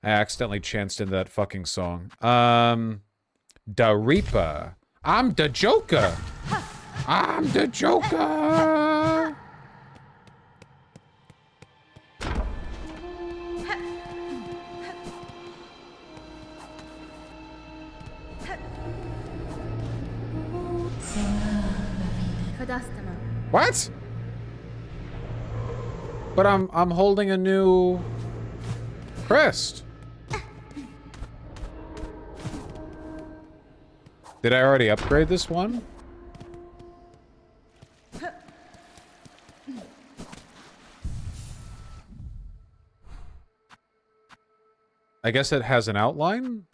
S3: I accidentally chanced into that fucking song. Da Reaper. I'm the Joker. I'm the Joker. What? But I'm holding a new crest. Did I already upgrade this one? I guess it has an outline?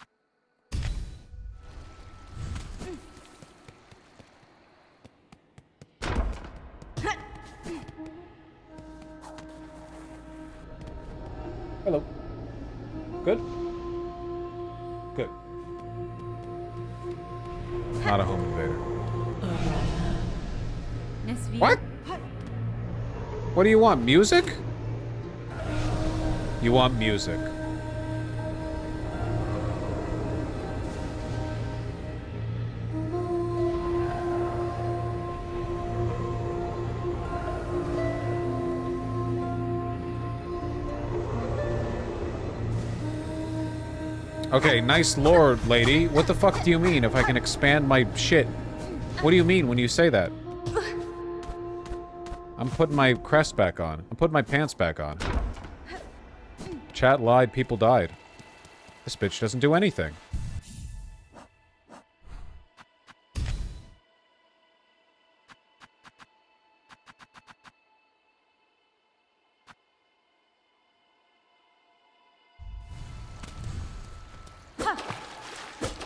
S3: Hello. Good? Good. Not a home invader. What? What do you want? Music? You want music. Okay, nice lore, lady. What the fuck do you mean if I can expand my shit? What do you mean when you say that? I'm putting my crest back on. I'm putting my pants back on. Chat lied, people died. This bitch doesn't do anything.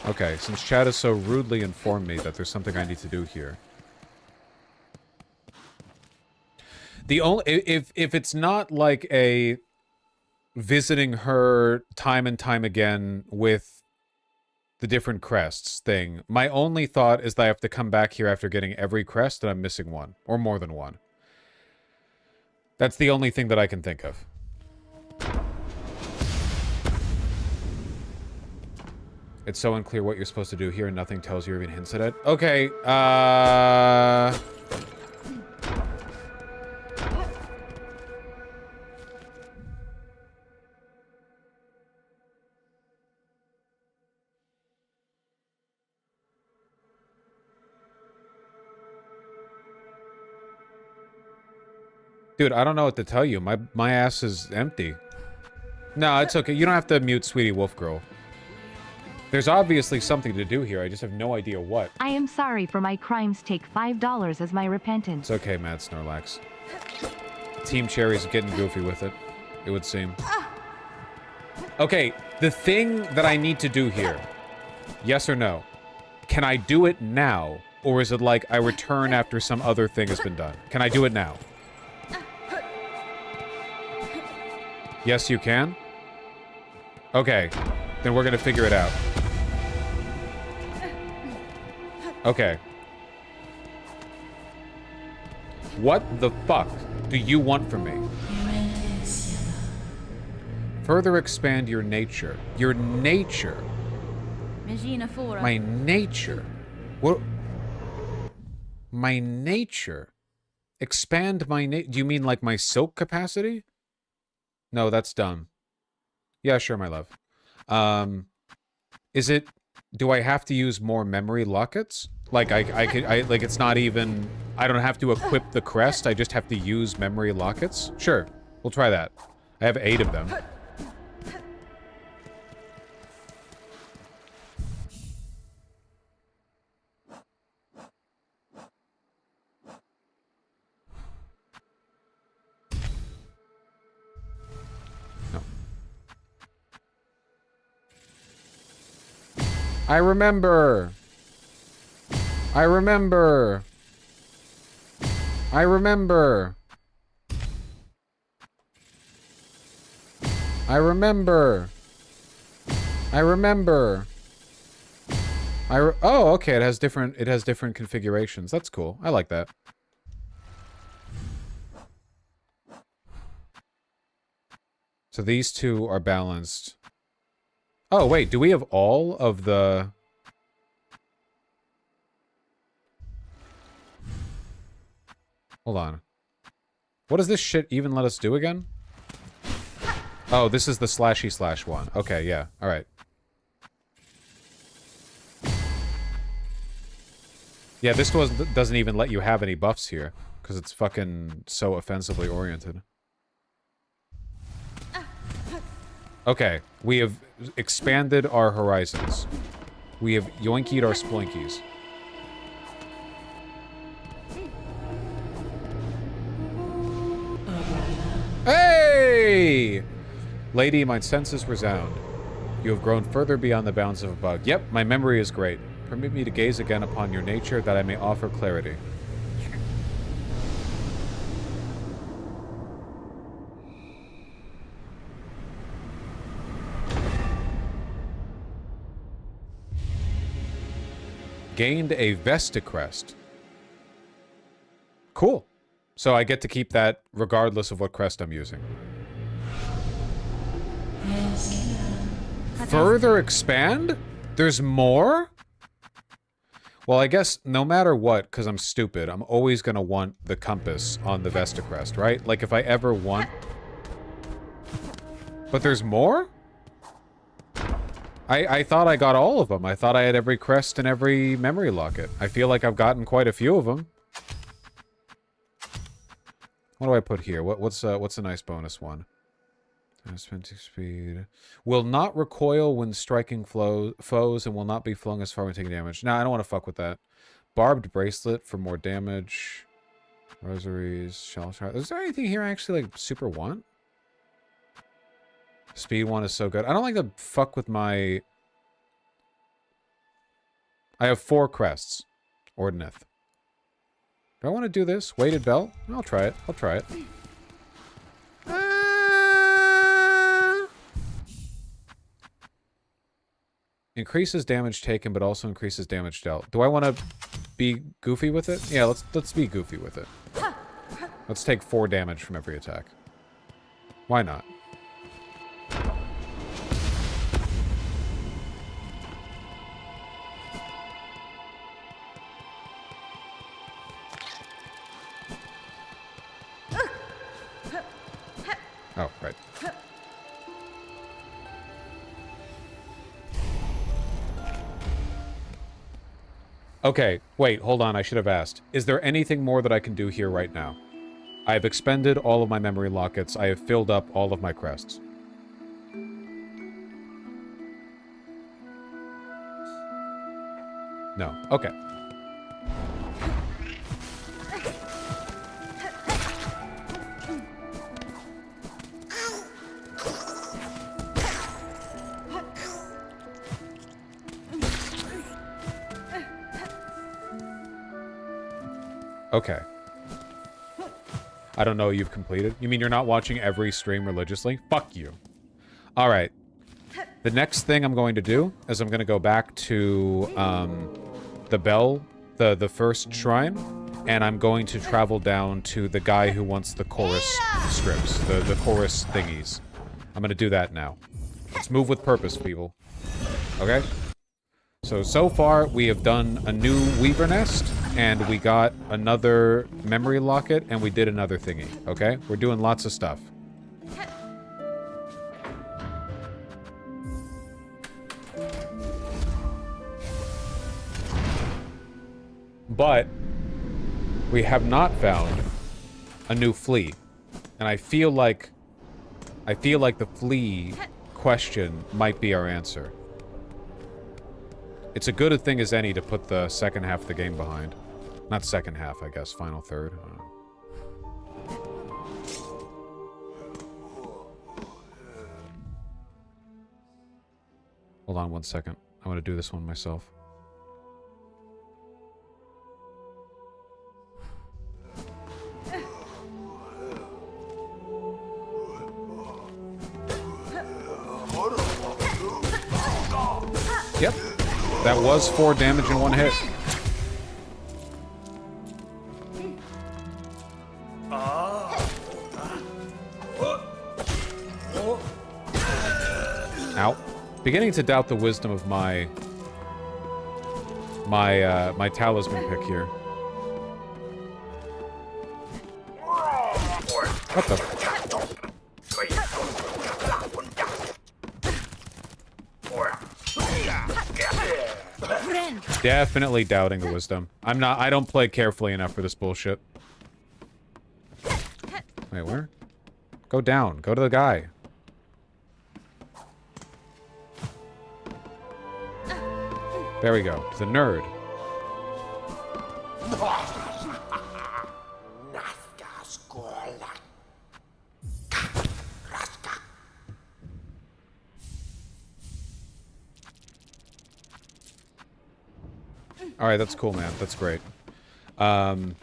S3: Okay, since chat has so rudely informed me that there's something I need to do here. The only if it's not like a visiting her time and time again with the different crests thing, my only thought is that I have to come back here after getting every crest and I'm missing one or more than one. That's the only thing that I can think of. It's so unclear what you're supposed to do here and nothing tells you or even hints at it. Okay, Dude, I don't know what to tell you. My ass is empty. No, it's okay. You don't have to mute Sweetie Wolf Girl. There's obviously something to do here. I just have no idea what.
S2: I am sorry for my crimes. Take $5 as my repentance.
S3: It's okay, Mad Snorlax. Team Cherry's getting goofy with it, it would seem. Okay, the thing that I need to do here. Yes or no? Can I do it now? Or is it like I return after some other thing has been done? Can I do it now? Yes, you can? Okay, then we're gonna figure it out. Okay. What the fuck do you want from me? Further expand your nature. Your nature. My nature. What? My nature. Expand my nature. Do you mean like my silk capacity? No, that's dumb. Yeah, sure, my love. Is it... Do I have to use more memory lockets? Like, like, it's not even... I don't have to equip the crest, I just have to use memory lockets? Sure, we'll try that. I have 8 of them. I remember. I remember. I remember. I remember. I remember. Oh, okay, it has different configurations. That's cool. I like that. So these two are balanced. Oh, wait, do we have all of the... Hold on. What does this shit even let us do again? Oh, this is the slashy slash one. Okay, yeah, alright. Yeah, this doesn't even let you have any buffs here, because it's fucking so offensively oriented. Okay, we have expanded our horizons. We have yoinkied our sploinkies. Hey! Lady, my senses resound. You have grown further beyond the bounds of a bug. Yep, my memory is great. Permit me to gaze again upon your nature that I may offer clarity. Gained a Vesticrest. Cool. So I get to keep that regardless of what crest I'm using. Further expand? There's more? Well, I guess no matter what, because I'm stupid, I'm always going to want the compass on the Vesticrest, right? Like if I ever want... But there's more? I thought I got all of them. I thought I had every crest and every memory locket. I feel like I've gotten quite a few of them. What do I put here? What's a nice bonus one? Sprinting speed. Will not recoil when striking foes and will not be flung as far when taking damage. Nah, I don't want to fuck with that. Barbed bracelet for more damage. Rosaries, shell shard. Is there anything here I actually like super want? Speed one is so good. I don't like to fuck with my... I have 4 crests. Ordineth. Do I want to do this? Weighted belt? I'll try it. I'll try it. Increases damage taken, but also increases damage dealt. Do I want to be goofy with it? Yeah, let's be goofy with it. Let's take 4 damage from every attack. Why not? Oh, right. Okay, wait, hold on, I should have asked. Is there anything more that I can do here right now? I have expended all of my memory lockets. I have filled up all of my crests. No. Okay. Okay. I don't know you've completed. You mean you're not watching every stream religiously? Fuck you. Alright. The next thing I'm going to do is I'm going to go back to the bell, the first shrine, and I'm going to travel down to the guy who wants the chorus scripts, the chorus thingies. I'm going to do that now. Let's move with purpose, people. Okay? So far, we have done a new weaver nest, and we got another memory locket, and we did another thingy, okay? We're doing lots of stuff. But we have not found a new flea. And I feel like the flea question might be our answer. It's a good a thing as any to put the second half of the game behind. Not second half, I guess. Final third. I don't know. Hold on one second. I want to do this one myself. Yep. That was 4 damage in one hit. Ow. Beginning to doubt the wisdom of my talisman pick here. What the? Definitely doubting the wisdom. I don't play carefully enough for this bullshit. Wait, where? Go down. Go to the guy. There we go. To the nerd. Alright, that's cool, man. That's great. Didn't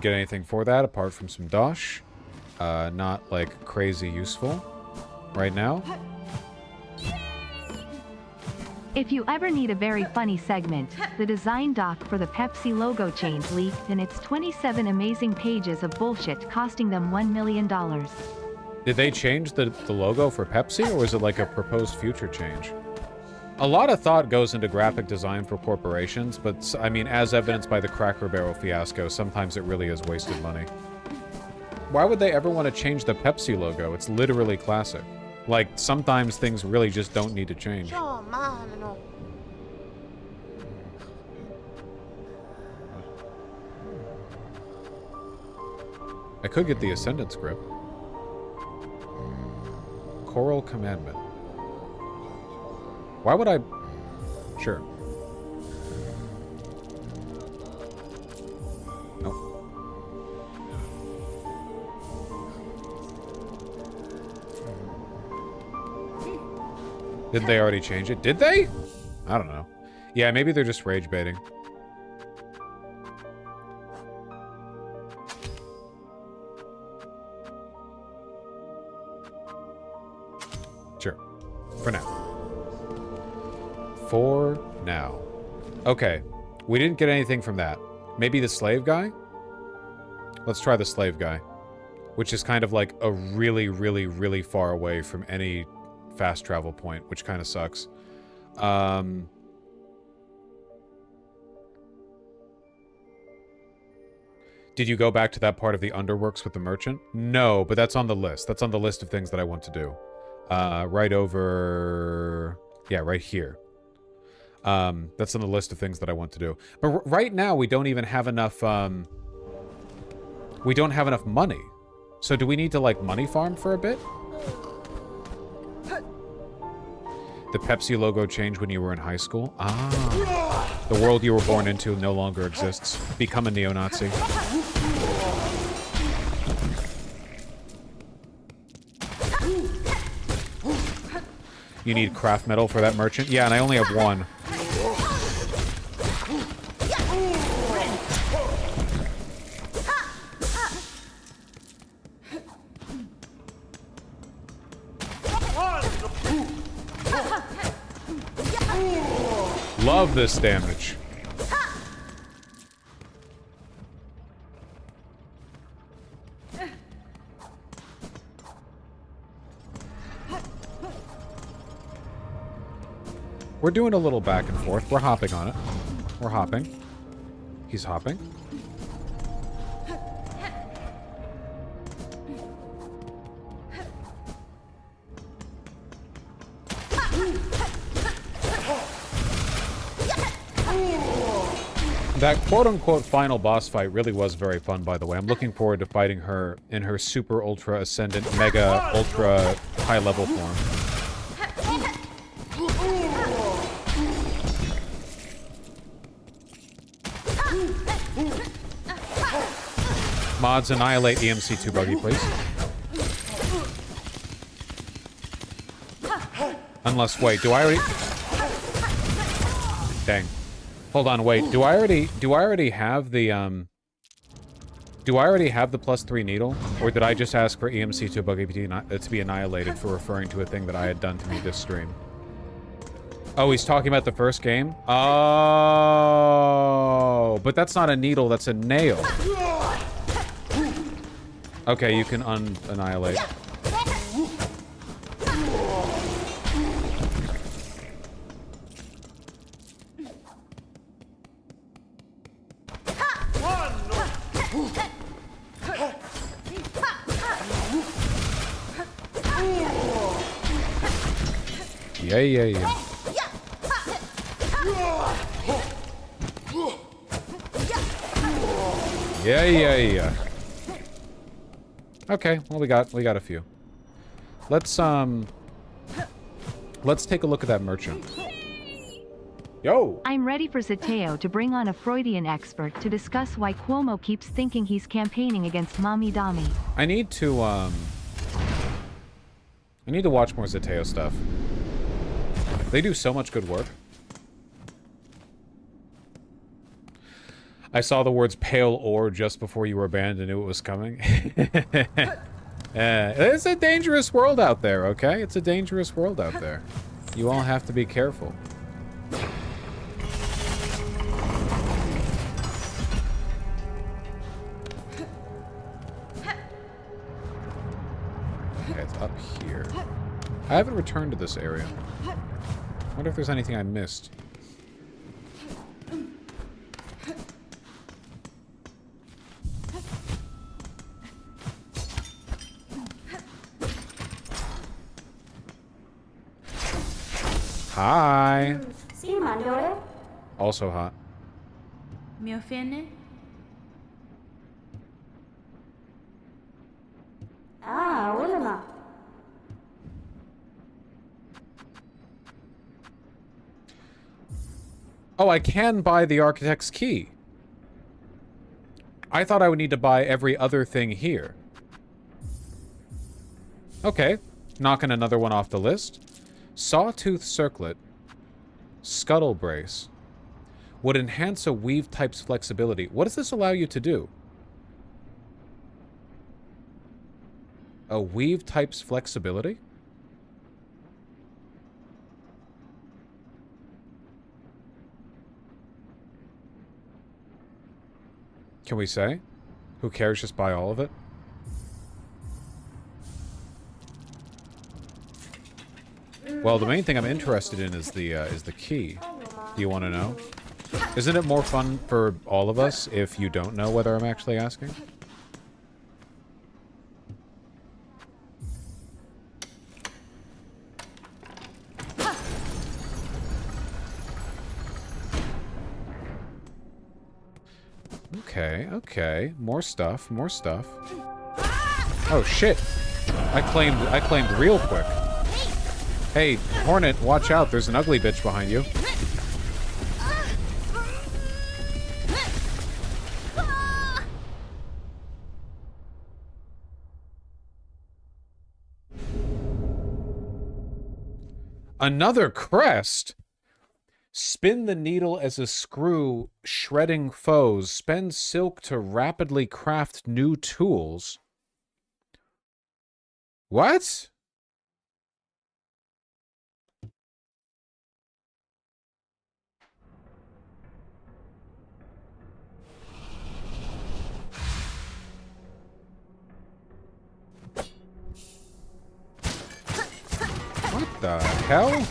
S3: get anything for that, apart from some dosh. Not, like, crazy useful right now.
S2: If you ever need a very funny segment, the design doc for the Pepsi logo change leaked, and it's 27 amazing pages of bullshit costing them $1 million.
S3: Did they change the logo for Pepsi, or was it like a proposed future change? A lot of thought goes into graphic design for corporations, but, I mean, as evidenced by the Cracker Barrel fiasco, sometimes it really is wasted money. Why would they ever want to change the Pepsi logo? It's literally classic. Like, sometimes things really just don't need to change. I could get the Ascendant script. Choral Commandment. Why would I... Sure. Nope. Didn't they already change it? Did they? I don't know. Yeah, maybe they're just rage baiting. Sure. For now. For now. Okay. We didn't get anything from that. Maybe the slave guy? Let's try the slave guy. Which is kind of like a really, really, really far away from any fast travel point, which kind of sucks. Did you go back to that part of the underworks with the merchant? No, but that's on the list. That's on the list of things that I want to do. Right over... Yeah, right here. That's on the list of things that I want to do. But right now, we don't even have enough, We don't have enough money. So do we need to, like, money farm for a bit? The Pepsi logo changed when you were in high school? Ah. The world you were born into no longer exists. Become a neo-Nazi. You need craft metal for that merchant? Yeah, and I only have one. Love this damage. We're doing a little back and forth. We're hopping on it. We're hopping. He's hopping. That quote-unquote final boss fight really was very fun, by the way. I'm looking forward to fighting her in her super ultra ascendant mega ultra high level form. Mods, annihilate EMC2 buggy, please. Unless, wait, do I already... Dang. Hold on, wait. Do I already have the do I already have the +3 needle? Or did I just ask for EMC2 buggy to be annihilated for referring to a thing that I had done to me this stream? Oh, he's talking about the first game? Oh, but that's not a needle, that's a nail. Okay, you can annihilate. Yeah, yeah, yeah. Yeah, yeah, yeah. Okay, well we got a few. Let's take a look at that merchant. Yo!
S2: I'm ready for Sateo to bring on a Freudian expert to discuss why Cuomo keeps thinking he's campaigning against Mommy Dami.
S3: I need to watch more Zateo stuff. They do so much good work. I saw the words pale ore just before you were banned and knew it was coming. It's a dangerous world out there, okay? It's a dangerous world out there. You all have to be careful. Okay, it's up here. I haven't returned to this area. I wonder if there's anything I missed. Hi. Also hot.
S4: Mi offende?
S5: Ah, ulama.
S3: Oh, I can buy the architect's key. I thought I would need to buy every other thing here. Okay, knocking another one off the list. Sawtooth circlet, scuttle brace, would enhance a weave type's flexibility. What does this allow you to do? A weave type's flexibility? Can we say? Who cares? Just buy all of it? Well, the main thing I'm interested in is the key. Do you want to know? Isn't it more fun for all of us if you don't know whether I'm actually asking? Okay, okay. More stuff, more stuff. Oh shit. I claimed real quick. Hey, Hornet, watch out. There's an ugly bitch behind you. Another crest? Spin the needle as a screw, shredding foes. Spend silk to rapidly craft new tools. What? What the hell?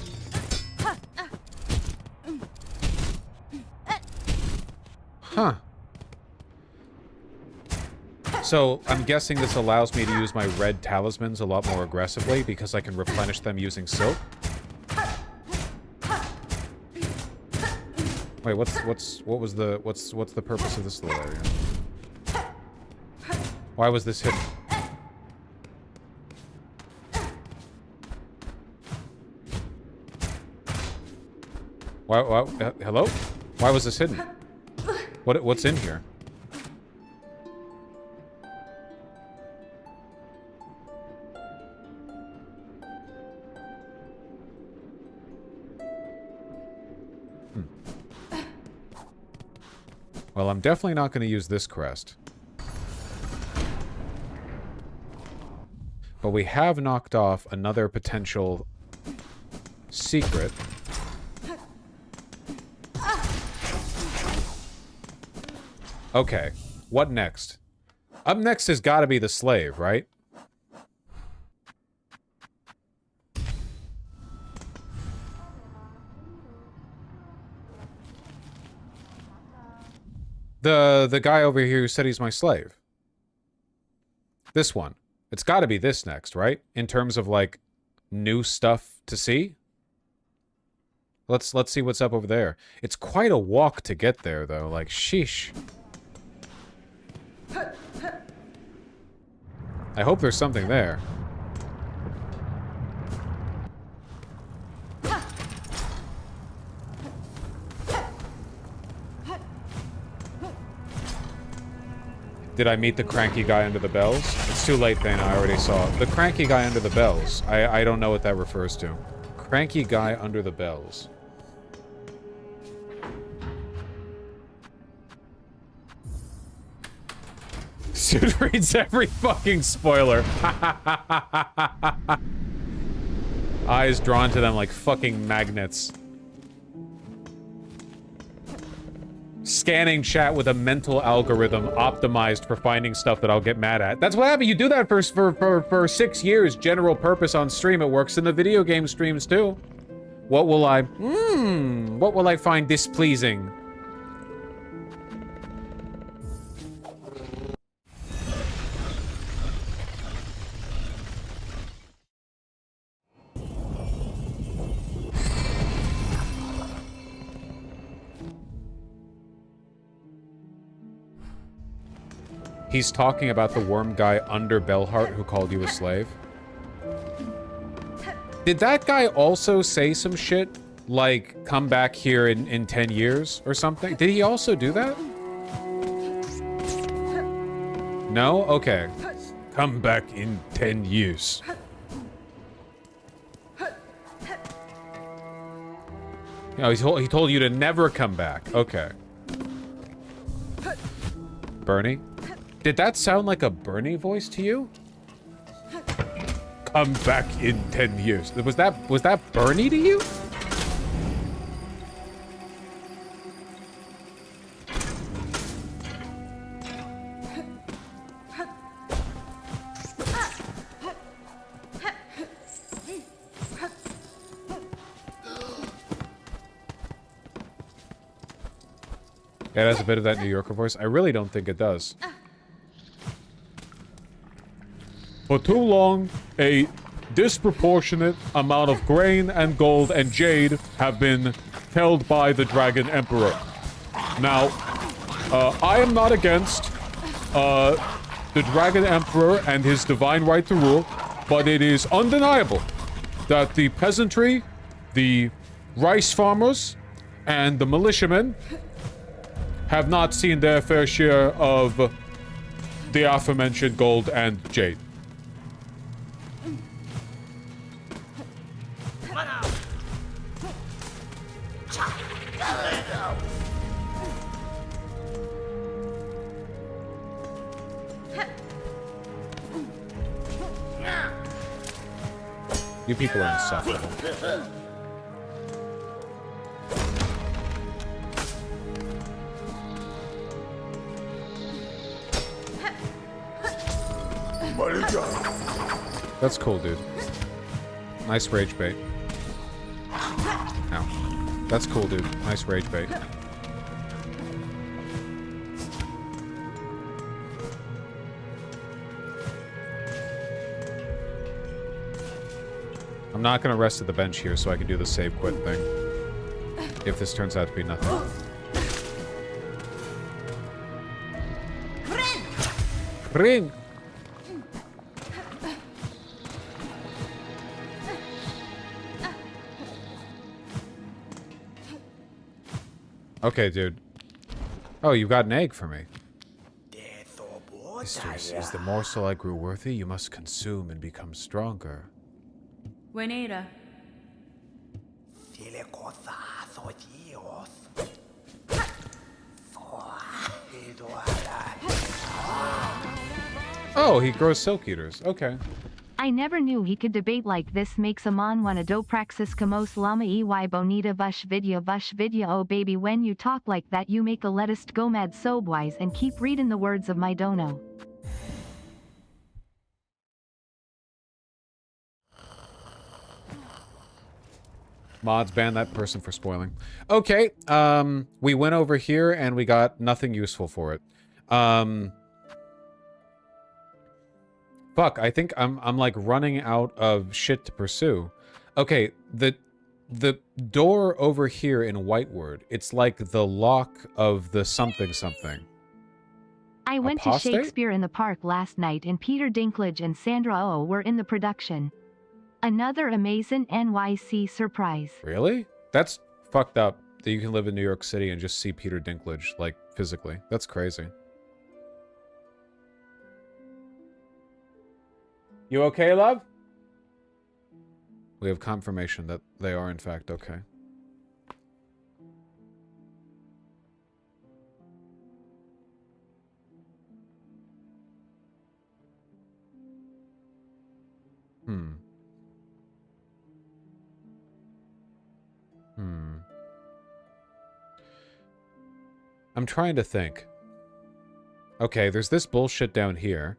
S3: Huh. So, I'm guessing this allows me to use my red talismans a lot more aggressively because I can replenish them using silk. Wait, what's the purpose of this little area? Why was this hidden? Why hello? Why was this hidden? What's in here? Well, I'm definitely not going to use this crest. But we have knocked off another potential secret. Okay, what next? Up next has got to be the slave, right? The guy over here who said he's my slave. This one. It's got to be this next, right? In terms of, like, new stuff to see? Let's see what's up over there. It's quite a walk to get there, though. Like, sheesh. I hope there's something there. Did I meet the cranky guy under the bells? It's too late, Thane. I already saw it. The cranky guy under the bells. I don't know what that refers to. Cranky guy under the bells. Dude reads every fucking spoiler. Eyes drawn to them like fucking magnets. Scanning chat with a mental algorithm optimized for finding stuff that I'll get mad at. That's what happened. You do that for 6 years, general purpose on stream. It works in the video game streams too. What will I find displeasing? He's talking about the worm guy under Bellheart who called you a slave. Did that guy also say some shit? Like, come back here in 10 years or something? Did he also do that? No? Okay. Come back in 10 years. No, he told you to never come back. Okay. Bernie? Did that sound like a Bernie voice to you? Come back in 10 years. Was that Bernie to you? It has a bit of that New Yorker voice. I really don't think it does. For too long, a disproportionate amount of grain and gold and jade have been held by the Dragon Emperor. Now, I am not against the Dragon Emperor and his divine right to rule, but it is undeniable that the peasantry, the rice farmers, and the militiamen have not seen their fair share of the aforementioned gold and jade. You people are insufferable. That's cool, dude. Nice rage bait. Ow. That's cool, dude. Nice rage bait. I'm not gonna rest at the bench here so I can do the save quit thing. If this turns out to be nothing. Ring! Okay, dude. Oh, you got an egg for me. Mistress, is the morsel I grew worthy? You must consume and become stronger.
S4: Buenera.
S3: Oh, he grows silk eaters. Okay.
S2: I never knew he could debate like this. Makes a man wanna do praxis como lama ey bonita vush video oh baby, when you talk like that you make a lettuce go mad sobwise and keep reading the words of my dono.
S3: Mods ban that person for spoiling. Okay, we went over here and we got nothing useful for it. Fuck, I think I'm like running out of shit to pursue. Okay, the door over here in Whiteward, it's like the lock of the something something.
S2: I went to Shakespeare in the Park last night and Peter Dinklage and Sandra Oh were in the production. Another amazing NYC surprise.
S3: Really? That's fucked up that you can live in New York City and just see Peter Dinklage, like, physically. That's crazy. You okay, love? We have confirmation that they are, in fact, okay. I'm trying to think. Okay, there's this bullshit down here.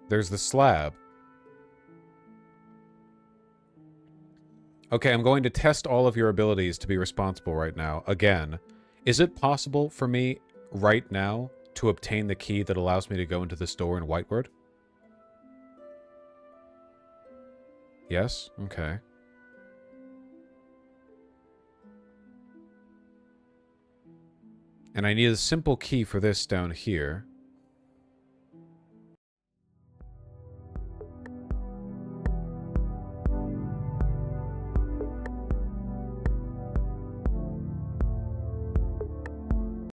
S3: There's the slab. Okay, I'm going to test all of your abilities to be responsible right now. Again, is it possible for me right now to obtain the key that allows me to go into this door in Whiteward? Yes? Okay. And I need a simple key for this down here.